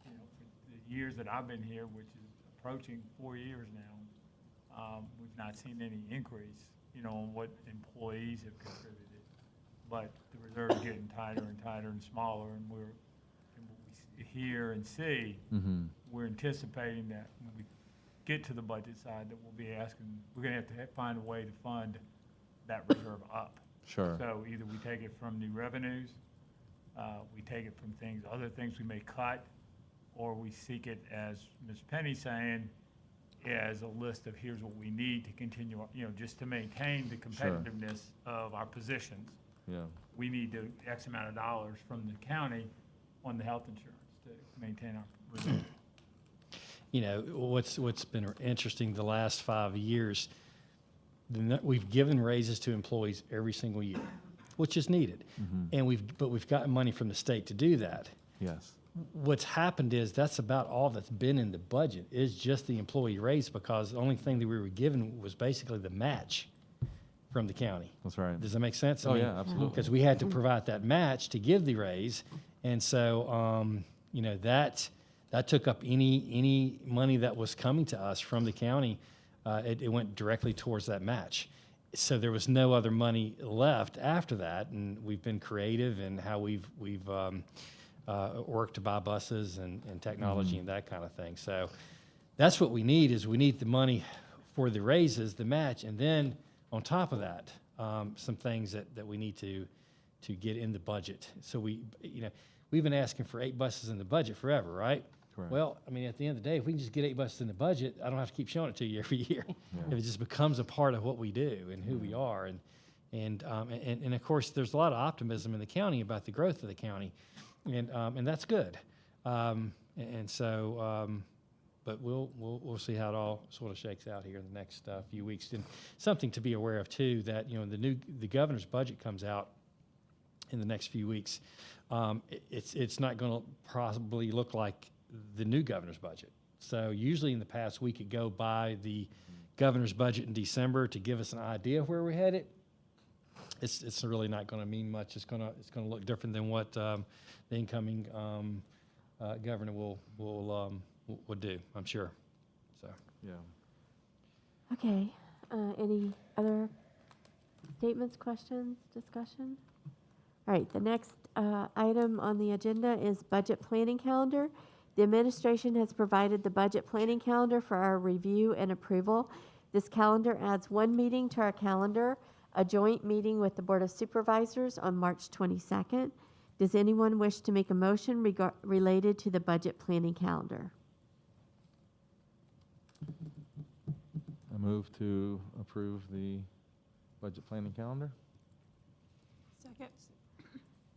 You know, for the years that I've been here, which is approaching 4 years now, we've not seen any increase, you know, on what employees have contributed. But the reserve is getting tighter and tighter and smaller, and what we hear and see, we're anticipating that when we get to the budget side, that we'll be asking, we're gonna have to find a way to fund that reserve up. Sure. So either we take it from new revenues, we take it from other things we may cut, or we seek it, as Ms. Penny's saying, as a list of here's what we need to continue, you know, just to maintain the competitiveness of our positions. Yeah. We need X amount of dollars from the county on the health insurance to maintain our reserve. You know, what's been interesting the last 5 years, we've given raises to employees every single year, which is needed. And we've gotten money from the state to do that. Yes. What's happened is that's about all that's been in the budget is just the employee raise, because the only thing that we were given was basically the match from the county. That's right. Does that make sense? Oh, yeah, absolutely. Because we had to provide that match to give the raise. And so, you know, that took up any money that was coming to us from the county. It went directly towards that match. So there was no other money left after that. And we've been creative in how we've worked to buy buses and technology and that kind of thing. So that's what we need the money for the raises, the match, and then on top of that, some things that we need to get in the budget. So we've been asking for 8 buses in the budget forever, right? Correct. Well, I mean, at the end of the day, if we can just get 8 buses in the budget, I don't have to keep showing it to you every year. If it just becomes a part of what we do and who we are, and of course, there's a lot of optimism in the county about the growth of the county, and that's good. But we'll see how it all sort of shakes out here in the next few weeks. And something to be aware of too, that, you know, the governor's budget comes out in the next few weeks. It's not going to probably look like the new governor's budget. So usually in the past we could go by the governor's budget in December to give us an idea of where we're headed. It's really not going to mean much. It's going to look different than what the incoming governor will do, I'm sure. So. Yeah. Okay, any other statements, questions, discussion? All right, the next item on the agenda is budget planning calendar. The administration has provided the budget planning calendar for our review and approval. This calendar adds 1 meeting to our calendar, a joint meeting with the Board of Supervisors on March 22nd. Does anyone wish to make a motion related to the budget planning calendar? I move to approve the budget planning calendar. Second.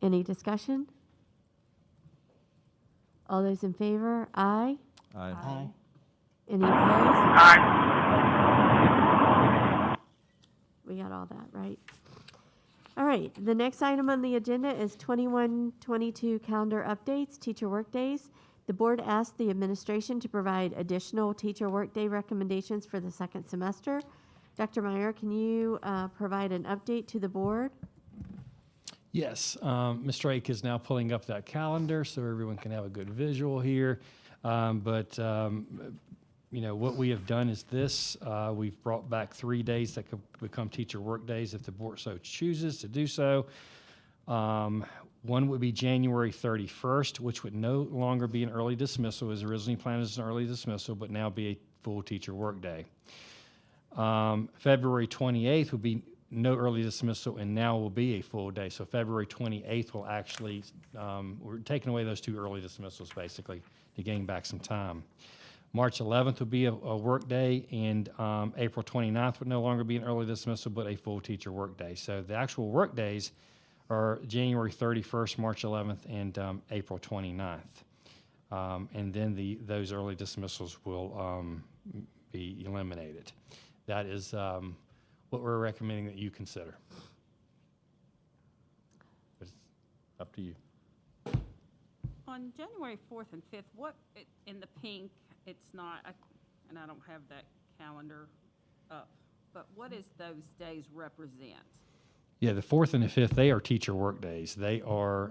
Any discussion? All those in favor? Aye. Aye. Any opposed? We got all that, right? All right, the next item on the agenda is 21-22 calendar updates, teacher workdays. The board asked the administration to provide additional teacher workday recommendations for the second semester. Dr. Meyer, can you provide an update to the board? Yes, Ms. Drake is now pulling up that calendar so everyone can have a good visual here. You know, what we have done is this. We've brought back 3 days that could become teacher work days if the board so chooses to do so. One would be January 31st, which would no longer be an early dismissal. It was originally planned as an early dismissal, but now be a full teacher work day. February 28th would be no early dismissal, and now will be a full day. So February 28th will actually, we're taking away those 2 early dismissals basically to gain back some time. March 11th would be a work day, and April 29th would no longer be an early dismissal, but a full teacher work day. So the actual work days are January 31st, March 11th, and April 29th. And then those early dismissals will be eliminated. That is what we're recommending that you consider. It's up to you. On January 4th and 5th, in the pink, it's not, and I don't have that calendar up, but what does those days represent? Yeah, the 4th and the 5th, they are teacher work days. They are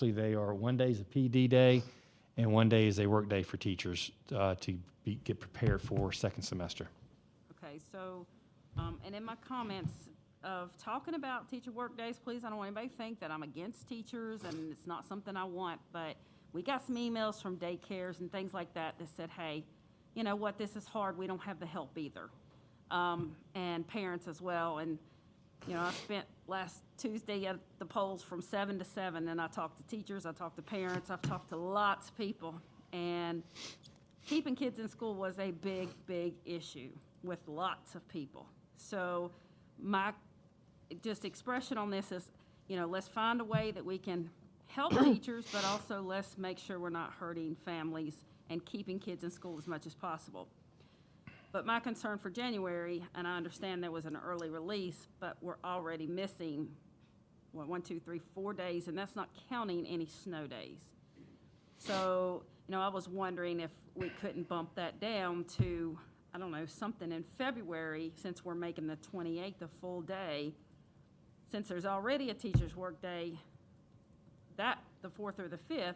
they are one day is a PD day, and one day is a work day for teachers to get prepared for second semester. Okay, so, and in my comments of talking about teacher work days, please, I don't want anybody to think that I'm against teachers and it's not something I want, but we got some emails from daycares and things like that that said, hey, you know what, this is hard, we don't have the help either. And parents as well. And, you know, I spent last Tuesday at the polls from 7 to 7, and I talked to teachers, I talked to parents, I've talked to lots of people. And keeping kids in school was a big, big issue with lots of people. So my just expression on this is, you know, let's find a way that we can help teachers, but also let's make sure we're not hurting families and keeping kids in school as much as possible. But my concern for January, and I understand there was an early release, but we're already missing, 4 days, and that's not counting any snow days. So, you know, I was wondering if we couldn't bump that down to, I don't know, something in February, since we're making the 28th a full day, since there's already a teacher's work day, the 4th or the 5th,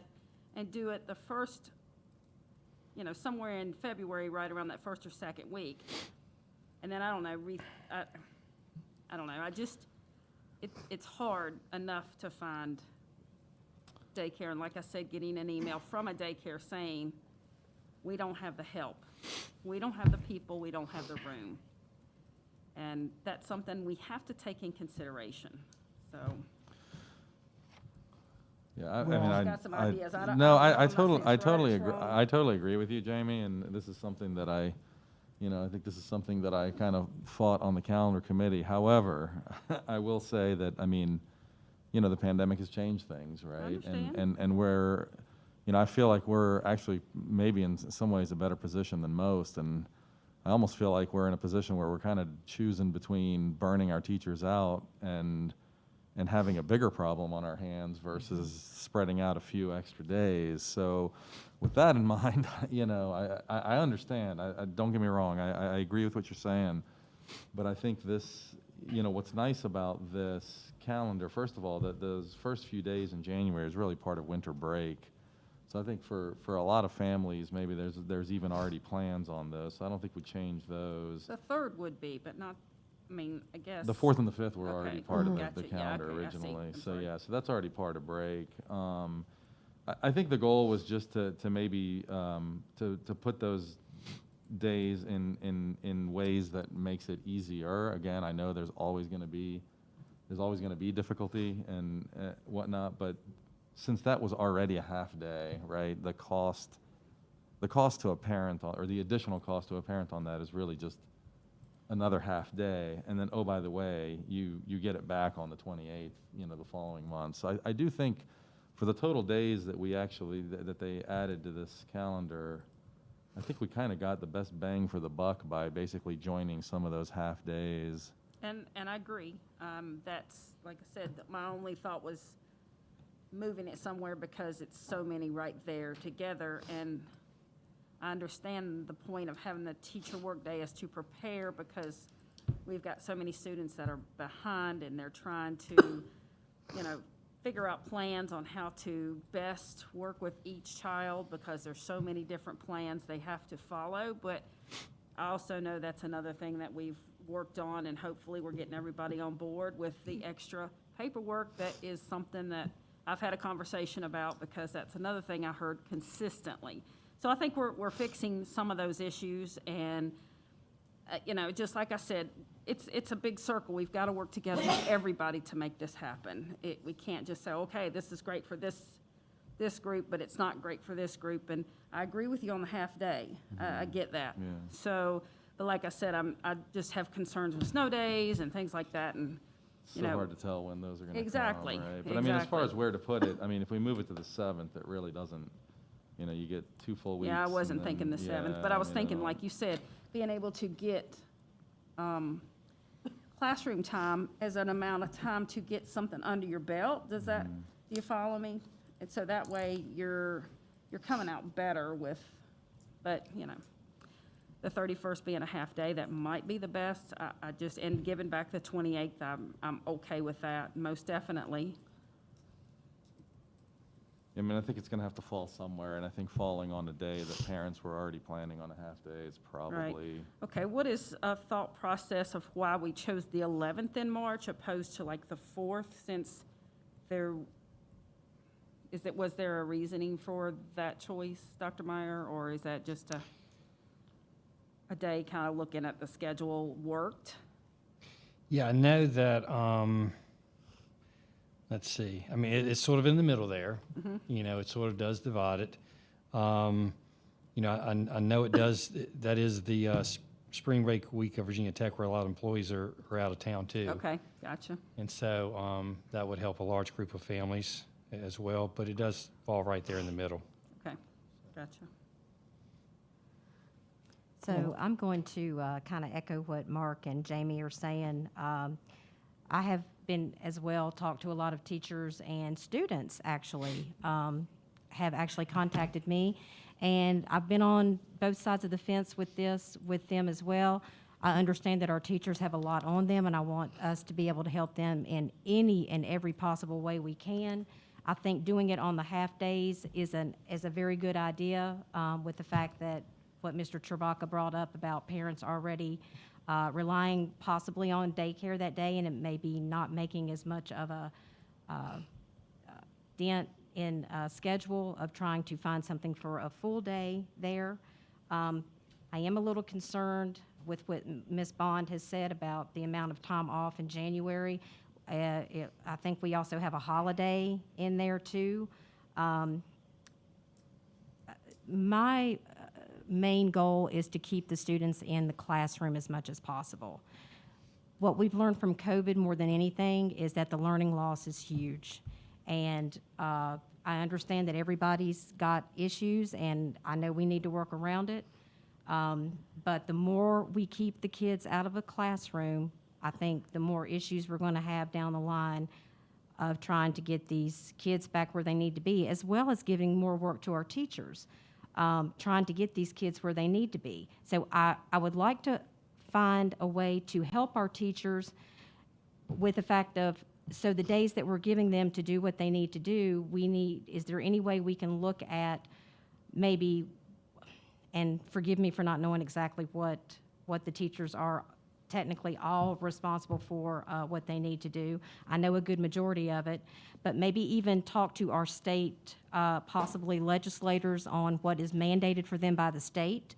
and do it the first, you know, somewhere in February, right around that first or second week. And then, I don't know, I don't know, it's hard enough to find daycare. And like I said, getting an email from a daycare saying, we don't have the help. We don't have the people, we don't have the room. And that's something we have to take in consideration, so. Yeah, I Well, mean, I've got some ideas. I don't- no, I don't know I if my totally, thing's I right or totally agree. wrong. I totally agree with you, Jamie, and this is something that I think this is something that I kind of fought on the calendar committee. However, I will say that, I mean, you know, the pandemic has changed things, right? understand. And we're, you know, I feel like we're actually maybe in some ways a better position than most, and I almost feel like we're in a position where we're kind of choosing between burning our teachers out and having a bigger problem on our hands versus spreading out a few extra days. So with that in mind, you know, I understand. Don't get me wrong. I agree with what you're saying. But I think this, you know, what's nice about this calendar, first of all, that those first few days in January is really part of winter break. So I think for a lot of families, maybe there's even already plans on those. So I don't think we change those. The 3rd would be, but not, I mean, I guess. The 4th and the 5th were Okay. already part of the Gotcha. Yeah, calendar okay, I see. originally. I'm So sorry. yeah, so that's already part of break. I think the goal was just to maybe to put those days in ways that makes it easier. Again, I know there's always going to be difficulty and whatnot, but since that was already a half day, right? The cost to a parent, or the additional cost to a parent on that is really just another half day. And then, oh, by the way, you get it back on the 28th, you know, the following month. So I do think for the total days that we actually, that they added to this calendar, I think we kind of got the best bang for the buck by basically joining some of those half days. And I agree. That's, like I said, that my only thought was moving it somewhere because it's so many right there together. And I understand the point of having the teacher work day is to prepare, because we've got so many students that are behind and they're trying to, you know, figure out plans on how to best work with each child, because there's so many different plans they have to follow. But I also know that's another thing that we've worked on, and hopefully we're getting everybody on board with the extra paperwork. That is something that I've had a conversation about, because that's another thing I heard consistently. So I think we're fixing some of those issues, and you know, just like I said, it's a big circle. We've got to work together with everybody to make this happen. We can't just say, okay, this is great for this this group, but it's not great for this group. And I agree with you on the half day. I get that. Yeah. So, but like I said, I just have concerns with snow days and things like that, and, you So know. hard to tell when those are gonna come, Exactly, right? But I mean, as far exactly. as where to put it, I mean, if we move it to the 7th, it really doesn't, you know, you get 2 full weeks. Yeah, I wasn't and thinking the then- 7th, yeah, but I was mean, thinking, don't- like you said, being able to get classroom time as an amount of time to get something under your belt. Does that, Mm-hmm. do you follow me? And so that way you're coming out better with, but, you know, the 31st being a half day, that might be the best. I just, and giving back the 28th, I'm okay with that, most definitely. I mean, I think it's gonna have to fall somewhere, and I think falling on a day that parents were already planning on a half day is probably. Okay, what is a thought process of why we chose the 11th in March opposed to like the 4th, since was there a reasoning for that choice, Dr. Meyer, or is that just a day kind of looking at the schedule worked? Yeah, I know that, let's see, I mean, it's sort of in the middle there. You know, it sort of does divide it. You know, I know it does, that is the spring break week of Virginia Tech where a lot of employees are out of town too. Okay, gotcha. And so that would help a large group of families as well, but it does fall right there in the middle. Okay, gotcha. So I'm going to kind of echo what Mark and Jamie are saying. I have been as well talked to a lot of teachers and students actually have actually contacted me, and I've been on both sides of the fence with them as well. I understand that our teachers have a lot on them, and I want us to be able to help them in any and every possible way we can. I think doing it on the half days is a very good idea with the fact that what Mr. Chewbacca brought up about parents already relying possibly on daycare that day, and it may be not making as much of a dent in schedule of trying to find something for a full day there. I am a little concerned with what Ms. Bond has said about the amount of time off in January. I think we also have a holiday in there too. My main goal is to keep the students in the classroom as much as possible. What we've learned from COVID more than anything is that the learning loss is huge. And I understand that everybody's got issues, and I know we need to work around it. But the more we keep the kids out of a classroom, I think the more issues we're going to have down the line of trying to get these kids back where they need to be, as well as giving more work to our teachers, trying to get these kids where they need to be. So I would like to find a way to help our teachers with the fact of, so the days that we're giving them to do what they need to do, is there any way we can look at maybe, and forgive me for not knowing exactly what the teachers are technically all responsible for what they need to do. I know a good majority of it, but maybe even talk to our state, possibly legislators, on what is mandated for them by the state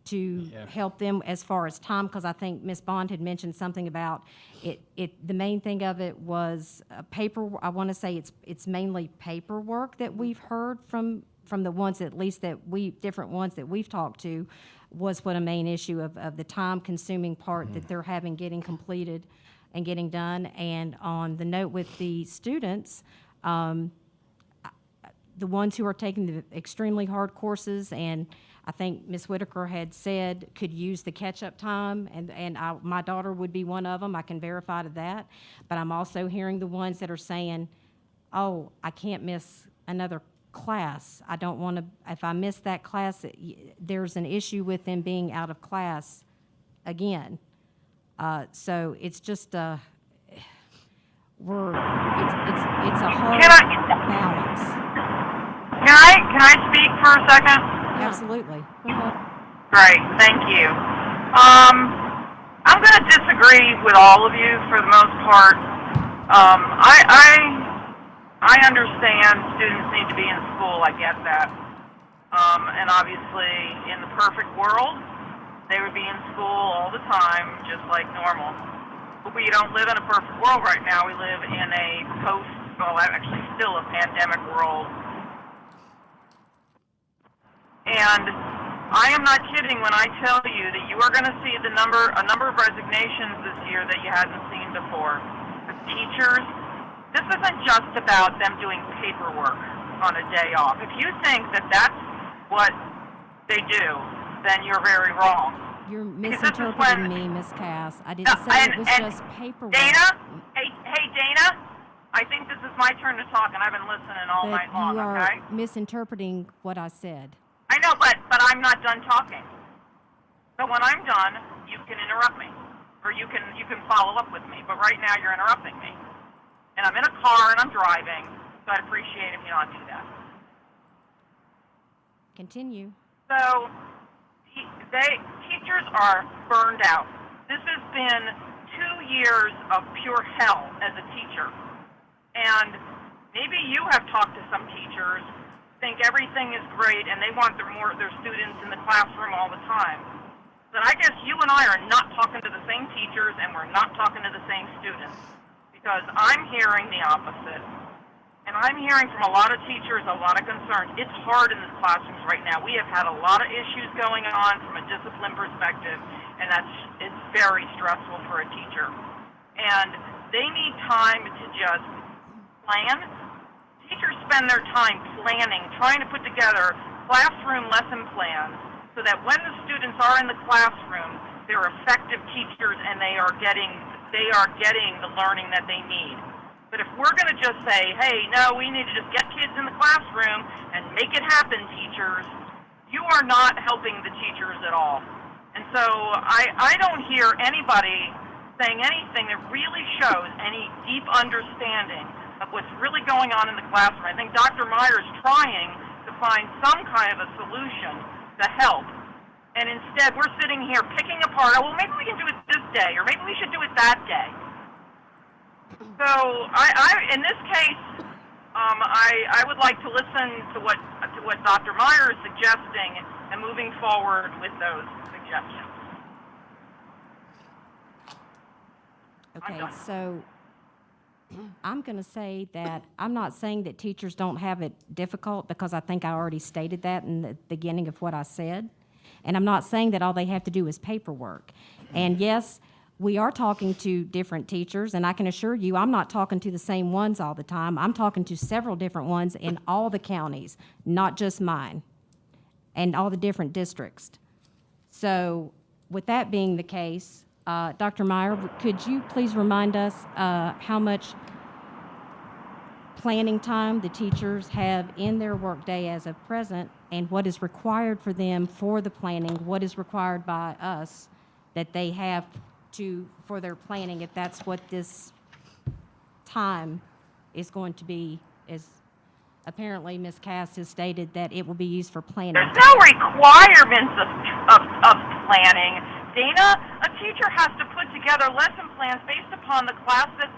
to help them as far as time, because I think Ms. Bond had mentioned something about it. The main thing of it was paper. I want to say it's mainly paperwork that we've heard from the ones, at least different ones that we've talked to, was what a main issue of the time-consuming part that they're having getting completed and getting done. And on the note with the students, the ones who are taking the extremely hard courses, and I think Ms. Whitaker had said could use the catch-up time, and my daughter would be one of them. I can verify to that. But I'm also hearing the ones that are saying, oh, I can't miss another class. I don't want to, if I miss that class, there's an issue with them being out of class again. So it's just it's a hard balance. Can I speak for a second? Absolutely. Great, thank you. I'm going to disagree with all of you for the most part. I understand students need to be in school, I get that. And obviously, in the perfect world, they would be in school all the time, just like normal. But we don't live in a perfect world right now. We live in a well, actually still a pandemic world. And I am not kidding when I tell you that you are going to see a number of resignations this year that you hadn't seen before. The teachers, this isn't just about them doing paperwork on a day off. If you think that that's what they do, then you're very wrong. You're Because this is misinterpreting when- me, Ms. Cass. I didn't say it was just paperwork. Dana, hey Dana, I think this is my turn to talk, and I've been listening all But night long. you are Okay? misinterpreting what I said. I know, but I'm not done talking. So when I'm done, you can interrupt me, or you can follow up with me. But right now, you're interrupting me, and I'm in a car and I'm driving, so I'd appreciate if you not do that. Continue. So teachers are burned out. This has been 2 years of pure hell as a teacher, and maybe you have talked to some teachers, think everything is great, and they want their students in the classroom all the time. But I guess you and I are not talking to the same teachers, and we're not talking to the same students, because I'm hearing the opposite. And I'm hearing from a lot of teachers a lot of concerns. It's hard in the classrooms right now. We have had a lot of issues going on from a discipline perspective, and it's very stressful for a teacher. And they need time to just plan. Teachers spend their time planning, trying to put together classroom lesson plans so that when the students are in the classroom, they're effective teachers and they are getting the learning that they need. But if we're going to just say, hey, no, we need to just get kids in the classroom and make it happen, teachers, you are not helping the teachers at all. And so I don't hear anybody saying anything that really shows any deep understanding of what's really going on in the classroom. I think Dr. Meyer's trying to find some kind of a solution to help. And instead, we're sitting here picking apart, oh, well, maybe we can do it this day, or maybe we should do it that day. So in this case, I would like to listen to what Dr. Meyer is suggesting and moving forward with those suggestions. Okay, so I'm going to say that I'm not saying that teachers don't have it difficult, because I think I already stated that in the beginning of what I said. And I'm not saying that all they have to do is paperwork. And yes, we are talking to different teachers, and I can assure you I'm not talking to the same ones all the time. I'm talking to several different ones in all the counties, not just mine, and all the different districts. So with that being the case, Dr. Meyer, could you please remind us how much planning time the teachers have in their workday as of present, and what is required for them for the planning, what is required by us that they have for their planning, if that's what this time is going to be, as apparently Ms. Cass has stated that it will be used for planning. There's no requirements of planning. Dana, a teacher has to put together lesson plans based upon the classes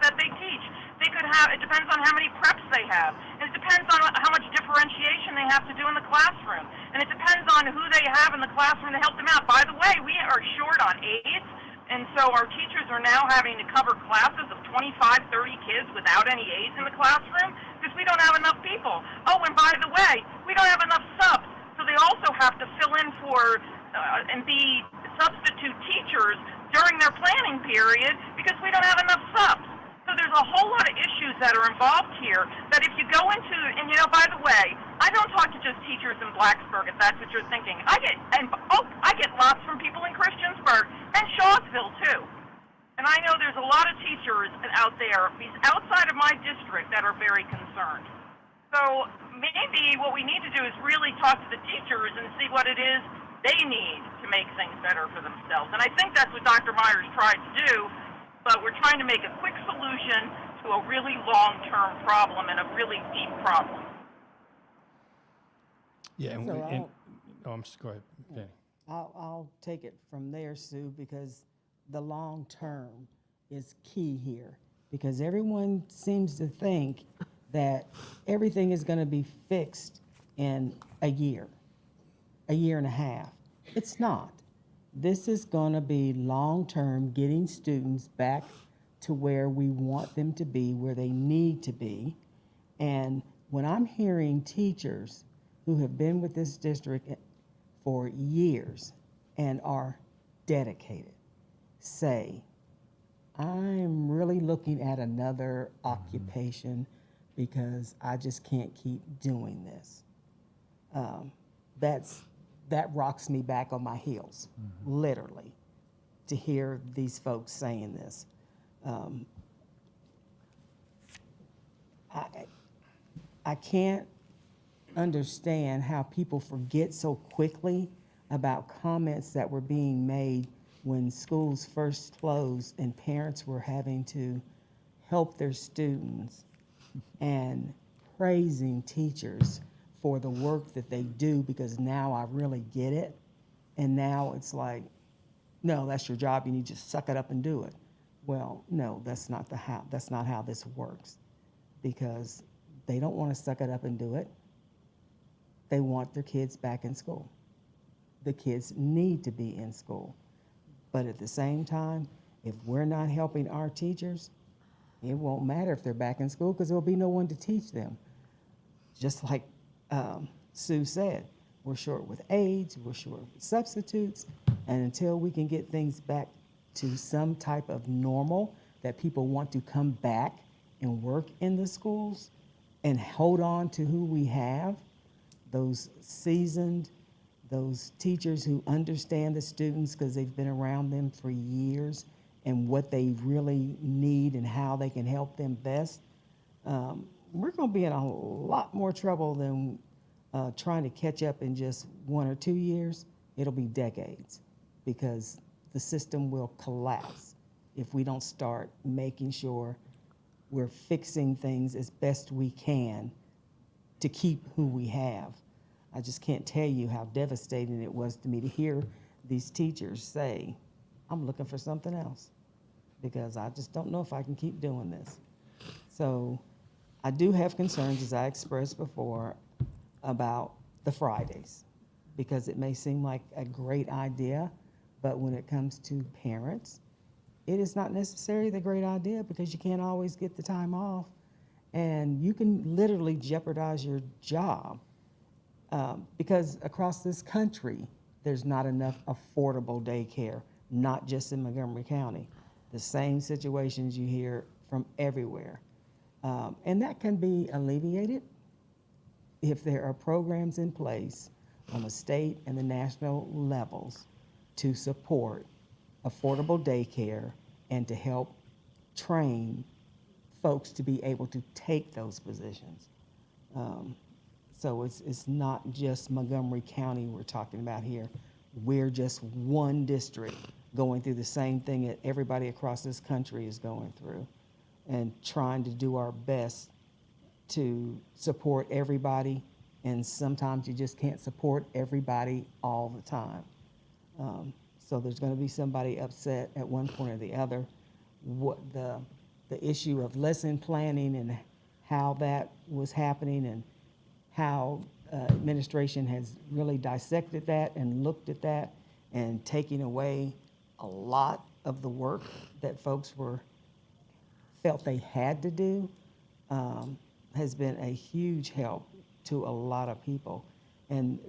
that they teach. They could have, it depends on how many preps they have. And it depends on how much differentiation they have to do in the classroom. And it depends on who they have in the classroom to help them out. By the way, we are short on aides, and so our teachers are now having to cover classes of 25, 30 kids without any aides in the classroom because we don't have enough people. Oh, and by the way, we don't have enough subs. So they also have to fill in for and be substitute teachers during their planning period because we don't have enough subs. So there's a whole lot of issues that are involved here that if you go into, and you know, by the way, I don't talk to just teachers in Blacksburg, if that's what you're thinking. I get lots from people in Christiansburg and Shawsville too. And I know there's a lot of teachers out there, outside of my district, that are very concerned. So maybe what we need to do is really talk to the teachers and see what it is they need to make things better for themselves. And I think that's what Dr. Myers tried to do, but we're trying to make a quick solution to a really long-term problem and a really deep problem. Yeah, and, So I'm just, go ahead, Danny. I'll take it from there, Sue, because the long term is key here. Because everyone seems to think that everything is going to be fixed in a year and a half. It's not. This is going to be long term, getting students back to where we want them to be, where they need to be. And when I'm hearing teachers who have been with this district for years and are dedicated say, I'm really looking at another occupation because I just can't keep doing this. That rocks me back on my heels, literally, to hear these folks saying this. I can't understand how people forget so quickly about comments that were being made when schools first closed and parents were having to help their students and praising teachers for the work that they do, because now I really get it. And now it's like, no, that's your job, you need to suck it up and do it. Well, no, that's not how this works, because they don't want to suck it up and do it. They want their kids back in school. The kids need to be in school. But at the same time, if we're not helping our teachers, it won't matter if they're back in school, because there'll be no one to teach them. Just like Sue said, we're short with aides, we're short with substitutes, and until we can get things back to some type of normal, that people want to come back and work in the schools and hold on to who we have, those seasoned, those teachers who understand the students because they've been around them for years and what they really need and how they can help them best, we're going to be in a lot more trouble than trying to catch up in just 1 or 2 years. It'll be decades, because the system will collapse if we don't start making sure we're fixing things as best we can to keep who we have. I just can't tell you how devastating it was to me to hear these teachers say, I'm looking for something else, because I just don't know if I can keep doing this. So I do have concerns, as I expressed before, about the Fridays, because it may seem like a great idea, but when it comes to parents, it is not necessarily the great idea, because you can't always get the time off, and you can literally jeopardize your job, because across this country, there's not enough affordable daycare, not just in Montgomery County. The same situations you hear from everywhere. And that can be alleviated if there are programs in place on the state and the national levels to support affordable daycare and to help train folks to be able to take those positions. So it's not just Montgomery County we're talking about here. We're just one district going through the same thing that everybody across this country is going through, and trying to do our best to support everybody, and sometimes you just can't support everybody all the time. So there's going to be somebody upset at one point or the other. What the issue of lesson planning and how that was happening, and how administration has really dissected that and looked at that and taking away a lot of the work that folks felt they had to do, has been a huge help to a lot of people. And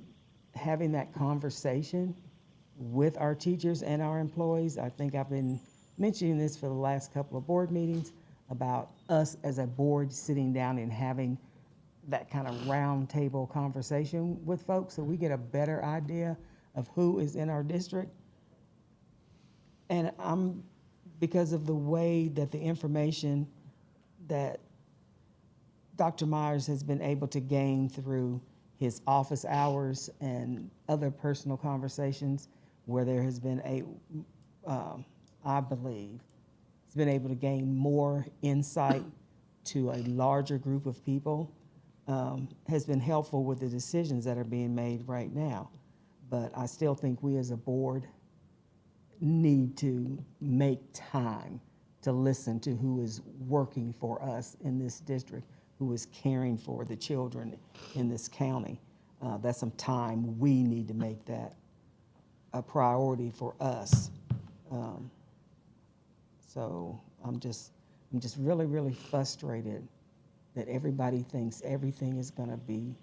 having that conversation with our teachers and our employees, I think I've been mentioning this for the last couple of board meetings, about us as a board sitting down and having that kind of round table conversation with folks, so we get a better idea of who is in our district. And because of the way that the information that Dr. Myers has been able to gain through his office hours and other personal conversations, where there has been I believe, he's been able to gain more insight to a larger group of people, has been helpful with the decisions that are being made right now. But I still think we as a board need to make time to listen to who is working for us in this district, who is caring for the children in this county. That's some time we need to make that a priority for us. So I'm just really, really frustrated that everybody thinks everything is gonna be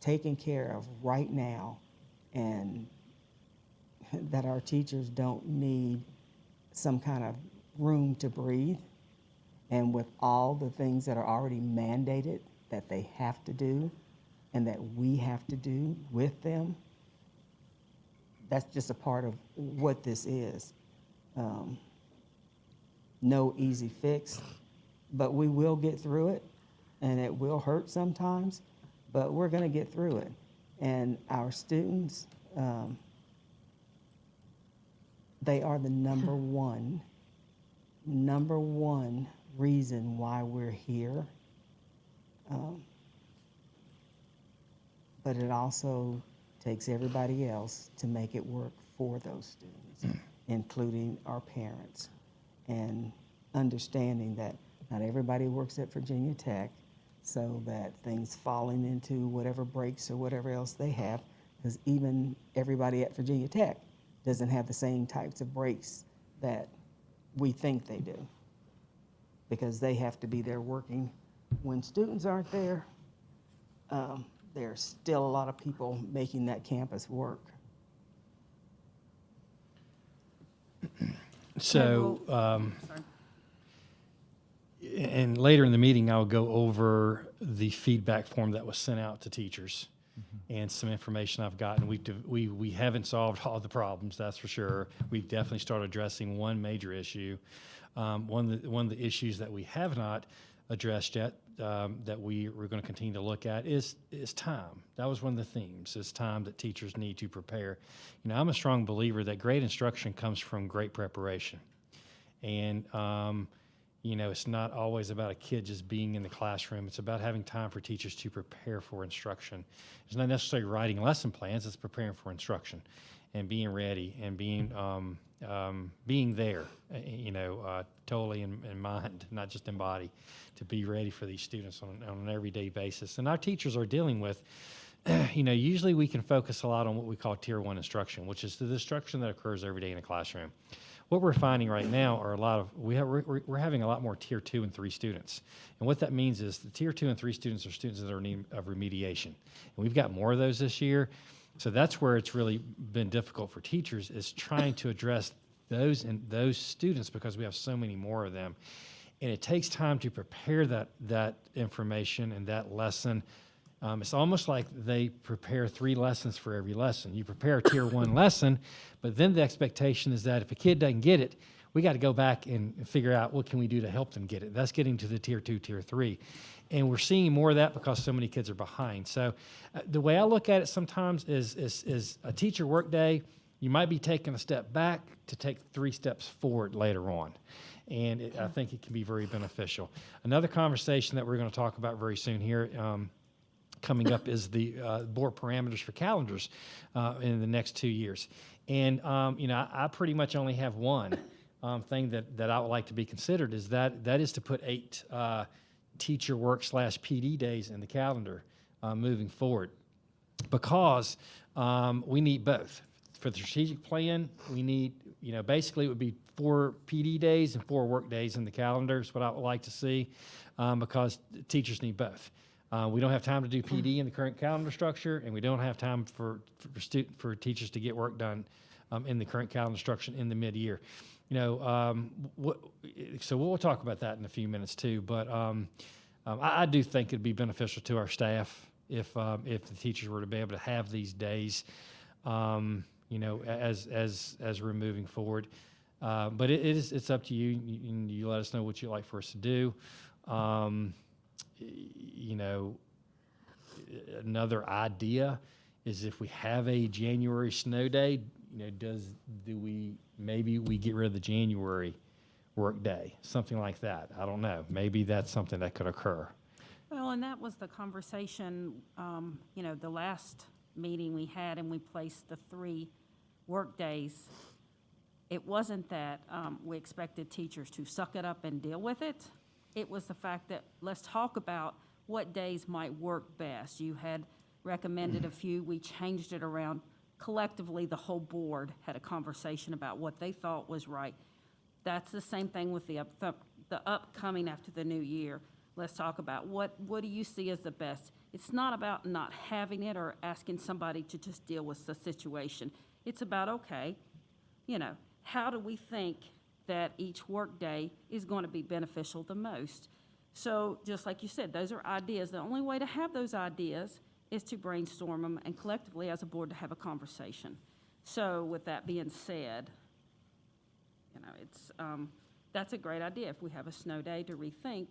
taken care of right now, and that our teachers don't need some kind of room to breathe. And with all the things that are already mandated that they have to do and that we have to do with them, that's just a part of what this is. No easy fix, but we will get through it, and it will hurt sometimes, but we're gonna get through it. And our students, they are the number one reason why we're here. But it also takes everybody else to make it work for those students, including our parents. And understanding that not everybody works at Virginia Tech, so that things falling into whatever breaks or whatever else they have, because even everybody at Virginia Tech doesn't have the same types of breaks that we think they do, because they have to be there working when students aren't there. There's still a lot of people making that campus work. So, and later in the meeting, I'll go over the feedback form that was sent out to teachers and some information I've gotten. We haven't solved all the problems, that's for sure. We've definitely started addressing one major issue. One of the issues that we have not addressed yet, that we're going to continue to look at is time. That was one of the themes, is time that teachers need to prepare. You know, I'm a strong believer that great instruction comes from great preparation. And, you know, it's not always about a kid just being in the classroom. It's about having time for teachers to prepare for instruction. It's not necessarily writing lesson plans, it's preparing for instruction and being ready and being there, you know, totally in mind, not just in body, to be ready for these students on an everyday basis. And our teachers are dealing with, you know, usually we can focus a lot on what we call Tier 1 instruction, which is the instruction that occurs every day in a classroom. What we're finding right now are we're having a lot more Tier 2 and 3 students. And what that means is the Tier 2 and 3 students are students that are in need of remediation. And we've got more of those this year. So that's where it's really been difficult for teachers, is trying to address those students, because we have so many more of them. And it takes time to prepare that information and that lesson. It's almost like they prepare 3 lessons for every lesson. You prepare a Tier 1 lesson, but then the expectation is that if a kid doesn't get it, we got to go back and figure out what can we do to help them get it. That's getting to the Tier 2, Tier 3. And we're seeing more of that because so many kids are behind. So the way I look at it sometimes is a teacher work day, you might be taking a step back to take 3 steps forward later on. And I think it can be very beneficial. Another conversation that we're going to talk about very soon here, coming up, is the board parameters for calendars in the next 2 years. And, you know, I pretty much only have one thing that I would like to be considered, is that is to put 8 teacher work / PD days in the calendar moving forward, because we need both. For the strategic plan, we need, you know, basically it would be 4 PD days and 4 work days in the calendar is what I would like to see, because teachers need both. We don't have time to do PD in the current calendar structure, and we don't have time for teachers to get work done in the current calendar structure in the mid-year. You know, so we'll talk about that in a few minutes too. But I do think it'd be beneficial to our staff if the teachers were to be able to have these days, you know, as we're moving forward. But it's up to you. You let us know what you'd like for us to do. You know, another idea is if we have a January snow day, you know, maybe we get rid of the January work day, something like that. I don't know. Maybe that's something that could occur. Well, and that was the conversation, you know, the last meeting we had, and we placed the 3 work days. It wasn't that we expected teachers to suck it up and deal with it. It was the fact that let's talk about what days might work best. You had recommended a few. We changed it around. Collectively, the whole board had a conversation about what they thought was right. That's the same thing with the upcoming after the new year. Let's talk about what do you see as the best? It's not about not having it or asking somebody to just deal with the situation. It's about, okay, you know, how do we think that each workday is going to be beneficial the most? So just like you said, those are ideas. The only way to have those ideas is to brainstorm them and collectively as a board to have a conversation. So with that being said, you know, it's, that's a great idea. If we have a snow day to rethink,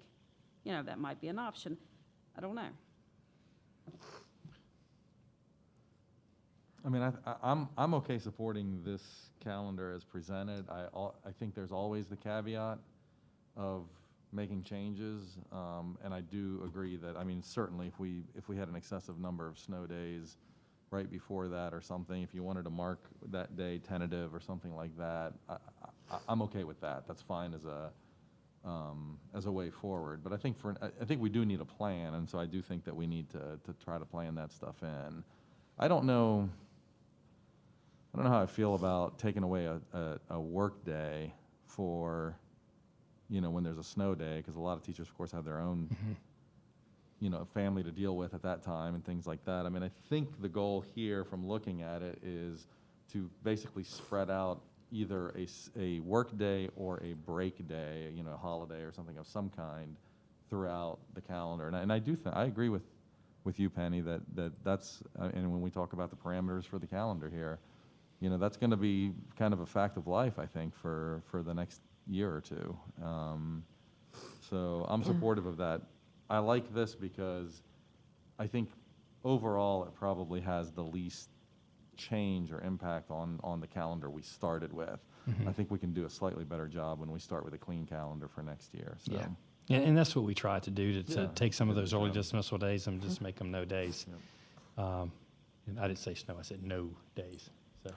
you know, that might be an option. I don't know. I mean, I'm okay supporting this calendar as presented. I think there's always the caveat of making changes, and I do agree that, I mean, certainly if we had an excessive number of snow days right before that or something, if you wanted to mark that day tentative or something like that, I'm okay with that. That's fine as a way forward. But I think we do need a plan, and so I do think that we need to try to plan that stuff in. I don't know how I feel about taking away a work day for, you know, when there's a snow day, because a lot of teachers, of course, have their own, you know, family to deal with at that time and things like that. I mean, I think the goal here from looking at it is to basically spread out either a work day or a break day, you know, a holiday or something of some kind throughout the calendar. And I do think, I agree with you, Penny, that's, and when we talk about the parameters for the calendar here, you know, that's going to be kind of a fact of life, I think, for the next year or two. So I'm supportive of that. I like this because I think overall it probably has the least change or impact on the calendar we started with. Mhm. I think we can do a slightly better job when we start with a clean calendar for next year. So. Yeah, and that's what we try to do, to Yeah. take some of those early Yeah. dismissal days and just make them no days. And I didn't say snow, I said no days, so.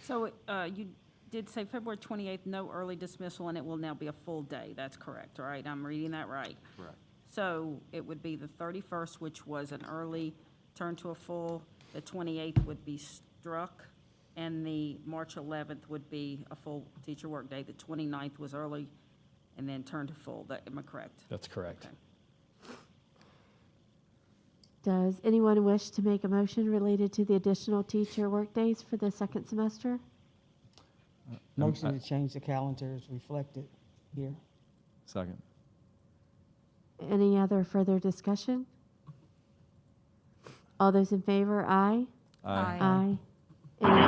So you did say February 28th, no early dismissal, and it will now be a full day. That's correct, right? I'm reading that right. Correct. So it would be the 31st, which was an early turn to a full. The 28th would be struck, and the March 11th would be a full teacher work day. The 29th was early and then turned to full. Am I correct? That's correct. Okay. Does anyone wish to make a motion related to the additional teacher workdays for the second semester? Motion to change the calendar is reflected here. Second. Any other further discussion? All those in favor, aye? Aye. Any opposed?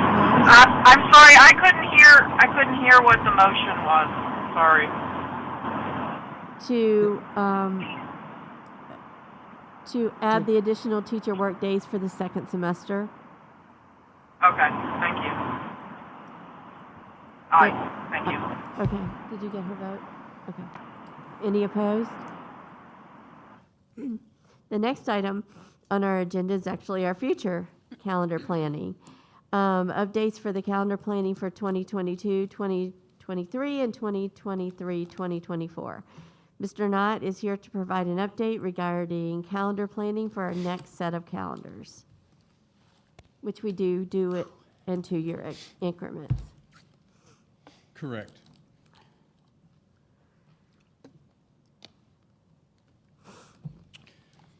I'm sorry, I couldn't hear what the motion was. Sorry. To add the additional teacher workdays for the second semester. Okay, thank you. Aye, thank you. Okay, did you get her vote? Okay. Any opposed? The next item on our agenda is actually our future calendar planning. Updates for the calendar planning for 2022, 2023, and 2023, 2024. Mr. Knott is here to provide an update regarding calendar planning for our next set of calendars, which we do it in 2-year increments. Correct.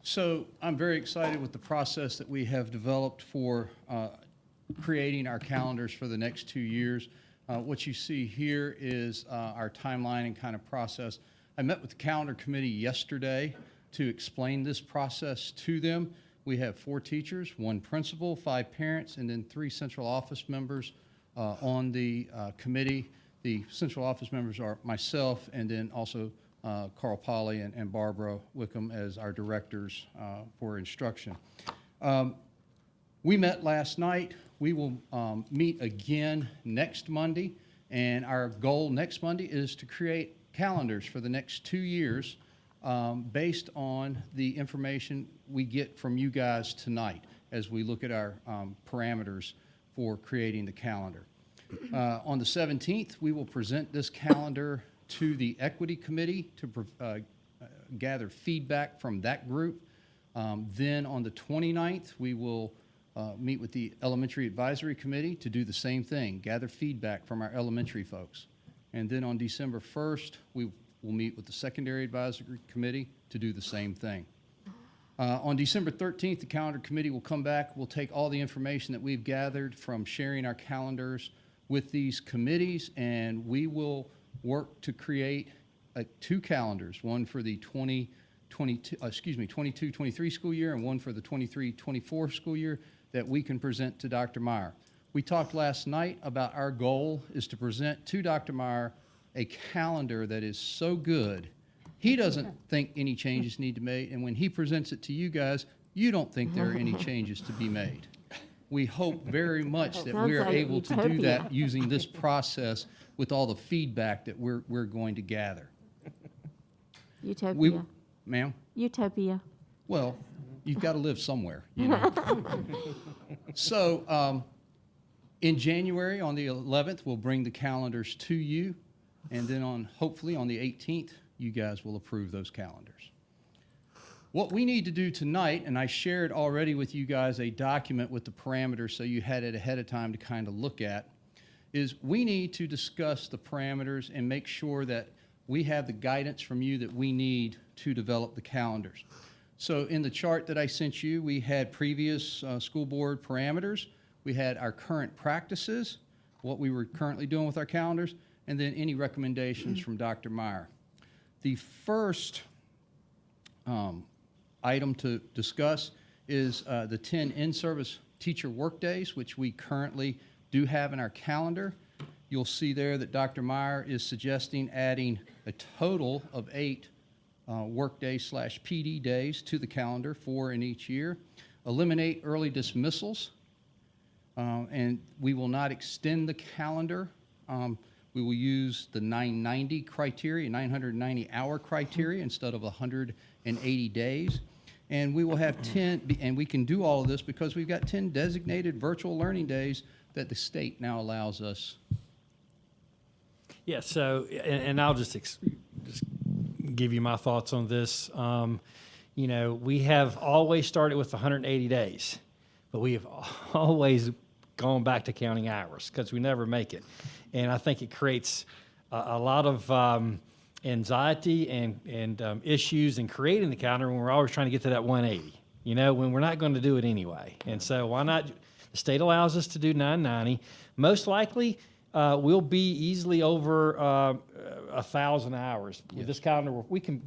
So I'm very excited with the process that we have developed for creating our calendars for the next 2 years. What you see here is our timeline and kind of process. I met with the calendar committee yesterday to explain this process to them. We have 4 teachers, 1 principal, 5 parents, and then 3 central office members on the committee. The central office members are myself and then also Carl Polly and Barbara Wickham as our directors for instruction. We met last night. We will meet again next Monday, and our goal next Monday is to create calendars for the next 2 years based on the information we get from you guys tonight as we look at our parameters for creating the calendar. On the 17th, we will present this calendar to the Equity Committee to gather feedback from that group. Then on the 29th, we will meet with the Elementary Advisory Committee to do the same thing, gather feedback from our elementary folks. And then on December 1st, we will meet with the Secondary Advisory Committee to do the same thing. On December 13th, the calendar committee will come back. We'll take all the information that we've gathered from sharing our calendars with these committees, and we will work to create 2 calendars, one for the 22-23 school year and one for the 23-24 school year that we can present to Dr. Meyer. We talked last night about our goal is to present to Dr. Meyer a calendar that is so good, he doesn't think any changes need to be made, and when he presents it to you guys, you don't think there are any changes to be made. We hope very much that we are Sounds like able to do utopia. that using this process with all the feedback that we're going to gather. Utopia. Ma'am? Utopia. Well, you've got to live somewhere, you know. So, in January, on the 11th, we'll bring the calendars to you, and then hopefully on the 18th, you guys will approve those calendars. What we need to do tonight, and I shared already with you guys a document with the parameters so you had it ahead of time to kind of look at, is we need to discuss the parameters and make sure that we have the guidance from you that we need to develop the calendars. So in the chart that I sent you, we had previous school board parameters, we had our current practices, what we were currently doing with our calendars, and then any recommendations from Dr. Meyer. The first item to discuss is the 10 in-service teacher workdays, which we currently do have in our calendar. You'll see there that Dr. Meyer is suggesting adding a total of 8 workday/PD days to the calendar, 4 in each year. Eliminate early dismissals, and we will not extend the calendar. We will use the 990 criteria, 990-hour criteria instead of 180 days. And we will have 10, and we can do all of this because we've got 10 designated virtual learning days that the state now allows us. Yeah, so, and I'll just give you my thoughts on this. You know, we have always started with 180 days, but we have always gone back to counting hours because we never make it. And I think it creates a lot of anxiety and issues in creating the calendar when we're always trying to get to that 180, you know, when we're not going to do it anyway. And so why not? The state allows us to do 990. Most likely, we'll be easily over 1,000 hours. With this calendar, we can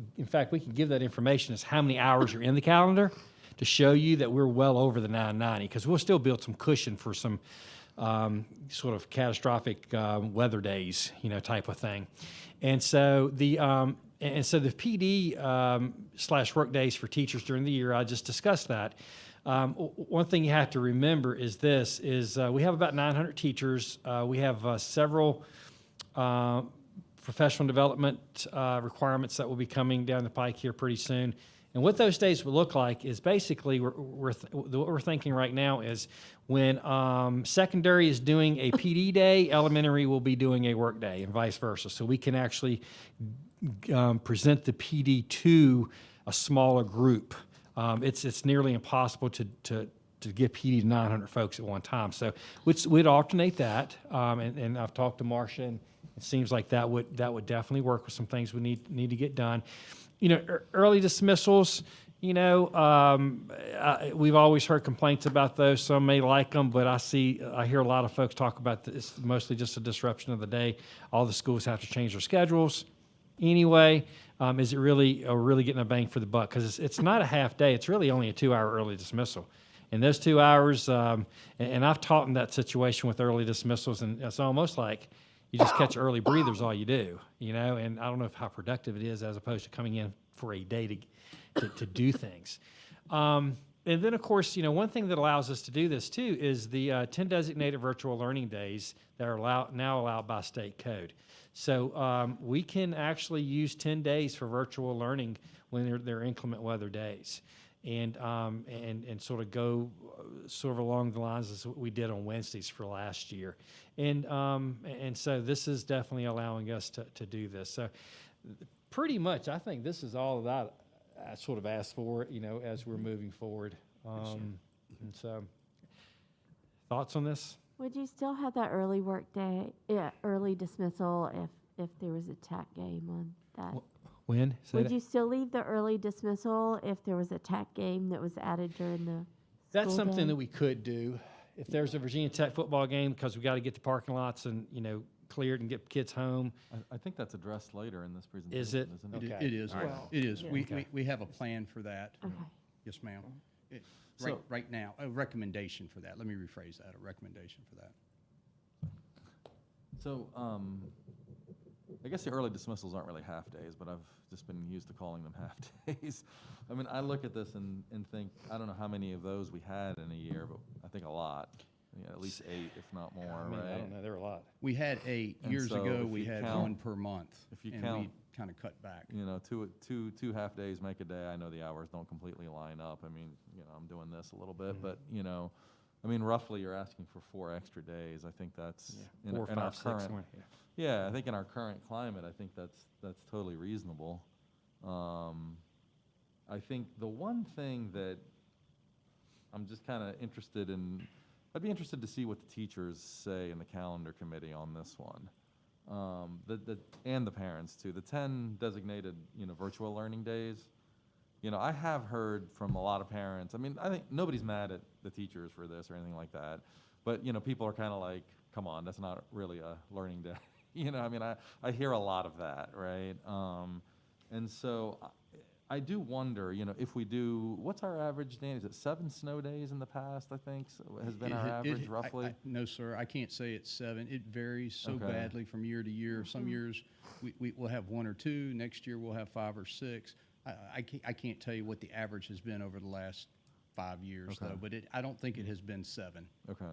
give that information as how many hours are in the calendar to show you that we're well over the 990, because we'll still build some cushion for some sort of catastrophic weather days, you know, type of thing. And so the PD / work days for teachers during the year, I just discussed that. One thing you have to remember is this, we have about 900 teachers. We have several professional development requirements that will be coming down the pike here pretty soon. And what those days will look like is basically, what we're thinking right now is when secondary is doing a PD day, elementary will be doing a work day and vice versa. So we can actually present the PD to a smaller group. It's nearly impossible to get PD to 900 folks at one time. So we'd alternate that. And I've talked to Marcia, and it seems like that would definitely work with some things we need to get done. You know, early dismissals, you know, we've always heard complaints about those. Some may like them, but I hear a lot of folks talk about this, mostly just a disruption of the day. All the schools have to change their schedules. Anyway, is it really getting a bang for the buck? Because it's not a half day. It's really only a 2-hour early dismissal. And those 2 hours, and I've taught in that situation with early dismissals, and it's almost like you just catch early breathers all you do, you know, and I don't know how productive it is as opposed to coming in for a day to do things. And then, of course, you know, one thing that allows us to do this, too, is the 10 designated virtual learning days that are now allowed by state code. So we can actually use 10 days for virtual learning when they're inclement weather days, and sort of go sort of along the lines as what we did on Wednesdays for last year. And so this is definitely allowing us to do this. So pretty much, I think this is all that I sort of asked for, you know, as we're moving forward. And so, thoughts on this? Would you still have that early work day, early dismissal if there was a TAC game on that? When? Say Would that- you still leave the early dismissal if there was a TAC game that was added during the That's school something day? that we could do. If there's a Virginia Tech football game, because we got to get the parking lots and, cleared and get kids home. I think that's addressed later in this presentation, Is it? isn't it? It Okay. it is, All right. well, it is. yeah. We have a plan for that. Okay. Yes, ma'am. Right, So- right now, a recommendation for that. Let me rephrase that, a recommendation for that. So, I guess the early dismissals aren't really half-days, but I've just been used to calling them half-days. I mean, I look at this and think, I don't know how many of those we had in a year, but I think a lot. Yeah, at least 8, if not more, I mean, I right? don't know, there are a lot. We had 8. And Years so ago, if we you had count- one per month. if you and count- we kind of cut back. Two half-days make a day. I know the hours don't completely line up. I mean, I'm doing this a little bit, but, I mean, roughly, you're asking for 4 extra days. I think that's Yeah, 4, our 5, 6, current. somewhere, yeah. Yeah, I think in our current climate, I think that's totally reasonable. I think the one thing that I'm just kind of interested in, I'd be interested to see what the teachers say in the calendar committee on this one. And the parents too. The 10 designated, virtual learning days. I have heard from a lot of parents. I mean, I think nobody's mad at the teachers for this or anything like that. But, people are kind of like, come on, that's not really a learning day. I mean, I hear a lot of that, right? And so I do wonder, if we do, what's our average, Dan? Is it 7 snow days in the past, I think, has been our average roughly? No, sir, I can't say it's 7. It varies so Okay. badly from year to year. Some years, we will have 1 or 2. Next year, we'll have 5 or 6. I can't tell you what the average has been over the last 5 years, Okay. though, but I don't think it has been 7. Okay.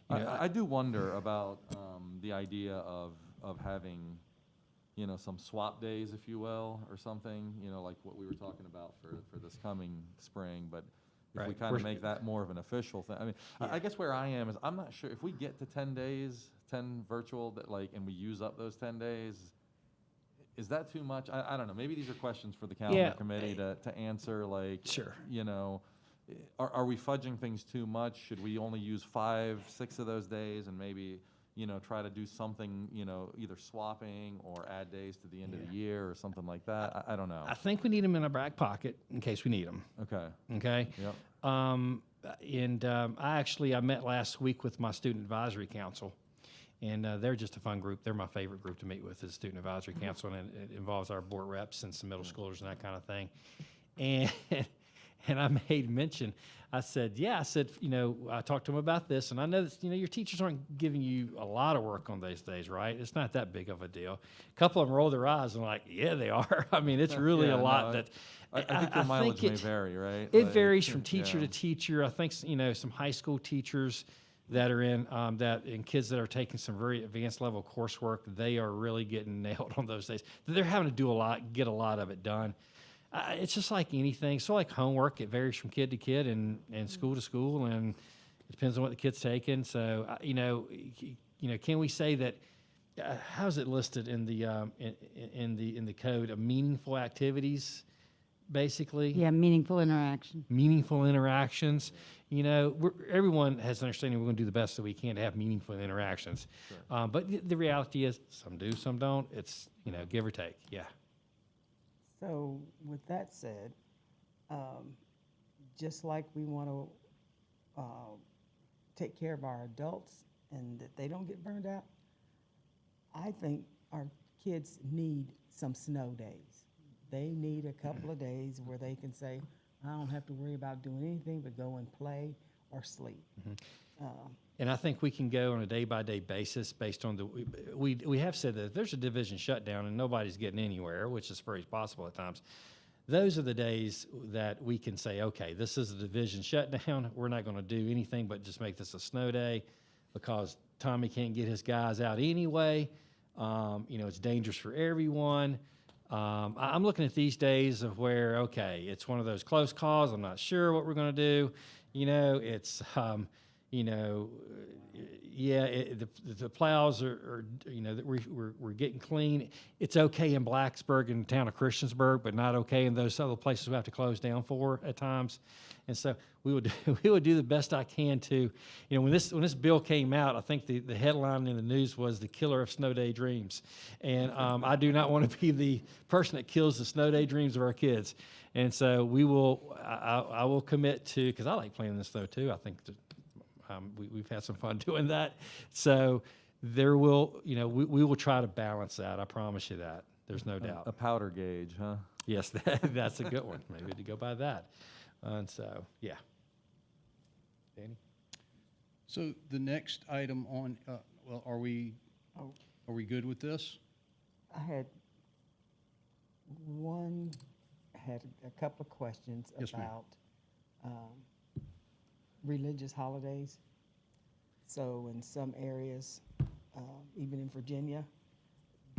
I do wonder about the idea of having, some swap days, if you will, or something, like what we were talking about for this coming spring. But if we Right. kind of We're- make that more of an official thing, I mean, I guess where I am is I'm not sure if we get to 10 days, 10 virtual, and we use up those 10 days, is that too much? I don't know. Maybe these are questions for the calendar Yeah. committee to answer, like, Sure. Are we fudging things too much? Should we only use 5, 6 of those days and maybe, try to do something, either swapping or add days to the end of the year or something like that? I don't know. I think we need them in our back pocket in case we need them. Okay. Okay? Yep. I met last week with my student advisory council, and they're just a fun group. They're my favorite group to meet with, is student advisory council, and it involves our board reps and some middle schoolers and that kind of thing. And I made mention, I said, I talked to them about this, and I know that, your teachers aren't giving you a lot of work on those days, right? It's not that big of a deal. A couple of them rolled their eyes and like, yeah, they are. I mean, it's really Yeah, a lot no, that. I think your mileage may vary, right? It Like, varies from teacher yeah. to teacher. I think, some high school teachers that are in, and kids that are taking some very advanced level coursework, they are really getting nailed on those days. They're having to do get a lot of it done. It's just like anything. So like homework, it varies from kid to kid and school to school, and it depends on what the kid's taking. So, can we say that, how's it listed in the code of meaningful activities, basically? Yeah, meaningful interaction. Meaningful interactions. Everyone has an understanding we're going to do the best that we can to have meaningful interactions. Sure. But the reality is some do, some don't. It's, give or take. Yeah. So with that said, just like we want to take care of our adults and that they don't get burned out, I think our kids need some snow days. They need a couple of days where they can say, I don't have to worry about doing anything but go and play or sleep. And I think we can go on a day-by-day basis based on we have said that if there's a division shutdown and nobody's getting anywhere, which is very possible at times, those are the days that we can say, okay, this is a division shutdown. We're not going to do anything but just make this a snow day because Tommy can't get his guys out anyway. It's dangerous for everyone. I'm looking at these days of where, okay, it's one of those close calls. I'm not sure what we're going to do. you know, yeah, the plows are you know, that we're getting clean. It's okay in Blacksburg and the town of Christiansburg, but not okay in those other places we have to close down for at times. And so we would we would do the best I can to, you know, when this bill came out, I think the headline in the news was "The Killer of Snow Day Dreams," and I do not want to be the person that kills the snow day dreams of our kids. And so I will commit to, because I like playing in the snow too. I think that, we've had some fun doing that. So there will, you know, we will try to balance that. I promise you that. There's no doubt. A powder gauge, huh? Yes, that's a good one. Maybe to go by that. And so, yeah. Danny? So the next item on, well, are we good with this? I had a couple of questions Yes, ma'am. about religious holidays. So in some areas, even in Virginia,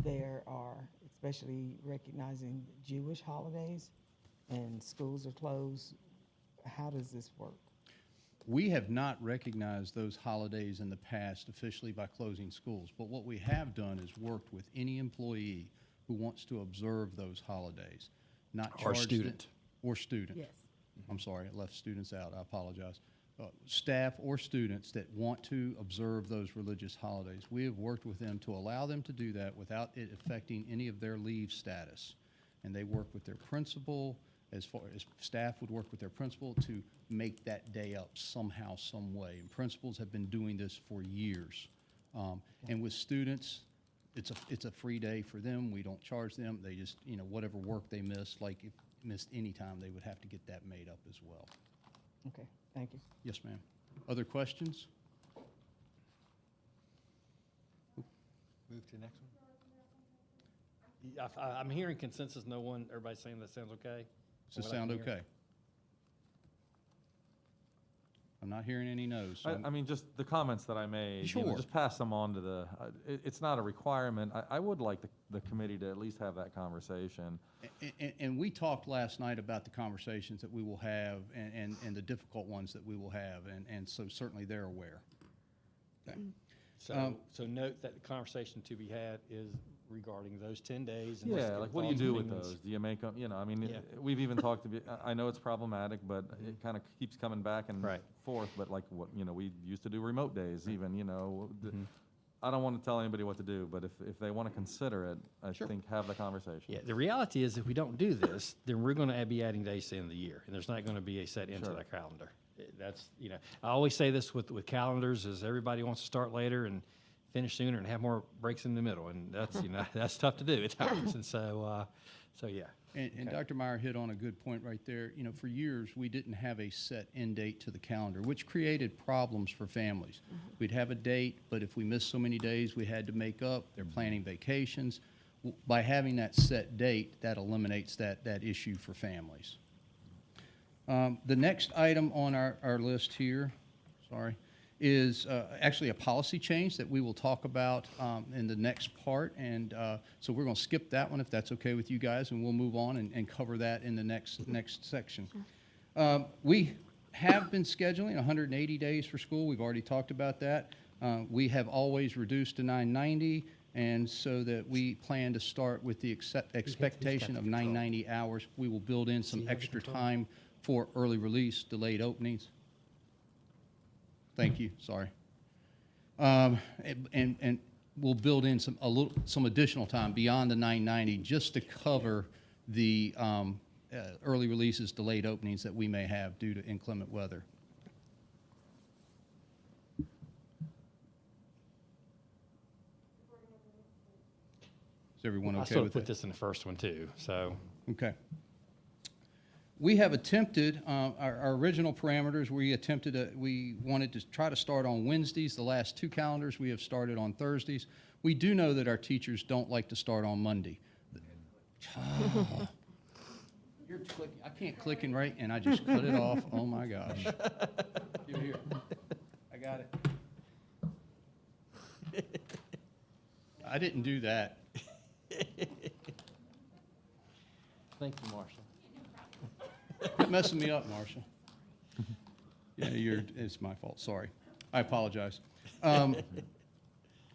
there are, especially recognizing Jewish holidays, and schools are closed. How does this work? We have not recognized those holidays in the past officially by closing schools, but what we have done is worked with any employee who wants to observe those holidays, not Or charge them- student. Or student. Yes. I'm sorry, I left students out, I apologize. Staff or students that want to observe those religious holidays. We have worked with them to allow them to do that without it affecting any of their leave status. And they work with their principal, as far as staff would work with their principal to make that day up somehow, some way. And principals have been doing this for years. And with students, it's a free day for them. We don't charge them. They just, you know, whatever work they miss, like if missed any time, they would have to get that made up as well. Okay, thank you. Yes, ma'am. Other questions? Move to the next one. I'm hearing consensus. No one, everybody's saying that sounds okay? Does this From what I sound can hear? okay? I'm not hearing any no's. so I mean, just the comments that I made, you know, Sure. just pass them on to the, it's not a requirement. I would like the committee to at least have that conversation. And we talked last night about the conversations that we will have and the difficult ones that we will have, and so certainly they're aware. Okay. So note that the conversation to be had is regarding those 10 days. and Yeah, like, what do you do with those? those? Do you make them, you know, I mean, Yeah. we've even talked to, I know it's problematic, but it kind of keeps coming back and Right. forth, but like, what, you know, we used to do remote days even, you know. I don't want to tell anybody what to do, but if they want to consider it, I think have the conversation. Yeah, the reality is if we don't do this, then we're going to be adding days to the end of the year, and there's not going to be a set end to Sure. that calendar. That's, you know, I always say this with calendars is everybody wants to start later and finish sooner and have more breaks in the middle, and that's, you know, that's tough to do at times, and so yeah. And Okay. Dr. Meyer hit on a good point right there. You know, for years, we didn't have a set end date to the calendar, which created problems for families. We'd have a date, but if we missed so many days, we had to make up. They're planning vacations. By having that set date, that eliminates that issue for families. The next item on our list here, sorry, is actually a policy change that we will talk about in the next part. And so we're going to skip that one if that's okay with you guys, and we'll move on and cover that in the next section. We have been scheduling 180 days for school. We've already talked about that. We have always reduced to 990, and so that we plan to start with the expectation of 990 hours. We will build in some extra time for early release, delayed openings. Thank you, sorry. And we'll build in some additional time beyond the 990 just to cover the early releases, delayed openings that we may have due to inclement weather. Is everyone I okay sort with of put that? this in the first one too, so. Okay. We have attempted, our original parameters, we wanted to try to start on Wednesdays. The last two calendars, we have started on Thursdays. We do know that our teachers don't like to start on Monday. You're clicking, I can't click and write, and I just cut it off. Oh, my gosh. Give it here. I got it. I didn't do that. Thank you, Marshall. Quit messing me up, Marshall. Yeah, it's my fault, sorry. I apologize.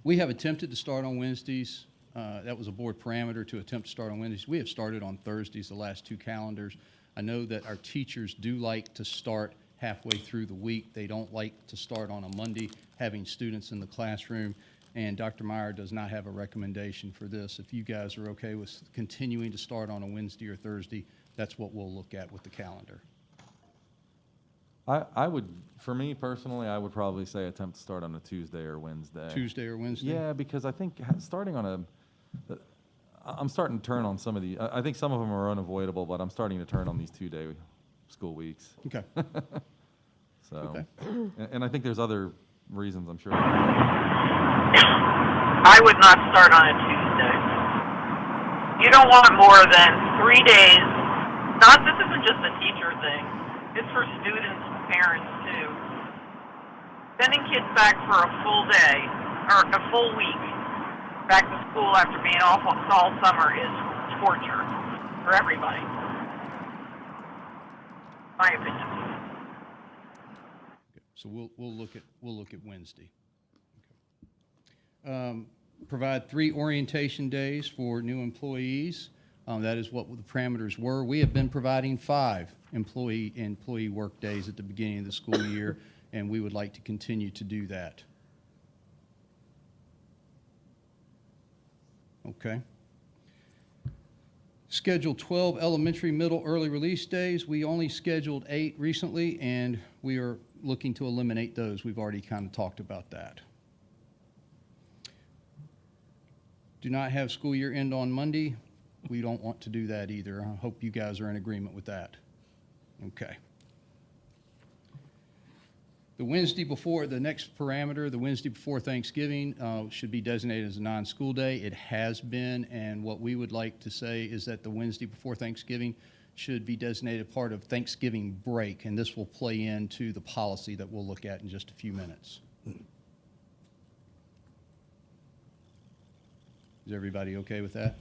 We have attempted to start on Wednesdays. That was a board parameter to attempt to start on Wednesdays. We have started on Thursdays the last 2 calendars. I know that our teachers do like to start halfway through the week. They don't like to start on a Monday, having students in the classroom. And Dr. Meyer does not have a recommendation for this. If you guys are okay with continuing to start on a Wednesday or Thursday, that's what we'll look at with the calendar. I would, for me personally, I would probably say attempt to start on a Tuesday or Wednesday. Tuesday or Wednesday? Yeah, because I think starting on I'm starting to turn on some of the, I think some of them are unavoidable, but I'm starting to turn on these 2-day school weeks. Okay. So, Okay. and I think there's other reasons, I'm sure. I would not start on a Tuesday. You don't want more than 3 days. This isn't just a teacher thing. It's for students and parents too. Sending kids back for a full day, or a full week, back to school after being off all summer is torture for everybody. My opinion. So we'll look at Wednesday. Okay. Provide 3 orientation days for new employees. That is what the parameters were. We have been providing 5 employee work days at the beginning of the school year, and we would like to continue to do that. Okay. Schedule 12 elementary, middle, early release days. We only scheduled 8 recently, and we are looking to eliminate those. We've already kind of talked about that. Do not have school year end on Monday. We don't want to do that either. I hope you guys are in agreement with that. Okay. The Wednesday before, the next parameter, the Wednesday before Thanksgiving, should be designated as a non-school day. It has been, and what we would like to say is that the Wednesday before Thanksgiving should be designated part of Thanksgiving break, and this will play into the policy that we'll look at in just a few minutes. Is everybody okay with that?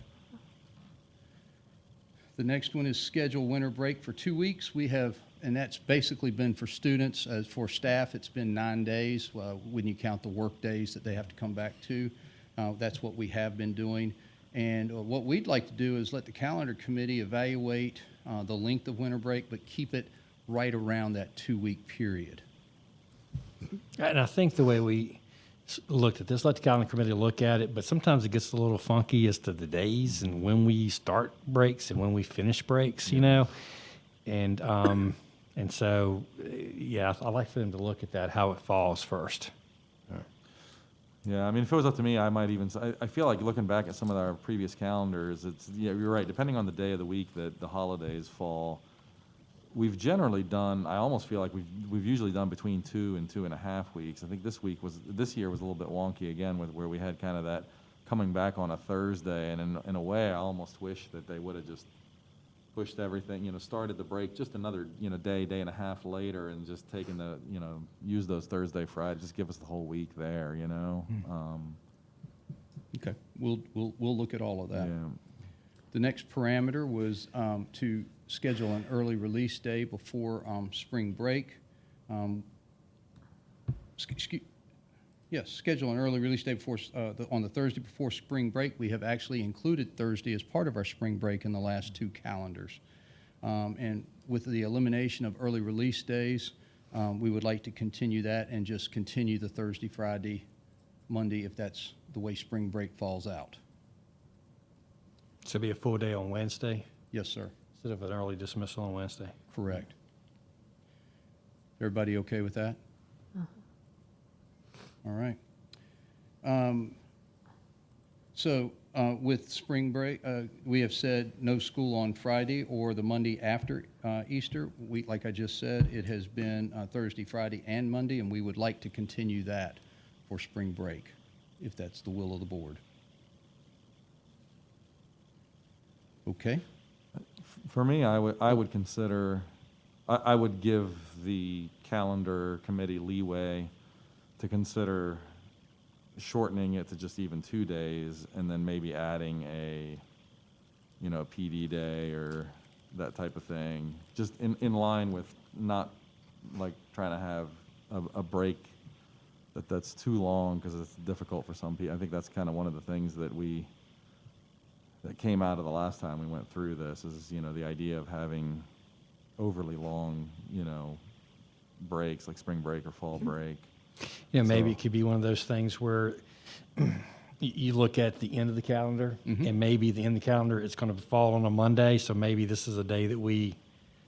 The next one is schedule winter break for 2 weeks. We have, and that's basically been for students. As for staff, it's been 9 days when you count the work days that they have to come back to. That's what we have been doing. And what we'd like to do is let the calendar committee evaluate the length of winter break, but keep it right around that 2-week period. And I think the way we looked at this, let the calendar committee look at it, but sometimes it gets a little funky as to the days and when we start breaks and when we finish breaks, you know? And so, yeah, I like for them to look at that, how it falls first. Yeah, I mean, if it was up to me, I might even, I feel like looking back at some of our previous calendars, yeah, you're right, depending on the day of the week that the holidays fall, we've generally done, I almost feel like we've usually done between 2 and 2.5 weeks. I think this year was a little bit wonky again, with where we had kind of that coming back on a Thursday, and in a way, I almost wish that they would have just pushed everything, started the break just another, day and a half later, and just taken the, use those Thursday, Friday, just give us the whole week there, Okay, we'll look at all of that. Yeah. The next parameter was to schedule an early release day before spring break. Yes, schedule an early release day before on the Thursday before spring break. We have actually included Thursday as part of our spring break in the last 2 calendars. And with the elimination of early release days, we would like to continue that and just continue the Thursday, Friday, Monday, if that's the way spring break falls out. So it'll be a full day on Wednesday Yes, sir. instead of an early dismissal on Wednesday. Correct. Everybody okay with that? All right. So with spring break, we have said no school on Friday or the Monday after Easter. Like I just said, it has been Thursday, Friday, and Monday, and we would like to continue that for spring break, if that's the will of the board. Okay? For me, I would consider, I would give the calendar committee leeway to consider shortening it to just even 2 days, and then maybe adding a PD day or that type of thing, just in line with not like trying to have a break that's too long because it's difficult for some people. I think that's kind of one of the things that came out of the last time we went through this is, you know, the idea of having overly long, you know, breaks like spring break or fall break. Yeah, maybe So- it could be one of those things where you look at the end of the calendar, and maybe the end of the calendar is going to fall on a Monday, so maybe this is a day that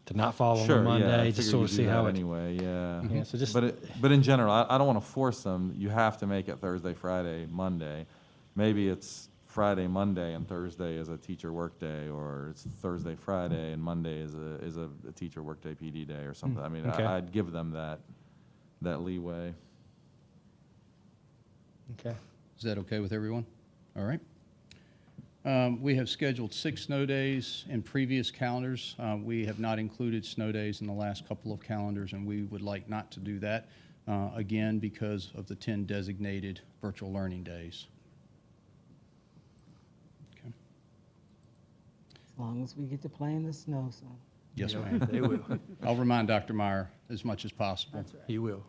to not fall on a Sure, Monday, yeah, I just figured sort you of do see that how it. anyway, yeah. Yeah, so just. But in general, I don't want to force them. You have to make it Thursday, Friday, Monday. Maybe it's Friday, Monday, and Thursday is a teacher workday, or it's Thursday, Friday, and Monday is a teacher workday PD day or something. I mean, Okay. I'd give them that leeway. Okay. Is that okay with everyone? All right. We have scheduled 6 snow days in previous calendars. We have not included snow days in the last couple of calendars, and we would like not to do that, again, because of the 10 designated virtual learning days. Okay. As long as we get to play in the snow, so. Yes, Yeah, ma'am. they will. I'll remind Dr. Meyer as much as possible. He will.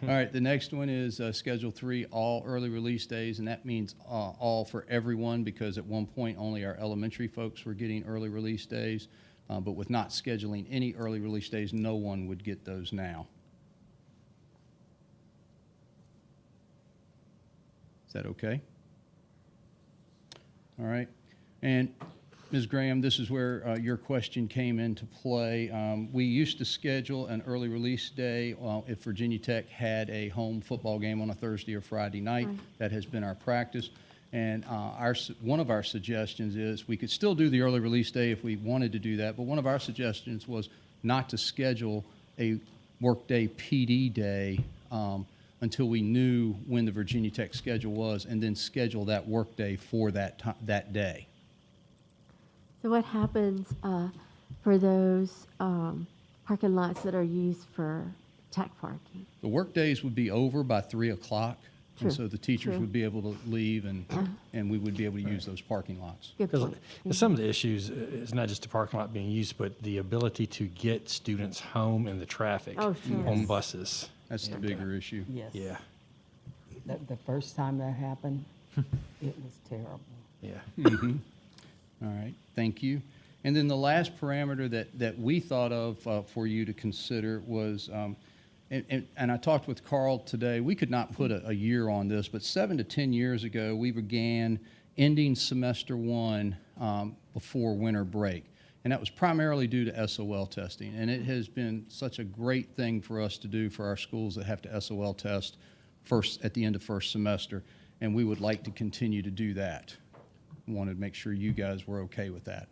All right, the next one is Schedule 3, all early release days, and that means all for everyone, because at one point, only our elementary folks were getting early release days, but with not scheduling any early release days, no one would get those now. Is that okay? All right, and Ms. Graham, this is where your question came into play. We used to schedule an early release day if Virginia Tech had a home football game on a Thursday or Friday night. Right. That has been our practice. And one of our suggestions is we could still do the early release day if we wanted to do that, but one of our suggestions was not to schedule a workday PD day until we knew when the Virginia Tech schedule was, and then schedule that workday for that day. So what happens for those parking lots that are used for tech parking? The work days would be over by 3 o'clock, True, and so the teachers true. would be able to leave, and we would be able to use those parking lots. Good Because point. some of the issues is not just the parking lot being used, but the ability to get students home and the traffic Oh, sure. on buses. That's the bigger issue. Yes. Yeah, The first time that happened, it was terrible. yeah. All right, thank you. And then the last parameter that we thought of for you to consider was, and I talked with Carl today, we could not put a year on this, but 7 to 10 years ago, we began ending semester 1 before winter break. And that was primarily due to SOL testing. And it has been such a great thing for us to do for our schools that have to SOL test at the end of first semester. And we would like to continue to do that. Wanted to make sure you guys were okay with that.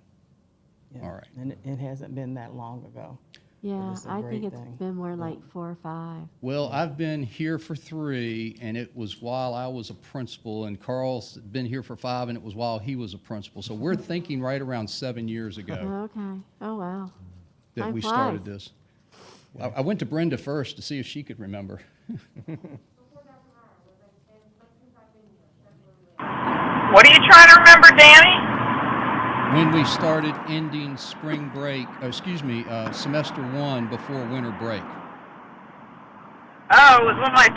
Yeah. All right. And it hasn't been that long ago. Yeah, it's a I great think it's thing. been more like 4 or 5. Well, I've been here for 3, and it was while I was a principal, and Carl's been here for 5, and it was while he was a principal. So we're thinking right around 7 years ago Okay. Oh, wow. that Time we started flies. this. I went to Brenda first to see if she could remember. What are you trying to remember, Danny? When we started ending spring break, semester 1 before winter break. Oh, it was when my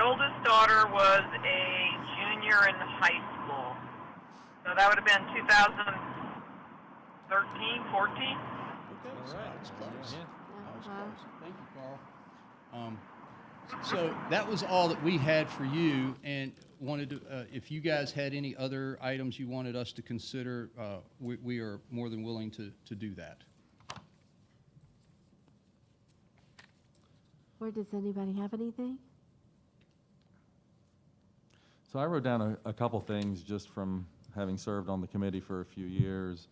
oldest daughter was a junior in high school. So that would have been 2013, 14? Okay, so that's close. Thank you, Carl. So that was all that we had for you, and wanted to, if you guys had any other items you wanted us to consider, we are more than willing to do that. Or does anybody have anything? So I wrote down a couple things just from having served on the committee for a few years.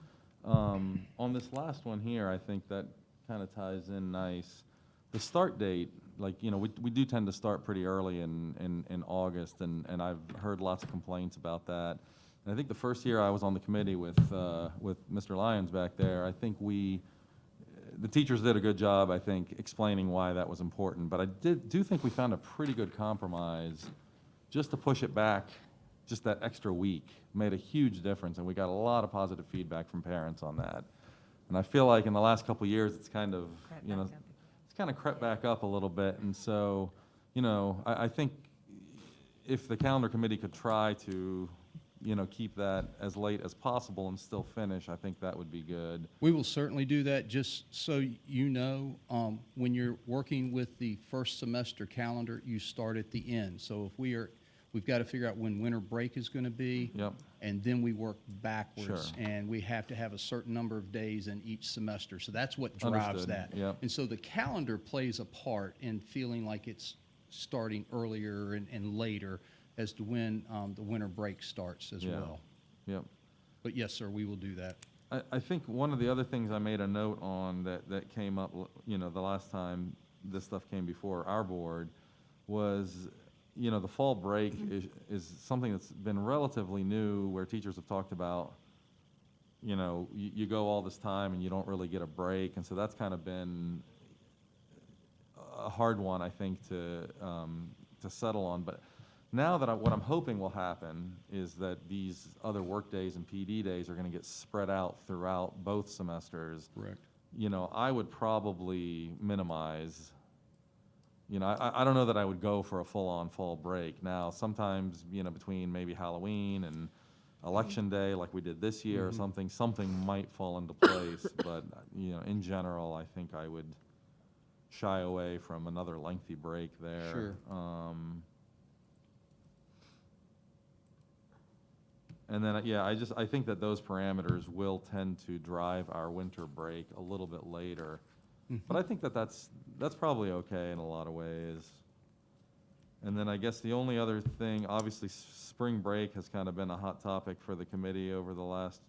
On this last one here, I think that kind of ties in nice. The start date, like, you know, we do tend to start pretty early in August, and I've heard lots of complaints about that. And I think the first year I was on the committee with Mr. Lyons back there, I think the teachers did a good job, I think, explaining why that was important. But I do think we found a pretty good compromise just to push it back just that extra week. Made a huge difference, and we got a lot of positive feedback from parents on that. And I feel like in the last couple of years, it's kind of, you know, it's kind of crept back up a little bit. And so, you know, I think if the calendar committee could try to, you know, keep that as late as possible and still finish, I think that would be good. We will certainly do that, just so you know, when you're working with the first semester calendar, you start at the end. So if we've got to figure out when winter break is going to be. Yep. And then we work backwards. Sure. And we have to have a certain number of days in each semester. So that's what drives Understood. that. Yep. And so the calendar plays a part in feeling like it's starting earlier and later as to when the winter break starts as Yeah. well. Yep. But yes, sir, we will do that. I think one of the other things I made a note on that came up, you know, the last time this stuff came before our board was, you know, the fall break is something that's been relatively new, where teachers have talked about, you know, you go all this time and you don't really get a break. And so that's kind of been a hard one, I think, to settle on. But now that what I'm hoping will happen is that these other work days and PD days are going to get spread out throughout both semesters. Correct. You know, I would probably minimize, you know, I don't know that I would go for a full-on fall break. Now, sometimes, you know, between maybe Halloween and Election Day, like we did this year or something might fall into place. But, you know, in general, I think I would shy away from another lengthy break there. Sure. And then, yeah, I think that those parameters will tend to drive our winter break a little bit later. But I think that's probably okay in a lot of ways. And then I guess the only other thing, obviously, spring break has kind of been a hot topic for the committee over the last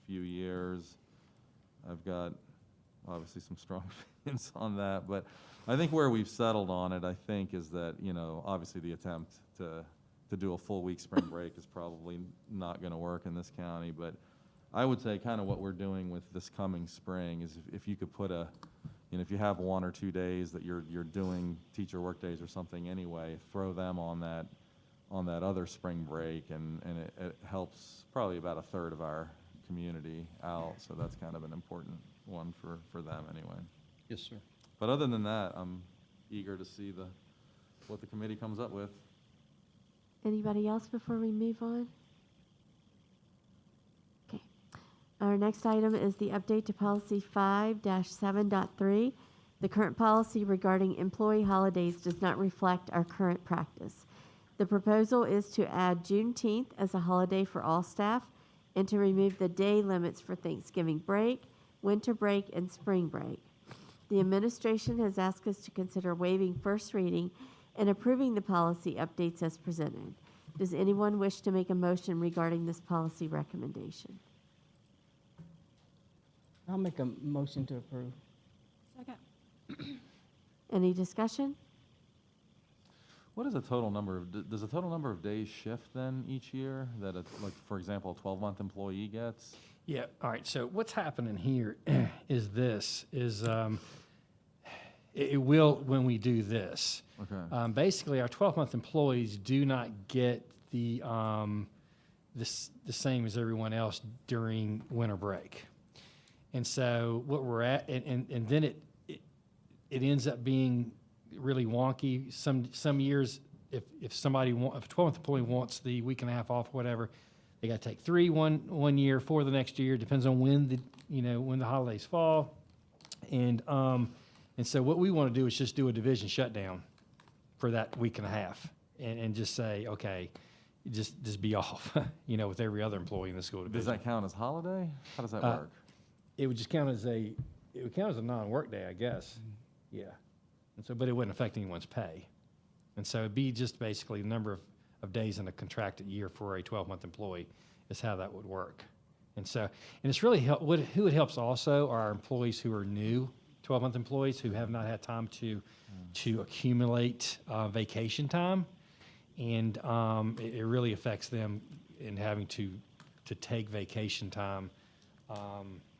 few years. I've got obviously some strong opinions on that, but I think where we've settled on it, I think, is that, you know, obviously the attempt to do a full week spring break is probably not going to work in this county. But I would say kind of what we're doing with this coming spring is if you could put you know, if you have 1 or 2 days that you're doing teacher work days or something anyway, throw them on that other spring break, and it helps probably about a third of our community out. So that's kind of an important one for them anyway. Yes, sir. But other than that, I'm eager to see what the committee comes up with. Anybody else before we move on? Okay. Our next item is the update to policy 5-7.3. The current policy regarding employee holidays does not reflect our current practice. The proposal is to add Juneteenth as a holiday for all staff and to remove the day limits for Thanksgiving break, winter break, and spring break. The administration has asked us to consider waiving first reading and approving the policy updates as presented. Does anyone wish to make a motion regarding this policy recommendation? I'll make a motion to approve. Second. Any discussion? What is the total number of, does the total number of days shift then each year that, like, for example, a 12-month employee gets? Yeah, all right, so what's happening here is it will when we do this. Okay. Basically, our 12-month employees do not get the same as everyone else during winter break. And so what we're at, and then it ends up being really wonky. Some years, if a 12-month employee wants the week and a half off, whatever, they got to take 3 one year, 4 the next year. Depends on when the holidays fall, and so what we want to do is just do a division shutdown for that week and a half, and just say, okay, just be off, with every other employee in the school division. Does that count as holiday? How does that work? It would just count as a non-work day, I guess. Yeah. And so, but it wouldn't affect anyone's pay. And so it'd be just basically the number of days in a contracted year for a 12-month employee is how that would work. And so, and it's really who it helps also are our employees who are new, 12-month employees who have not had time to accumulate vacation time. And it really affects them in having to take vacation time.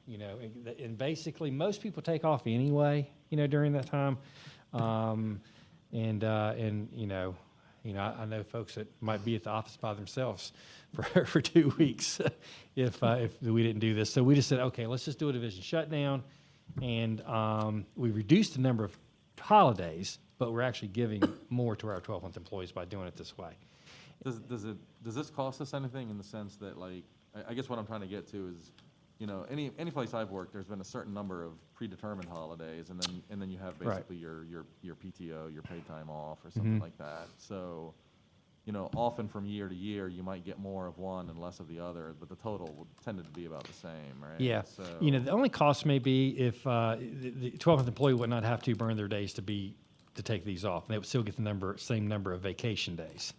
And basically most people take off anyway, during that time. I know folks that might be at the office by themselves for 2 weeks if we didn't do this. So we just said, okay, let's just do a division shutdown. And we reduced the number of holidays, but we're actually giving more to our 12-month employees by doing it this way. Does this cost us anything in the sense that, like, I guess what I'm trying to get to is, you know, any place I've worked, there's been a certain number of predetermined holidays, and then you have Right. basically your PTO, your paid time off, or something like that. So, you know, often from year to year, you might get more of one and less of the other, but the total would tended to be about the same, right? Yeah. So, You know, the only cost may be if the 12-month employee would not have to burn their days to take these off. They would still get the same number of vacation days.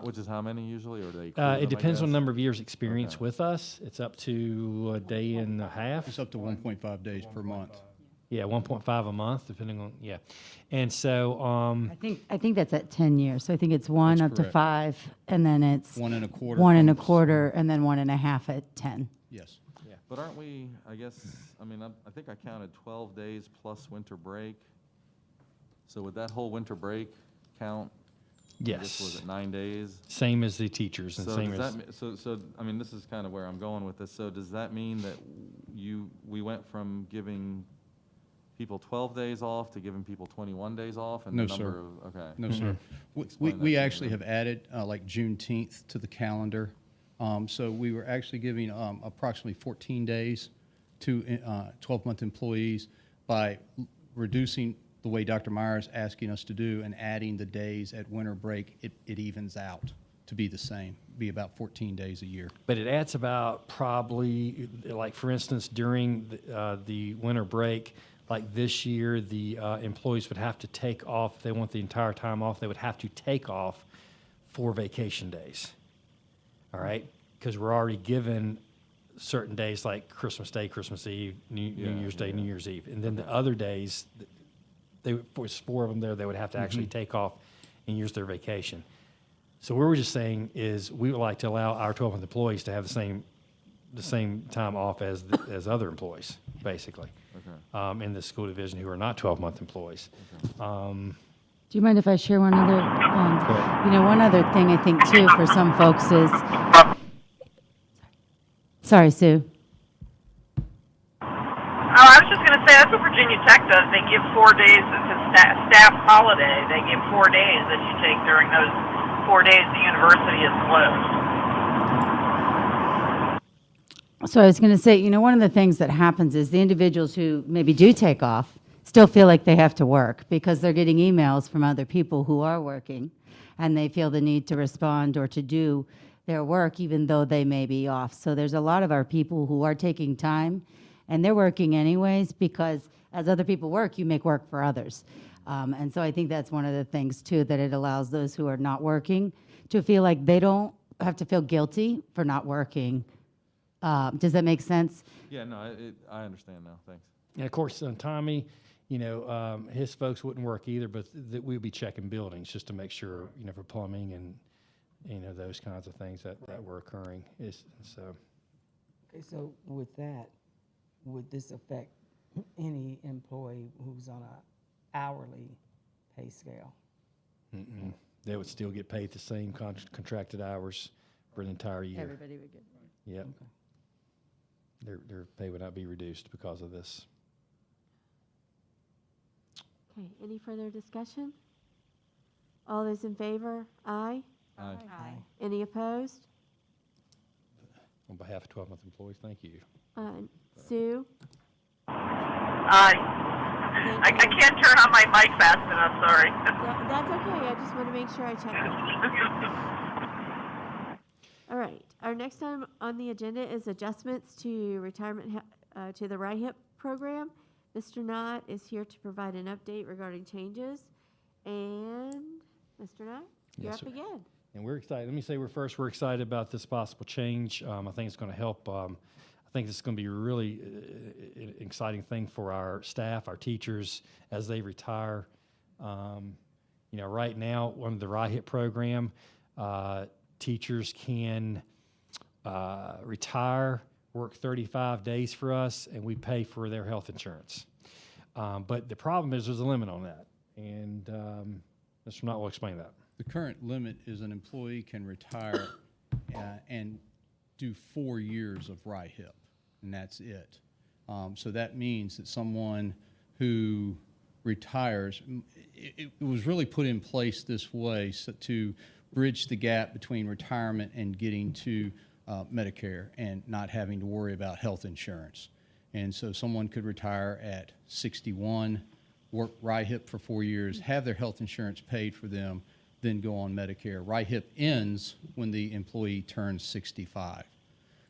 which is how many usually, or do they? It depends on the number of years experience with us. It's up to a day and a half. It's up to 1.5 days per month. Yeah, 1.5 a month, depending on, yeah. And so, I think that's at 10 years. So I think it's 1 That's up to correct. 5, and then it's 1 1/4 1 from 1/4, and then 1 1/2 at 10. Yes. But aren't we, I guess, I mean, I think I counted 12 days plus winter break. So would that whole winter break count? I guess, was yes, it 9 days? same as the teachers and So same does as, that, so, I mean, this is kind of where I'm going with this. So does that mean that we went from giving people 12 days off to giving people 21 days off? And No, the number sir. of, okay. No, sir. Explain that to We me actually then. have added, like Juneteenth to the calendar. So we were actually giving approximately 14 days to 12-month employees by reducing the way Dr. Myers asking us to do and adding the days at winter break. It evens out to be the same, be about 14 days a year. but it adds about probably, like, for instance, during the winter break, like this year, the employees would have to take off, if they want the entire time off, they would have to take off 4 vacation days. All right? Because we're already given certain days like Christmas Day, Christmas Eve, New Year's Day, New Year's Eve. And then the other days, there's 4 of them there, they would have to actually take off and use their vacation. So what we're just saying is we would like to allow our 12-month employees to have the same time off as other employees, basically, in the school division who are not 12-month employees. Do you mind if I share one other? Go ahead. You know, one other thing I think too for some folks is, sorry, Sue. Oh, I was just going to say, that's what Virginia Tech does. They give 4 days, it's a staff holiday. They give 4 days that you take during those 4 days the university is closed. So I was going to say, you know, one of the things that happens is the individuals who maybe do take off still feel like they have to work because they're getting emails from other people who are working, and they feel the need to respond or to do their work even though they may be off. So there's a lot of our people who are taking time, and they're working anyways because as other people work, you make work for others. And so I think that's one of the things too, that it allows those who are not working to feel like they don't have to feel guilty for not working. Does that make sense? Yeah, no, I understand now, thanks. And of course, Tommy, you know, his folks wouldn't work either, but we'd be checking buildings just to make sure, you know, for plumbing and, you know, those kinds of things that were occurring. So. Okay, so with that, would this affect any employee who's on a hourly pay scale? Mm-mm. They would still get paid the same contracted hours for the entire year. Everybody would get. Yep. Okay. Their pay would not be reduced because of this. Okay, any further discussion? All those in favor? Aye. Aye. Any opposed? On behalf of 12-month employees, thank you. Sue? I can't turn on my mic fast enough, sorry. That's okay, I just want to make sure I check it. All right, our next item on the agenda is adjustments to retirement, to the RIHIP program. Mr. Knott is here to provide an update regarding changes. And Mr. Knott, you're Yes, up sir. again. And we're excited. Let me say we're excited about this possible change. I think it's going to help. I think this is going to be a really exciting thing for our staff, our teachers, as they retire. You know, right now, under the RIHIP program, teachers can retire, work 35 days for us, and we pay for their health insurance. But the problem is there's a limit on that. And Mr. Knott will explain that. The current limit is an employee can retire and do 4 years of RIHIP, and that's it. So that means that someone who retires, it was really put in place this way to bridge the gap between retirement and getting to Medicare and not having to worry about health insurance. And so someone could retire at 61, work RIHIP for 4 years, have their health insurance paid for them, then go on Medicare. RIHIP ends when the employee turns 65.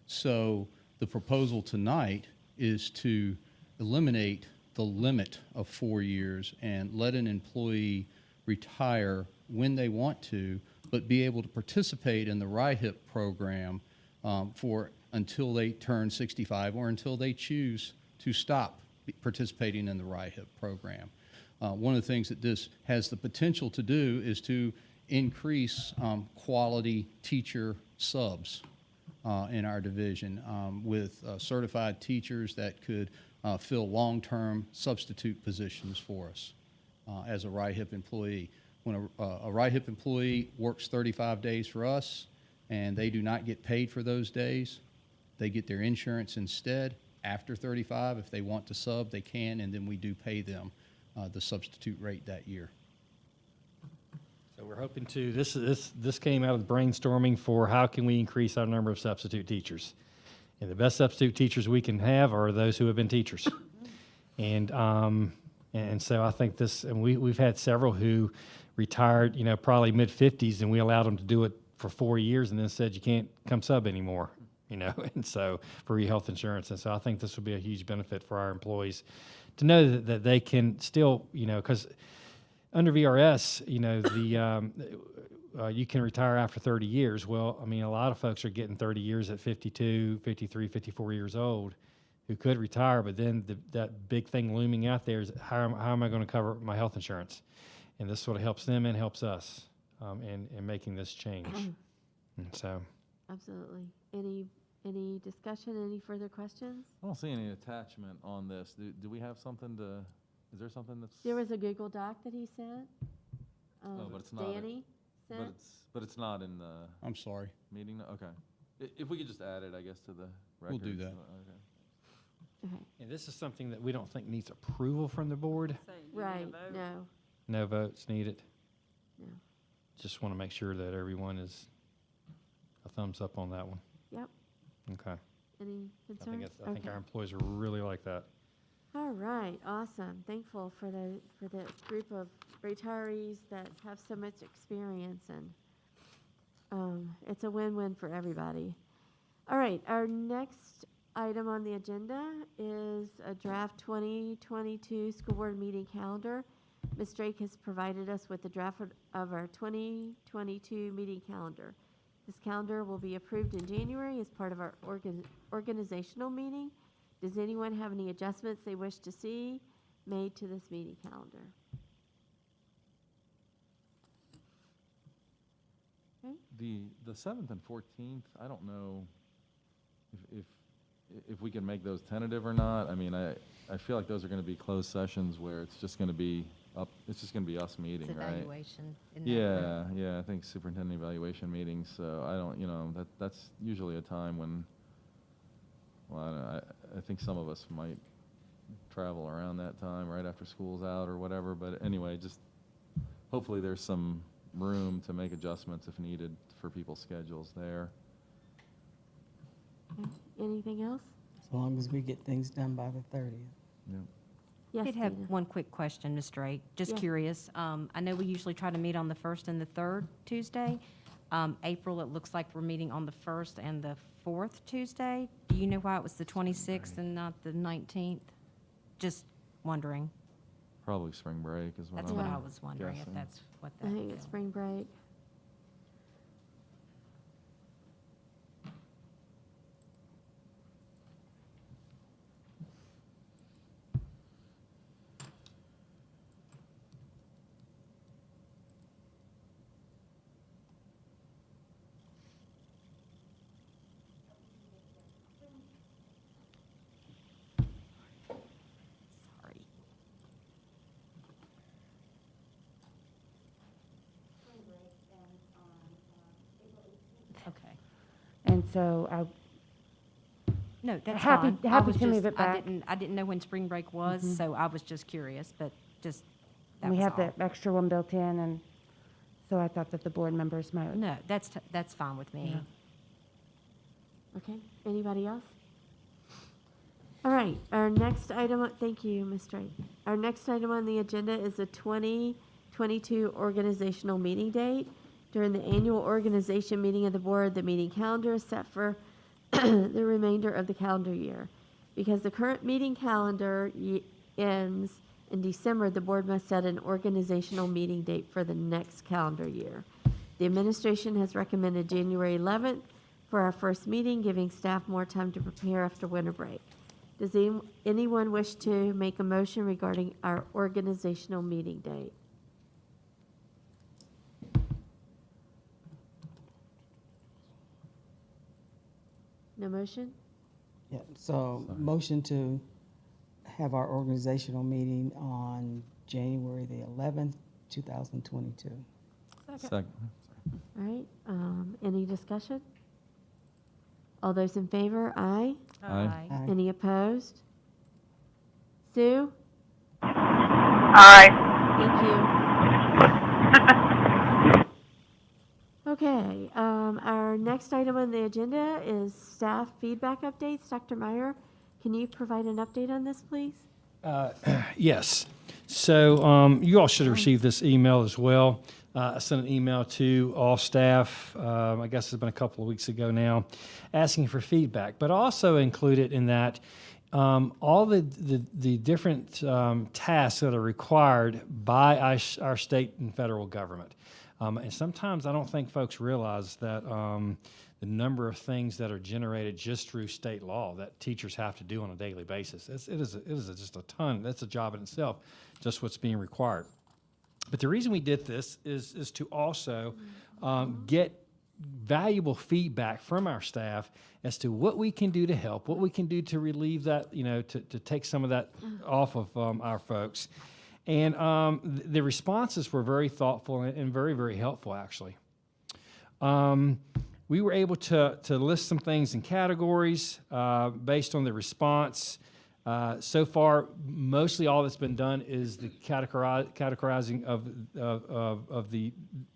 So the proposal tonight is to eliminate the limit of 4 years and let an employee retire when they want to, but be able to participate in the RIHIP program for until they turn 65 or until they choose to stop participating in the RIHIP program. One of the things that this has the potential to do is to increase quality teacher subs in our division with certified teachers that could fill long-term substitute positions for us as a RIHIP employee. When a RIHIP employee works 35 days for us and they do not get paid for those days, they get their insurance instead. After 35, if they want to sub, they can, and then we do pay them the substitute rate that year. So we're hoping to, this came out of the brainstorming for how can we increase our number of substitute teachers. And the best substitute teachers we can have are those who have been teachers. And so I think this, and we've had several who retired, probably mid-50s, and we allowed them to do it for 4 years and then said you can't come sub anymore, and so for your health insurance. And so I think this will be a huge benefit for our employees to know that they can still, because under VRS, you can retire after 30 years. Well, a lot of folks are getting 30 years at 52, 53, 54 years old who could retire, but then that big thing looming out there is how am I going to cover my health insurance? And this sort of helps them and helps us in making this change. And so. Absolutely. Any discussion, any further questions? I don't see any attachment on this. Do we have something to, is there something that's? There was a Google Doc that he sent. Oh, but it's not. Danny sent. But it's not in the. I'm sorry. Meeting, okay. If we could just add it, I guess, to the records. We'll do that. Okay. Okay. And this is something that we don't think needs approval from the board. Right, no. No votes needed. No. Just want to make sure that everyone is a thumbs up on that one. Yep. Okay. Any concerns? I think our employees are really like that. All right, awesome. Thankful for the group of retirees that have so much experience, and it's a win-win for everybody. All right, our next item on the agenda is a draft 2022 school board meeting calendar. Ms. Drake has provided us with a draft of our 2022 meeting calendar. This calendar will be approved in January as part of our organizational meeting. Does anyone have any adjustments they wish to see made to this meeting calendar? Okay. The 7th and 14th, I don't know if we can make those tentative or not. I feel like those are going to be closed sessions where it's just going to be us meeting, It's right? evaluation. in that group. Yeah, I think superintendent evaluation meetings, so I don't, that's usually a time when, well, I think some of us might travel around that time, right after school's out or whatever, but anyway, just hopefully there's some room to make adjustments if needed for people's schedules there. Okay. Anything else? As long as we get things done by the 30th. Yeah. Yes, I did have Dana. one quick question, Ms. Drake. Just Yeah. curious. I know we usually try to meet on the 1st and the 3rd Tuesday. April, it looks like we're meeting on the 1st and the 4th Tuesday. Do you know why it was the 26th and not the 19th? Just wondering. Probably spring break is what That's I'm what I was wondering, if guessing. that's what I that think it's is. spring break. Sorry. Okay. And so No, that's Happy- fine. I happy was to move just- it back. I didn't know when spring break was, so I was just curious, but just, that We was have all. the extra one built in, and so I thought that the board members might. No, that's fine with me. Yeah. Okay, anybody else? All right, our next item, thank you, Ms. Straight. Our next item on the agenda is the 2022 organizational meeting date. During the annual organization meeting of the board, the meeting calendar is set for the remainder of the calendar year. Because the current meeting calendar ends in December, the board must set an organizational meeting date for the next calendar year. The administration has recommended January 11th for our first meeting, giving staff more time to prepare after winter break. Does anyone wish to make a motion regarding our organizational meeting date? No motion? Yeah, so motion to have our organizational meeting on January the 11th, 2022. Second. All right, any discussion? All those in favor, aye. Aye. Aye. Any opposed? Sue? Aye. Thank you. Okay, our next item on the agenda is staff feedback updates. Dr. Meyer, can you provide an update on this, please? Yes. So you all should have received this email as well. I sent an email to all staff, I guess it's been a couple of weeks ago now, asking for feedback. But also included in that all the different tasks that are required by our state and federal government. And sometimes I don't think folks realize that the number of things that are generated just through state law that teachers have to do on a daily basis. It is just a ton. That's a job in itself, just what's being required. But the reason we did this is to also get valuable feedback from our staff as to what we can do to help, what we can do to relieve that, to take some of that off of our folks. And the responses were very thoughtful and very, very helpful, actually. We were able to list some things in categories based on the response. So far, mostly all that's been done is the categorizing of the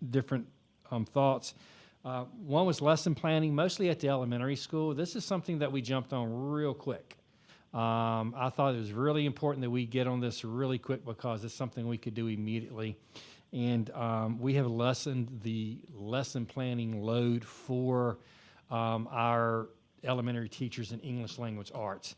different thoughts. One was lesson planning, mostly at the elementary school. This is something that we jumped on real quick. I thought it was really important that we get on this really quick because it's something we could do immediately. And we have lessened the lesson planning load for our elementary teachers in English language arts.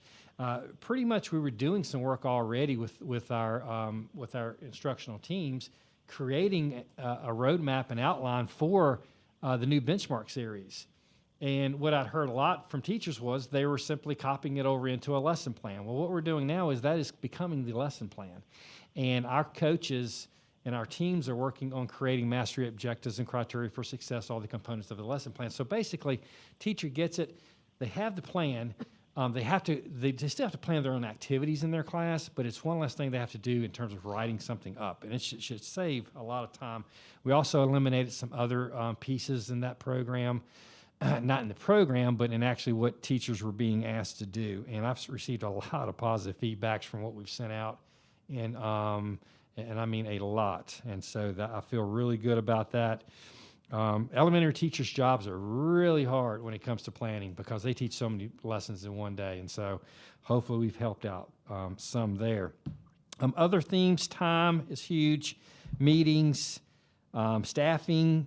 Pretty much we were doing some work already with our instructional teams, creating a roadmap and outline for the new benchmark series. And what I'd heard a lot from teachers was they were simply copying it over into a lesson plan. Well, what we're doing now is that is becoming the lesson plan. And our coaches and our teams are working on creating mastery objectives and criteria for success, all the components of the lesson plan. So basically, teacher gets it, they have the plan, they still have to plan their own activities in their class, but it's one less thing they have to do in terms of writing something up, and it should save a lot of time. We also eliminated some other pieces in that program, not in the program, but in actually what teachers were being asked to do. And I've received a lot of positive feedbacks from what we've sent out, and I mean a lot. And so I feel really good about that. Elementary teachers' jobs are really hard when it comes to planning because they teach so many lessons in one day. And so hopefully we've helped out some there. Other themes, time is huge, meetings, staffing,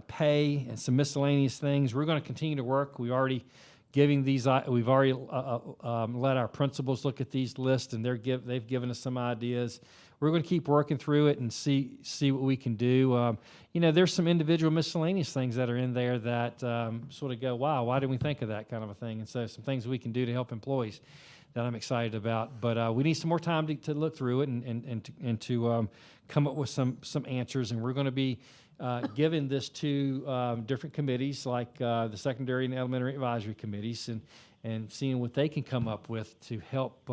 pay, and some miscellaneous things. We're going to continue to work. We've already let our principals look at these lists, and they've given us some ideas. We're going to keep working through it and see what we can do. There's some individual miscellaneous things that are in there that sort of go, wow, why didn't we think of that kind of a thing? And so some things we can do to help employees that I'm excited about. But we need some more time to look through it and to come up with some answers. And we're going to be giving this to different committees like the secondary and elementary advisory committees and seeing what they can come up with to help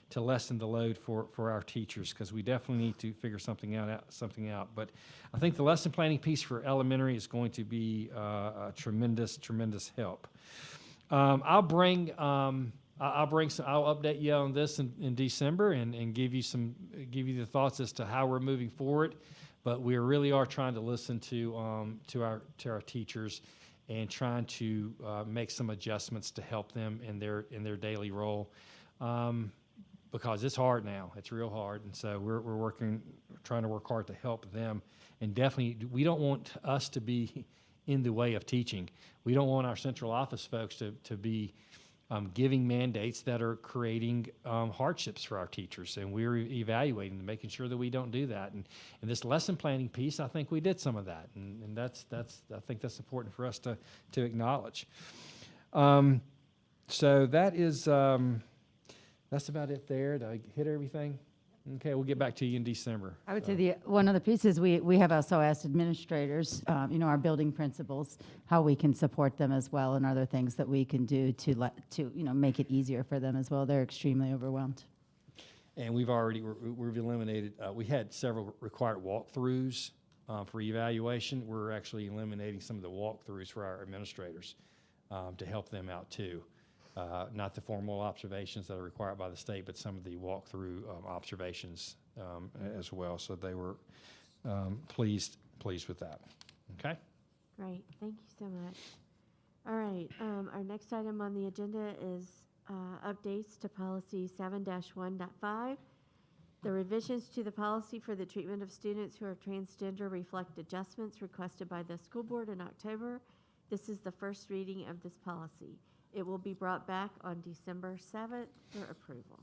to lessen the load for our teachers, because we definitely need to figure something out. But I think the lesson planning piece for elementary is going to be a tremendous help. I'll bring I'll update you on this in December and give you the thoughts as to how we're moving forward. But we really are trying to listen to our teachers and trying to make some adjustments to help them in their daily role. Because it's hard now. It's real hard. And so we're trying to work hard to help them. And definitely, we don't want us to be in the way of teaching. We don't want our central office folks to be giving mandates that are creating hardships for our teachers. And we're evaluating and making sure that we don't do that. And this lesson planning piece, I think we did some of that. And that's I think that's important for us to acknowledge. So that is... that's about it there. Did I hit everything? Okay, we'll get back to you in December. I would say the one other piece is we have also asked administrators, our building principals, how we can support them as well, and other things that we can do to make it easier for them as well. They're extremely overwhelmed. And we've eliminated. We had several required walkthroughs for evaluation. We're actually eliminating some of the walkthroughs for our administrators to help them out too. Not the formal observations that are required by the state, but some of the walkthrough observations as well. So they were pleased with that. Okay. Great, thank you so much. All right, our next item on the agenda is updates to policy 7-1.5. The revisions to the policy for the treatment of students who are transgender reflect adjustments requested by the school board in October. This is the first reading of this policy. It will be brought back on December 7th for approval.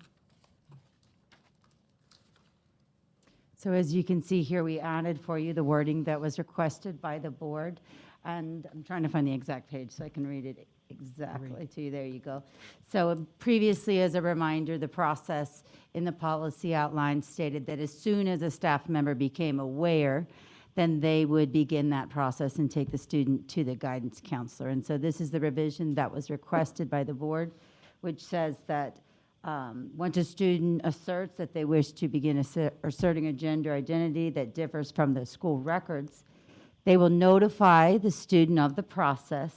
So as you can see here, we added for you the wording that was requested by the board. And I'm trying to find the exact page so I can read it exactly to you. There you go. So previously, as a reminder, the process in the policy outline stated that as soon as a staff member became aware, then they would begin that process and take the student to the guidance counselor. And so this is the revision that was requested by the board, which says that once a student asserts that they wish to begin asserting a gender identity that differs from the school records, they will notify the student of the process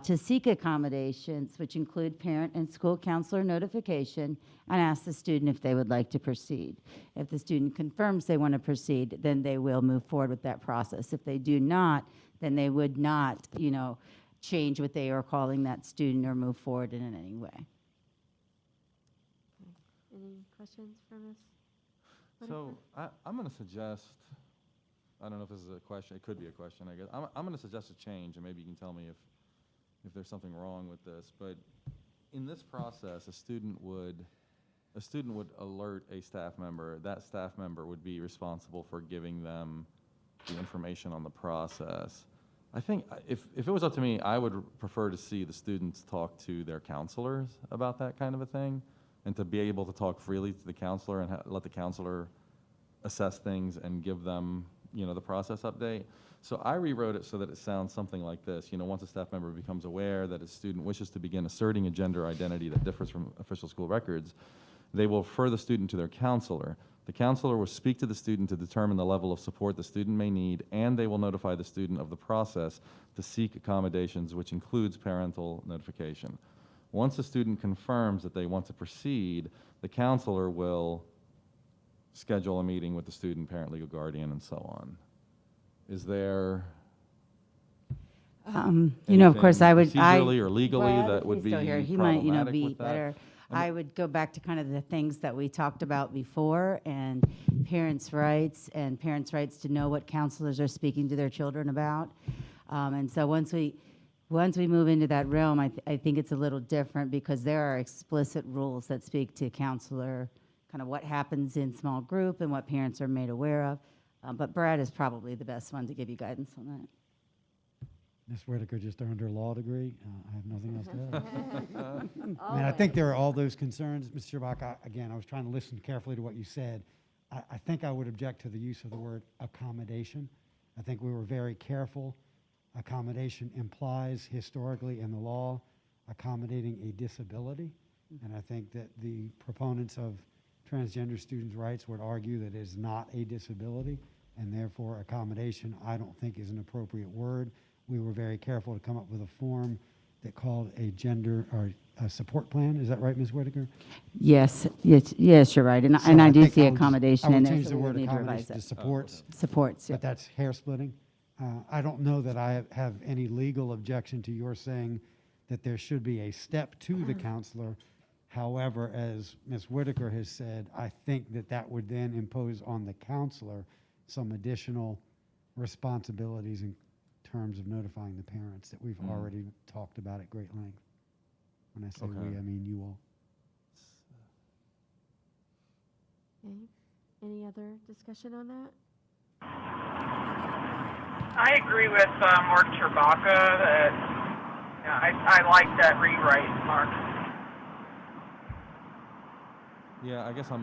to seek accommodations, which include parent and school counselor notification, and ask the student if they would like to proceed. If the student confirms they want to proceed, then they will move forward with that process. If they do not, then they would not, change what they are calling that student or move forward in any way. Any questions for Ms. So I'm going to suggest, I don't know if this is a question, it could be a question, I guess. I'm going to suggest a change, and maybe you can tell me if there's something wrong with this. But in this process, a student would alert a staff member. That staff member would be responsible for giving them the information on the process. I think if it was up to me, I would prefer to see the students talk to their counselors about that kind of a thing, and to be able to talk freely to the counselor and let the counselor assess things and give them, the process update. So I rewrote it so that it sounds something like this. Once a staff member becomes aware that a student wishes to begin asserting a gender identity that differs from official school records, they will refer the student to their counselor. The counselor will speak to the student to determine the level of support the student may need, and they will notify the student of the process to seek accommodations, which includes parental notification. Once the student confirms that they want to proceed, the counselor will schedule a meeting with the student, parent, legal guardian, and so on. Is there of course, I would... procedurally or legally well, that would be still here. He might, be better. I would go back to kind of the things that we talked about before, and parents' rights to know what counselors are speaking to their children about. And so once we move into that realm, I think it's a little different, because there are explicit rules that speak to counselor, kind of what happens in small group and what parents are made aware of. But Brad is probably the best one to give you guidance on that. Ms. Whitaker just earned her law degree. I have nothing else to add. I think there are all those concerns. Mr. Sherbach, I was trying to listen carefully to what you said. I think I would object to the use of the word accommodation. I think we were very careful. Accommodation implies historically in the law accommodating a disability. And I think that the proponents of transgender students' rights would argue that it is not a disability, and therefore accommodation I don't think is an appropriate word. We were very careful to come up with a form it called a gender or a support plan? Is that right, Ms. Whitaker? Yes, yes, you're right. And So I do think see I would just- accommodation I would in there, change so the we word need to revise accommodation to it. supports. Supports, yeah. But that's hair splitting. I don't know that I have any legal objection to your saying that there should be a step to the counselor. However, as Ms. Whitaker has said, I think that that would then impose on the counselor some additional responsibilities in terms of notifying the parents that we've already talked about at great length. When I say Okay. we, I mean you all. Okay. Any other discussion on that? I agree with Mark Chewbacca that I like that rewrite, Mark. Yeah, I guess I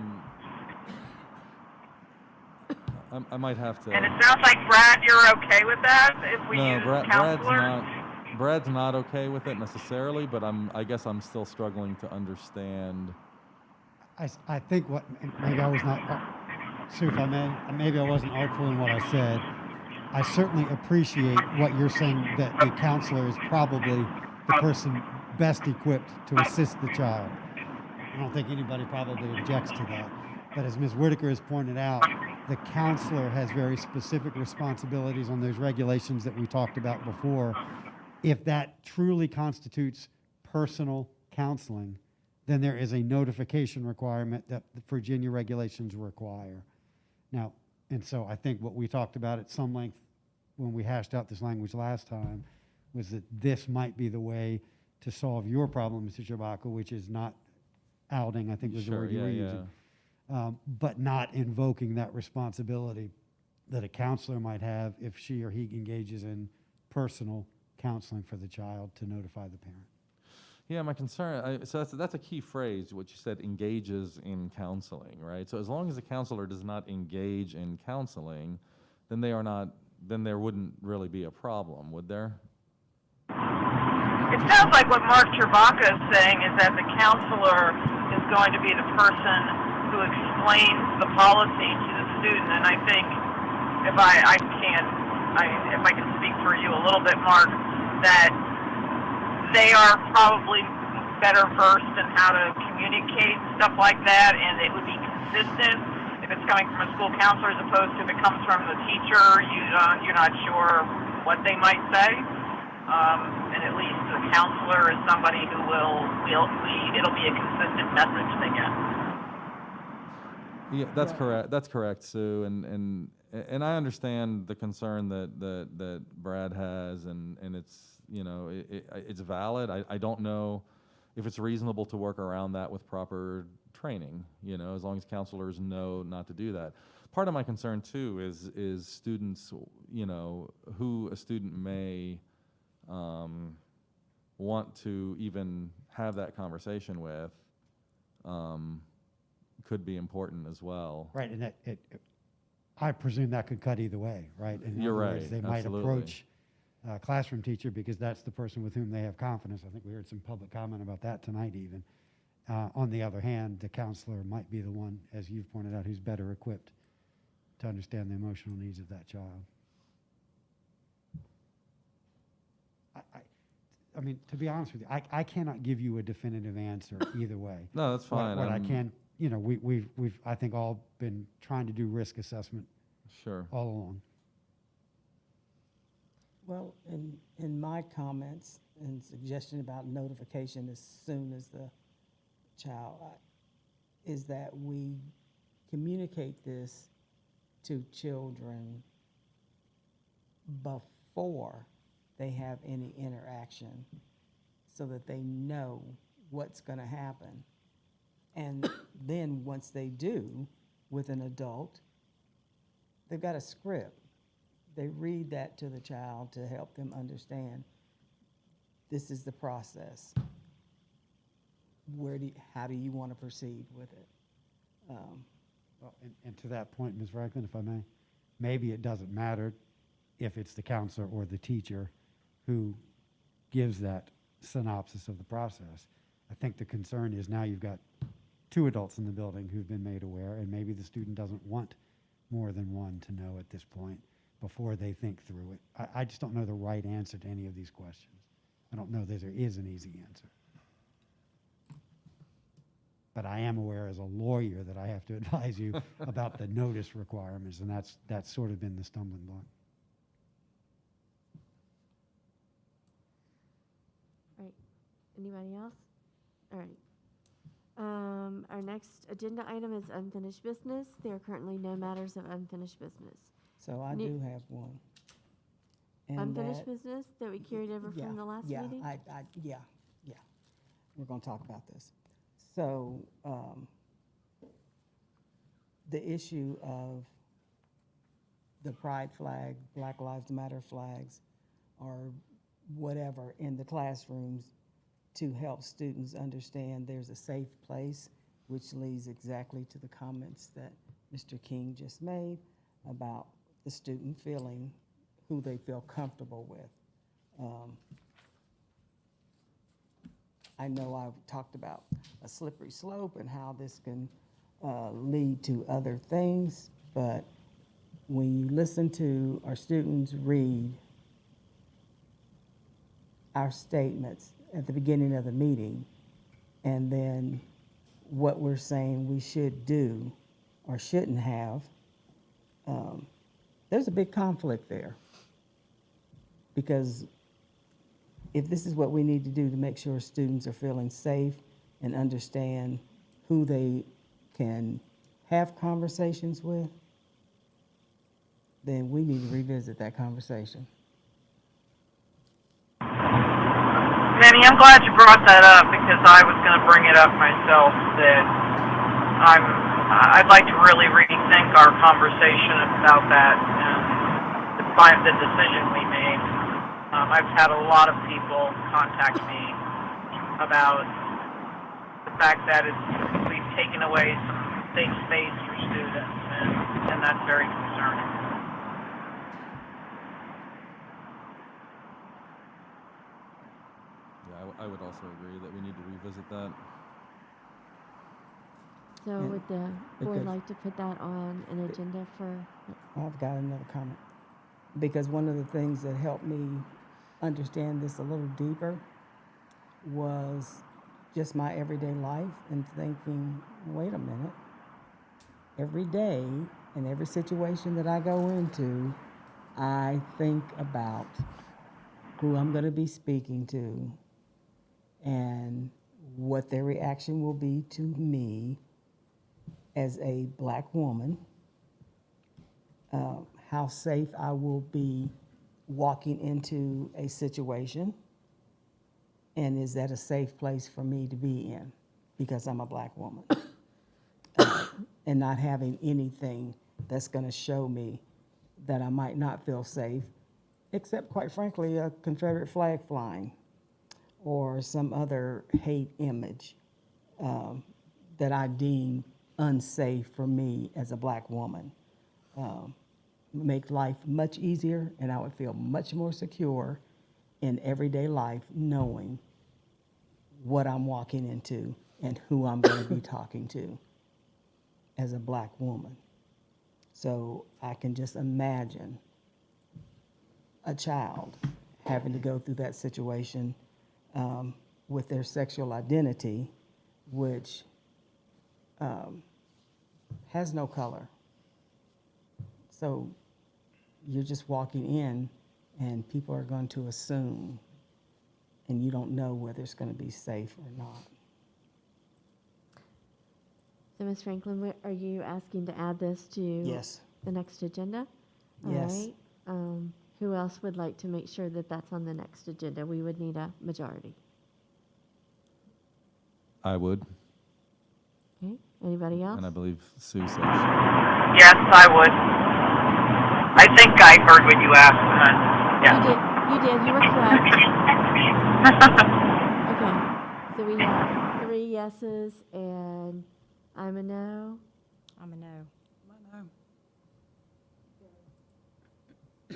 might have to. And it sounds like, Brad, you're okay with that if we No, use Brad's counselors? not okay with it necessarily, but I guess I'm still struggling to understand. I think what, maybe I was not, Sue, if I may, maybe I wasn't artful in what I said. I certainly appreciate what you're saying, that the counselor is probably the person best equipped to assist the child. I don't think anybody probably objects to that. But as Ms. Whitaker has pointed out, the counselor has very specific responsibilities on those regulations that we talked about before. If that truly constitutes personal counseling, then there is a notification requirement that the Virginia regulations require. Now, and so I think what we talked about at some length when we hashed out this language last time was that this might be the way to solve your problem, Mr. Chewbacca, which is not outing, I think was the Sure, word you were yeah, using, but not invoking that responsibility that a counselor might have if she or he engages in personal counseling for the child to notify the parent. Yeah, my concern, so that's a key phrase, what you said, engages in counseling, right? So as long as the counselor does not engage in counseling, then there wouldn't really be a problem, would there? It sounds like what Mark Chewbacca is saying is that the counselor is going to be the person who explains the policy to the student. And I think if I can speak for you a little bit, Mark, that they are probably better versed in how to communicate stuff like that, and it would be consistent if it's coming from a school counselor as opposed to if it comes from the teacher. You're not sure what they might say. And at least the counselor is somebody who will lead. It'll be a consistent message they get. Yeah, that's correct. That's correct, Sue. And I understand the concern that Brad has, and it's, it's valid. I don't know if it's reasonable to work around that with proper training, as long as counselors know not to do that. Part of my concern too is students, who a student may want to even have that conversation with, could be important as well. Right, and I presume that could cut either way, right? In You're other words, right, they might absolutely. approach a classroom teacher because that's the person with whom they have confidence. I think we heard some public comment about that tonight even. On the other hand, the counselor might be the one, as you've pointed out, who's better equipped to understand the emotional needs of that child. I mean, to be honest with you, I cannot give you a definitive answer either way. No, that's fine. What I can, we've I think all been trying to do risk assessment Sure. all along. Well, in my comments and suggestion about notification as soon as the child, is that we communicate this to children before they have any interaction so that they know what's going to happen. And then once they do with an adult, they've got a script. They read that to the child to help them understand this is the process. How do you want to proceed with it? Well, and to that point, Ms. Franklin, if I may, maybe it doesn't matter if it's the counselor or the teacher who gives that synopsis of the process. I think the concern is now you've got two adults in the building who've been made aware, and maybe the student doesn't want more than one to know at this point before they think through it. I just don't know the right answer to any of these questions. I don't know that there is an easy answer. But I am aware as a lawyer that I have to advise you about the notice requirements, and that's sort of been the stumbling block. Right. Anybody else? All right. Our next agenda item is unfinished business. There are currently no matters of unfinished business. So I Ne- do have one. And Unfinished that- business that we carried over Yeah, from the last yeah, meeting? yeah. We're gonna talk about this. So, the issue of the pride flag, Black Lives Matter flags, or whatever in the classrooms to help students understand there's a safe place, which leads exactly to the comments that Mr. King just made about the student feeling who they feel comfortable with. I know I've talked about a slippery slope and how this can lead to other things, but when you listen to our students read our statements at the beginning of the meeting, and then what we're saying we should do or shouldn't have, there's a big conflict there. Because if this is what we need to do to make sure students are feeling safe and understand who they can have conversations with, then we need to revisit that conversation. Manny, I'm glad you brought that up because I was going to bring it up myself. That I'd like to really rethink our conversation about that and the decision we made. I've had a lot of people contact me about the fact that we've taken away some safe space for students, and that's very concerning. Yeah, I would also agree that we need to revisit that. So And would the board because- like to put that on an agenda for, I've got another comment. Because one of the things that helped me understand this a little deeper was just my everyday life and thinking, wait a minute. Every day in every situation that I go into, I think about who I'm going to be speaking to and what their reaction will be to me as a Black woman, how safe I will be walking into a situation, and is that a safe place for me to be in because I'm a Black woman? And not having anything that's going to show me that I might not feel safe, except, quite frankly, a Confederate flag flying or some other hate image that I deem unsafe for me as a Black woman. Make life much easier, and I would feel much more secure in everyday life knowing what I'm walking into and who I'm going to be talking to as a Black woman. So I can just imagine a child having to go through that situation with their sexual identity, which has no color. So you're just walking in and people are going to assume, and you don't know whether it's going to be safe or not. so Ms. Franklin, are you asking to add this to Yes. the next agenda? Yes. All right. Who else would like to make sure that that's on the next agenda? We would need a majority. I would, Okay, anybody else? and I believe Sue said. Yes, I would. I think I heard what you asked. You did, you were correct. Okay, so we have 3 yeses and I'm a no. I'm a no.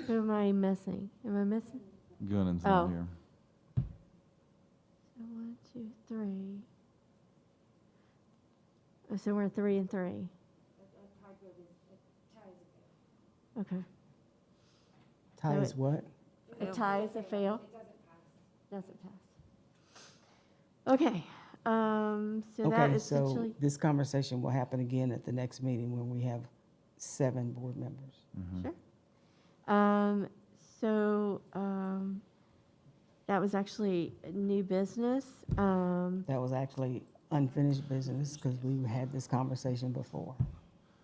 Who am I missing? Am I missing? Gunnan's Oh. not here. So 1, 2, 3. Oh, so we're 3 and 3. Okay. Tie is what? A tie is a fail. Doesn't pass. Okay, so that Okay, essentially. so this conversation will happen again at the next meeting when we have 7 board members. Sure. That was actually new business. That was actually unfinished business because we had this conversation before.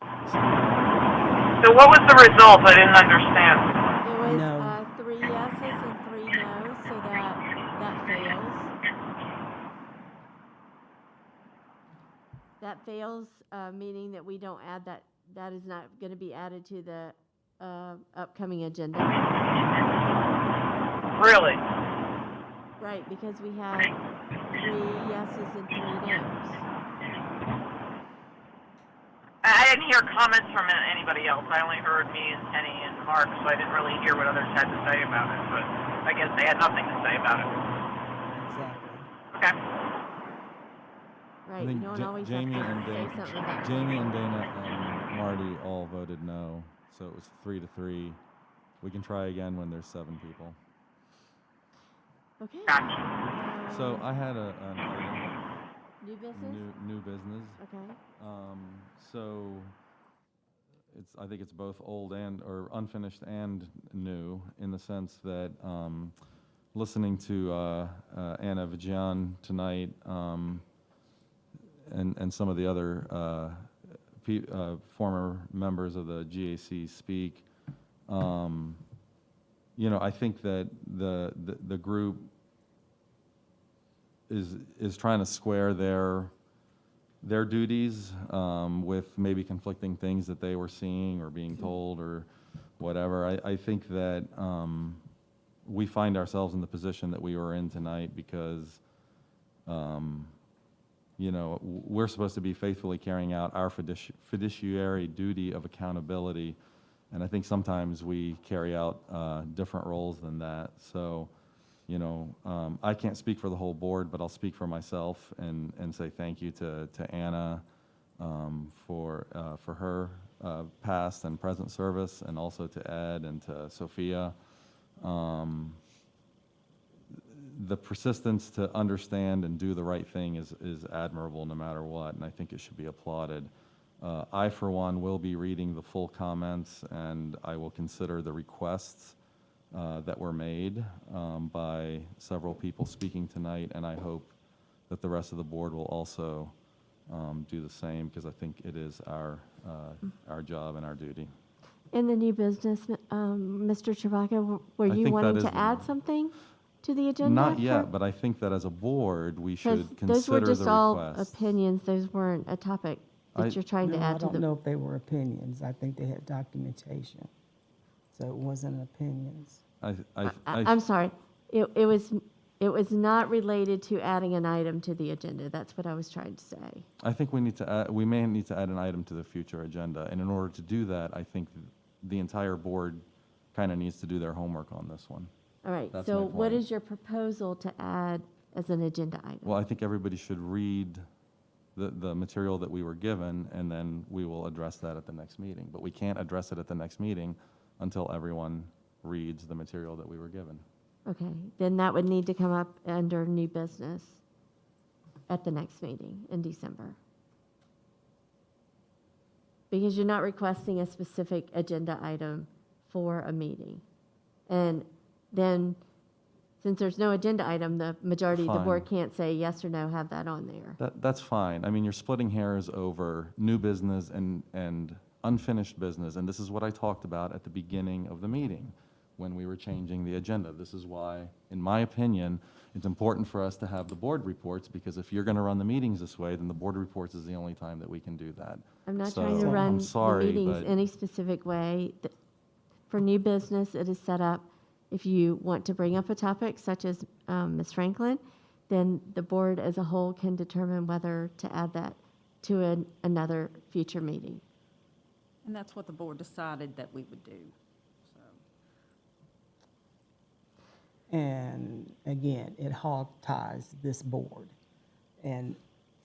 So what was the result? I didn't understand. It was No. 3 yeses and 3 noes, so that fails. That fails, meaning that we don't add that, that is not going to be added to the upcoming agenda. Really? Right, because we had 3 yeses and 3 noes. I didn't hear comments from anybody else. I only heard me and Kenny and Mark, so I didn't really hear what others had to say about it, but I guess they had nothing to say about it. Exactly. Okay. Right, I you think don't Ja- always Jamie have to and say Dana, something about Jamie something. and Dana and Marty all voted no, so it was 3-3. We can try again when there's 7 people. Okay. So I had an item, New business? new business. Okay. So I think it's both old or unfinished and new, in the sense that, listening to Anna Vijan tonight, and some of the other former members of the GAC speak, I think that the group is trying to square their duties with maybe conflicting things that they were seeing or being told or whatever. I think that we find ourselves in the position that we were in tonight because we're supposed to be faithfully carrying out our fiduciary duty of accountability, and I think sometimes we carry out different roles than that. So, I can't speak for the whole board, but I'll speak for myself and say thank you to Anna for her past and present service, and also to Ed and to Sophia. The persistence to understand and do the right thing is admirable no matter what, and I think it should be applauded. I, for one, will be reading the full comments, and I will consider the requests that were made by several people speaking tonight, and I hope that the rest of the board will also do the same, because I think it is our job and our duty. In the new business, Mr. Chewbacca, were I you think that wanting is to the- add something to the agenda? Not yet, but I think that as a board, we should consider the those were just all requests. opinions, those weren't a topic I- that you're trying to No, add I to the. don't know if they were opinions. I think they had documentation. So it wasn't opinions. I'm sorry, it was not related to adding an item to the agenda, that's what I was trying to say. I think we may need to add an item to the future agenda, and in order to do that, I think the entire board kind of needs to do their homework on this one. All right, That's so my what point. is your proposal to add as an agenda item? Well, I think everybody should read the material that we were given, and then we will address that at the next meeting. But we can't address it at the next meeting until everyone reads the material that we were given. Okay, then that would need to come up under new business at the next meeting in December. Because you're not requesting a specific agenda item for a meeting. And then, since there's no agenda item, the majority of the board Fine. can't say yes or no, have that on there. That's fine. I mean, you're splitting hairs over new business and unfinished business, and this is what I talked about at the beginning of the meeting when we were changing the agenda. This is why, in my opinion, it's important for us to have the board reports, because if you're going to run the meetings this way, then the board reports is the only time that we can do that. I'm not So, trying to I'm run the sorry, meetings but- any specific way. For new business, it is set up, if you want to bring up a topic such as Ms. Franklin, then the board as a whole can determine whether to add that to another future meeting. And that's what the board decided that we would do, so. And again, it hog ties this board. And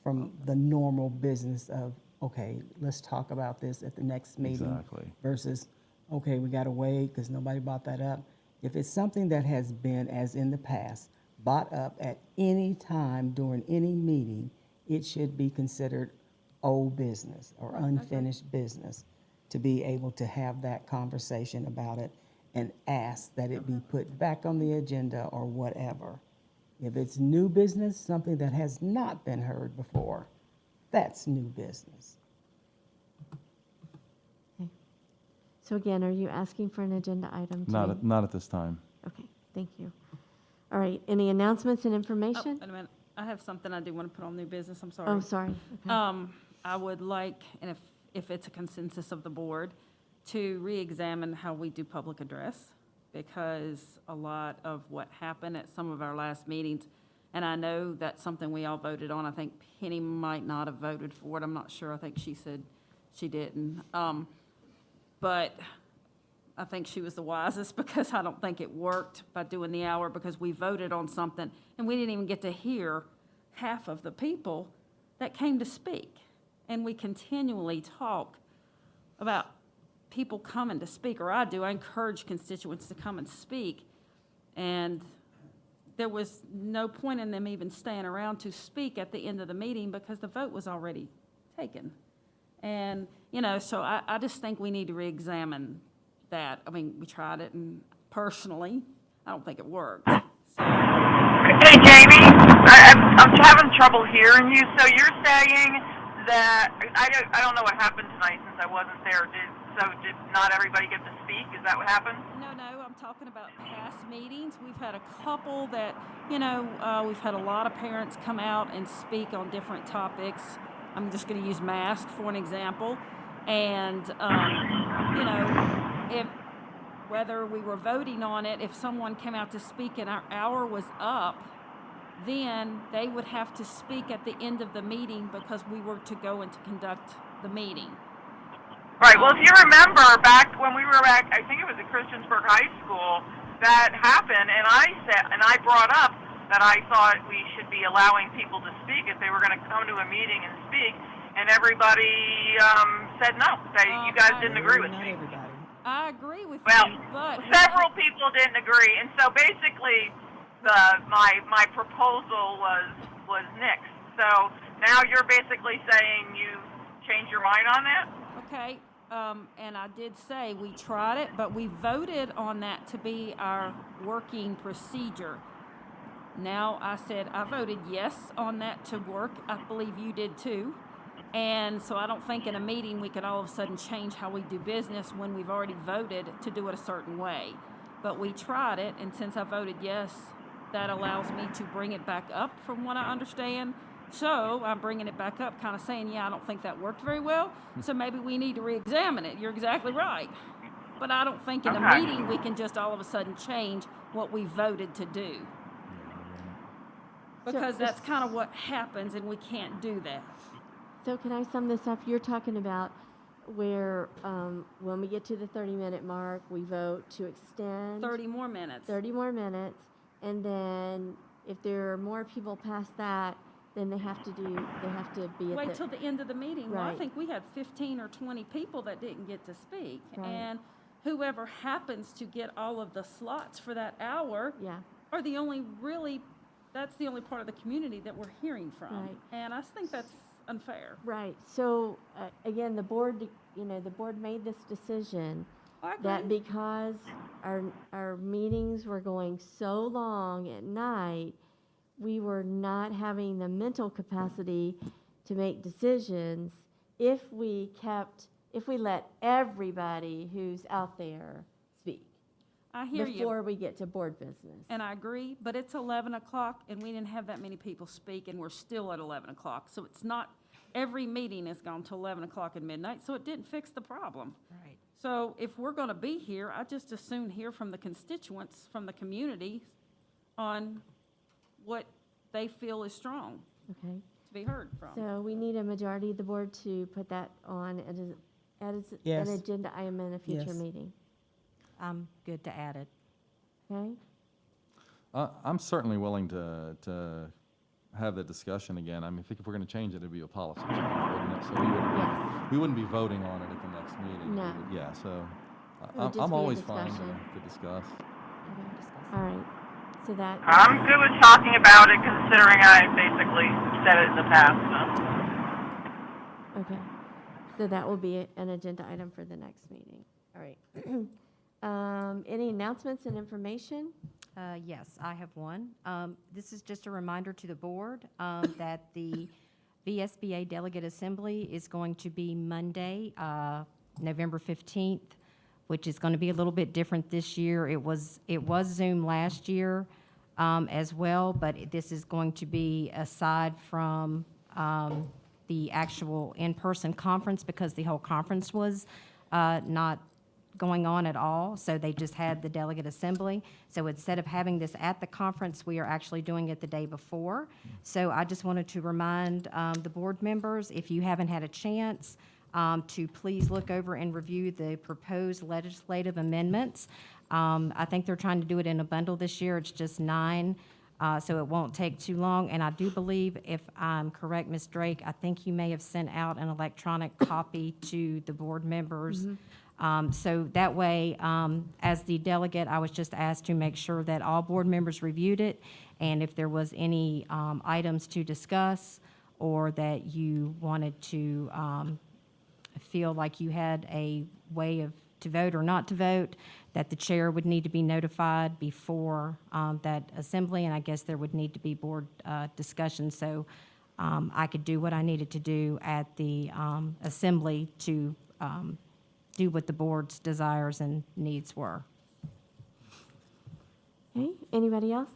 from the normal business of, okay, let's talk about this at the next meeting. Exactly. Versus, okay, we got to wait because nobody brought that up. If it's something that has been, as in the past, brought up at any time during any meeting, it should be considered old business or unfinished business to be able to have that conversation about it and ask that it be put back on the agenda or whatever. If it's new business, something that has not been heard before, that's new business. So again, are you asking for an agenda item today? Not at this time. Okay, thank you. All right, any announcements and Oh, information? wait a minute. I have something I do want to put on new business. I'm sorry. Oh, sorry. Okay. I would like, and if it's a consensus of the board, to re-examine how we do public address, because a lot of what happened at some of our last meetings, and I know that's something we all voted on. I think Penny might not have voted for it. I'm not sure. I think she said she didn't. But I think she was the wisest because I don't think it worked by doing the hour, because we voted on something and we didn't even get to hear half of the people that came to speak. And we continually talk about people coming to speak, or I do. I encourage constituents to come and speak. And there was no point in them even staying around to speak at the end of the meeting because the vote was already taken. And, you know, so I just think we need to re-examine that. I mean, we tried it, and personally, I don't think it worked. So. Hey, Jamie, I'm having trouble hearing you. So you're saying that, I don't know what happened tonight since I wasn't there. Did not everybody get to speak? Is that what happened? No, I'm talking about past meetings. We've had a couple that, we've had a lot of parents come out and speak on different topics. I'm just going to use masks for an example. And, if whether we were voting on it, if someone came out to speak and our hour was up, then they would have to speak at the end of the meeting because we were to go and to conduct the meeting. Right. Well, if you remember back when we were back, I think it was at Christiansburg High School, that happened, and I brought up that I thought we should be allowing people to speak if they were going to come to a meeting and speak, and everybody said no. You guys didn't agree with me. Not everybody. I agree with Well, you, but several people didn't agree, and so basically, my proposal was nixed. So now you're basically saying you changed your mind on that? Okay, and I did say we tried it, but we voted on that to be our working procedure. Now, I said I voted yes on that to work. I believe you did too. And so I don't think in a meeting we could all of a sudden change how we do business when we've already voted to do it a certain way. But we tried it, and since I voted yes, that allows me to bring it back up from what I understand. So I'm bringing it back up, kind of saying, yeah, I don't think that worked very well, so maybe we need to re-examine it. You're exactly right. But I don't think in a meeting we can just all of a sudden change what we voted to do. Because that's kind of what happens, and we can't do that. So can I sum this up? You're talking about where when we get to the 30-minute mark, we vote to extend 30 more minutes. 30 more minutes, and then if there are more people past that, then they have to be at Wait till the end of the meeting. Well, I Right. think we had 15 or 20 people that didn't get to speak. Right. And whoever happens to get all of the slots for that hour Yeah. are the only that's the only part of the community that we're hearing from. Right. And I think that's unfair. Right. So again, the board made this decision I agree. that because our meetings were going so long at night, we were not having the mental capacity to make decisions if we let everybody who's out there speak I hear you. before we get to board business. And I agree, but it's 11 o'clock, and we didn't have that many people speak, and we're still at 11 o'clock. So it's not, every meeting has gone to 11 o'clock at midnight, so it didn't fix the problem. Right. So if we're going to be here, I just as soon hear from the constituents, from the community, on what they feel is strong Okay. to be heard from. So we need a majority of the board to put that on as Yes. an agenda item in a future Yes. meeting. I'm good to add it. Okay? I'm certainly willing to have that discussion again. I mean, I think if we're going to change it, it'd be a policy change, wouldn't it? So we wouldn't be voting on it at the next meeting. No. Yeah, so would just be I'm a always fine discussion. to discuss. All right. So that. I'm good with talking about it, considering I basically said it in the past, so. Okay. So that will be an agenda item for the next meeting. All right. Any announcements and information? Yes, I have one. This is just a reminder to the board that the VSBA Delegate Assembly is going to be Monday, November 15th, which is going to be a little bit different this year. It was Zoom last year as well, but this is going to be aside from the actual in-person conference because the whole conference was not going on at all, so they just had the delegate assembly. So instead of having this at the conference, we are actually doing it the day before. So I just wanted to remind the board members, if you haven't had a chance, to please look over and review the proposed legislative amendments. I think they're trying to do it in a bundle this year. It's just 9, so it won't take too long. And I do believe, if I'm correct, Ms. Drake, I think you may have sent out an electronic copy to the board members. So that way, as the delegate, I was just asked to make sure that all board members reviewed it, and if there was any items to discuss or that you wanted to feel like you had a way of to vote or not to vote, that the chair would need to be notified before that assembly, and I guess there would need to be board discussion, so I could do what I needed to do at the assembly to do what the board's desires and needs were. Okay, anybody else?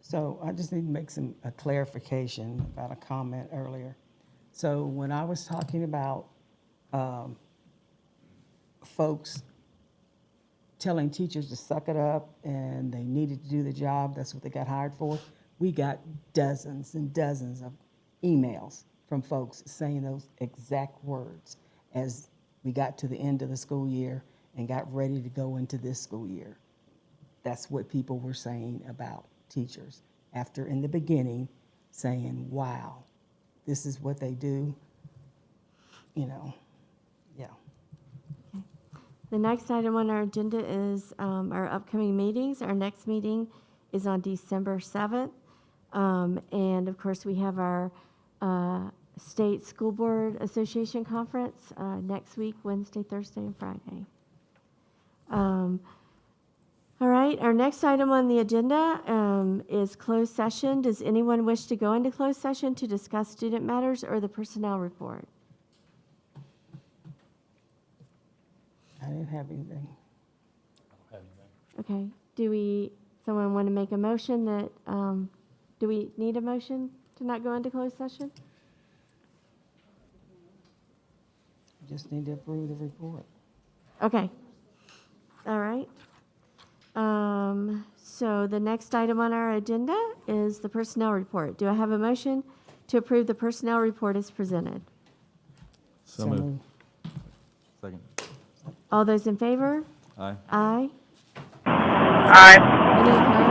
So I just need to make a clarification about a comment earlier. So when I was talking about folks telling teachers to suck it up and they needed to do the job, that's what they got hired for, we got dozens and dozens of emails from folks saying those exact words as we got to the end of the school year and got ready to go into this school year. That's what people were saying about teachers after, in the beginning, saying, wow, this is what they do, you know, yeah. The next item on our agenda is our upcoming meetings. Our next meeting is on December 7th. And of course, we have our State School Board Association Conference next week, Wednesday, Thursday, and Friday. All right, our next item on the agenda is closed session. Does anyone wish to go into closed session to discuss student matters or the personnel report? I didn't have anything. Okay, someone want to make a motion that, do we need a motion to not go into closed session? Just need to approve the report. Okay. All right. So the next item on our agenda is the personnel report. Do I have a motion to approve the personnel report as presented? So moved. Second. All those in favor? Aye. Aye. Aye. Any opposed?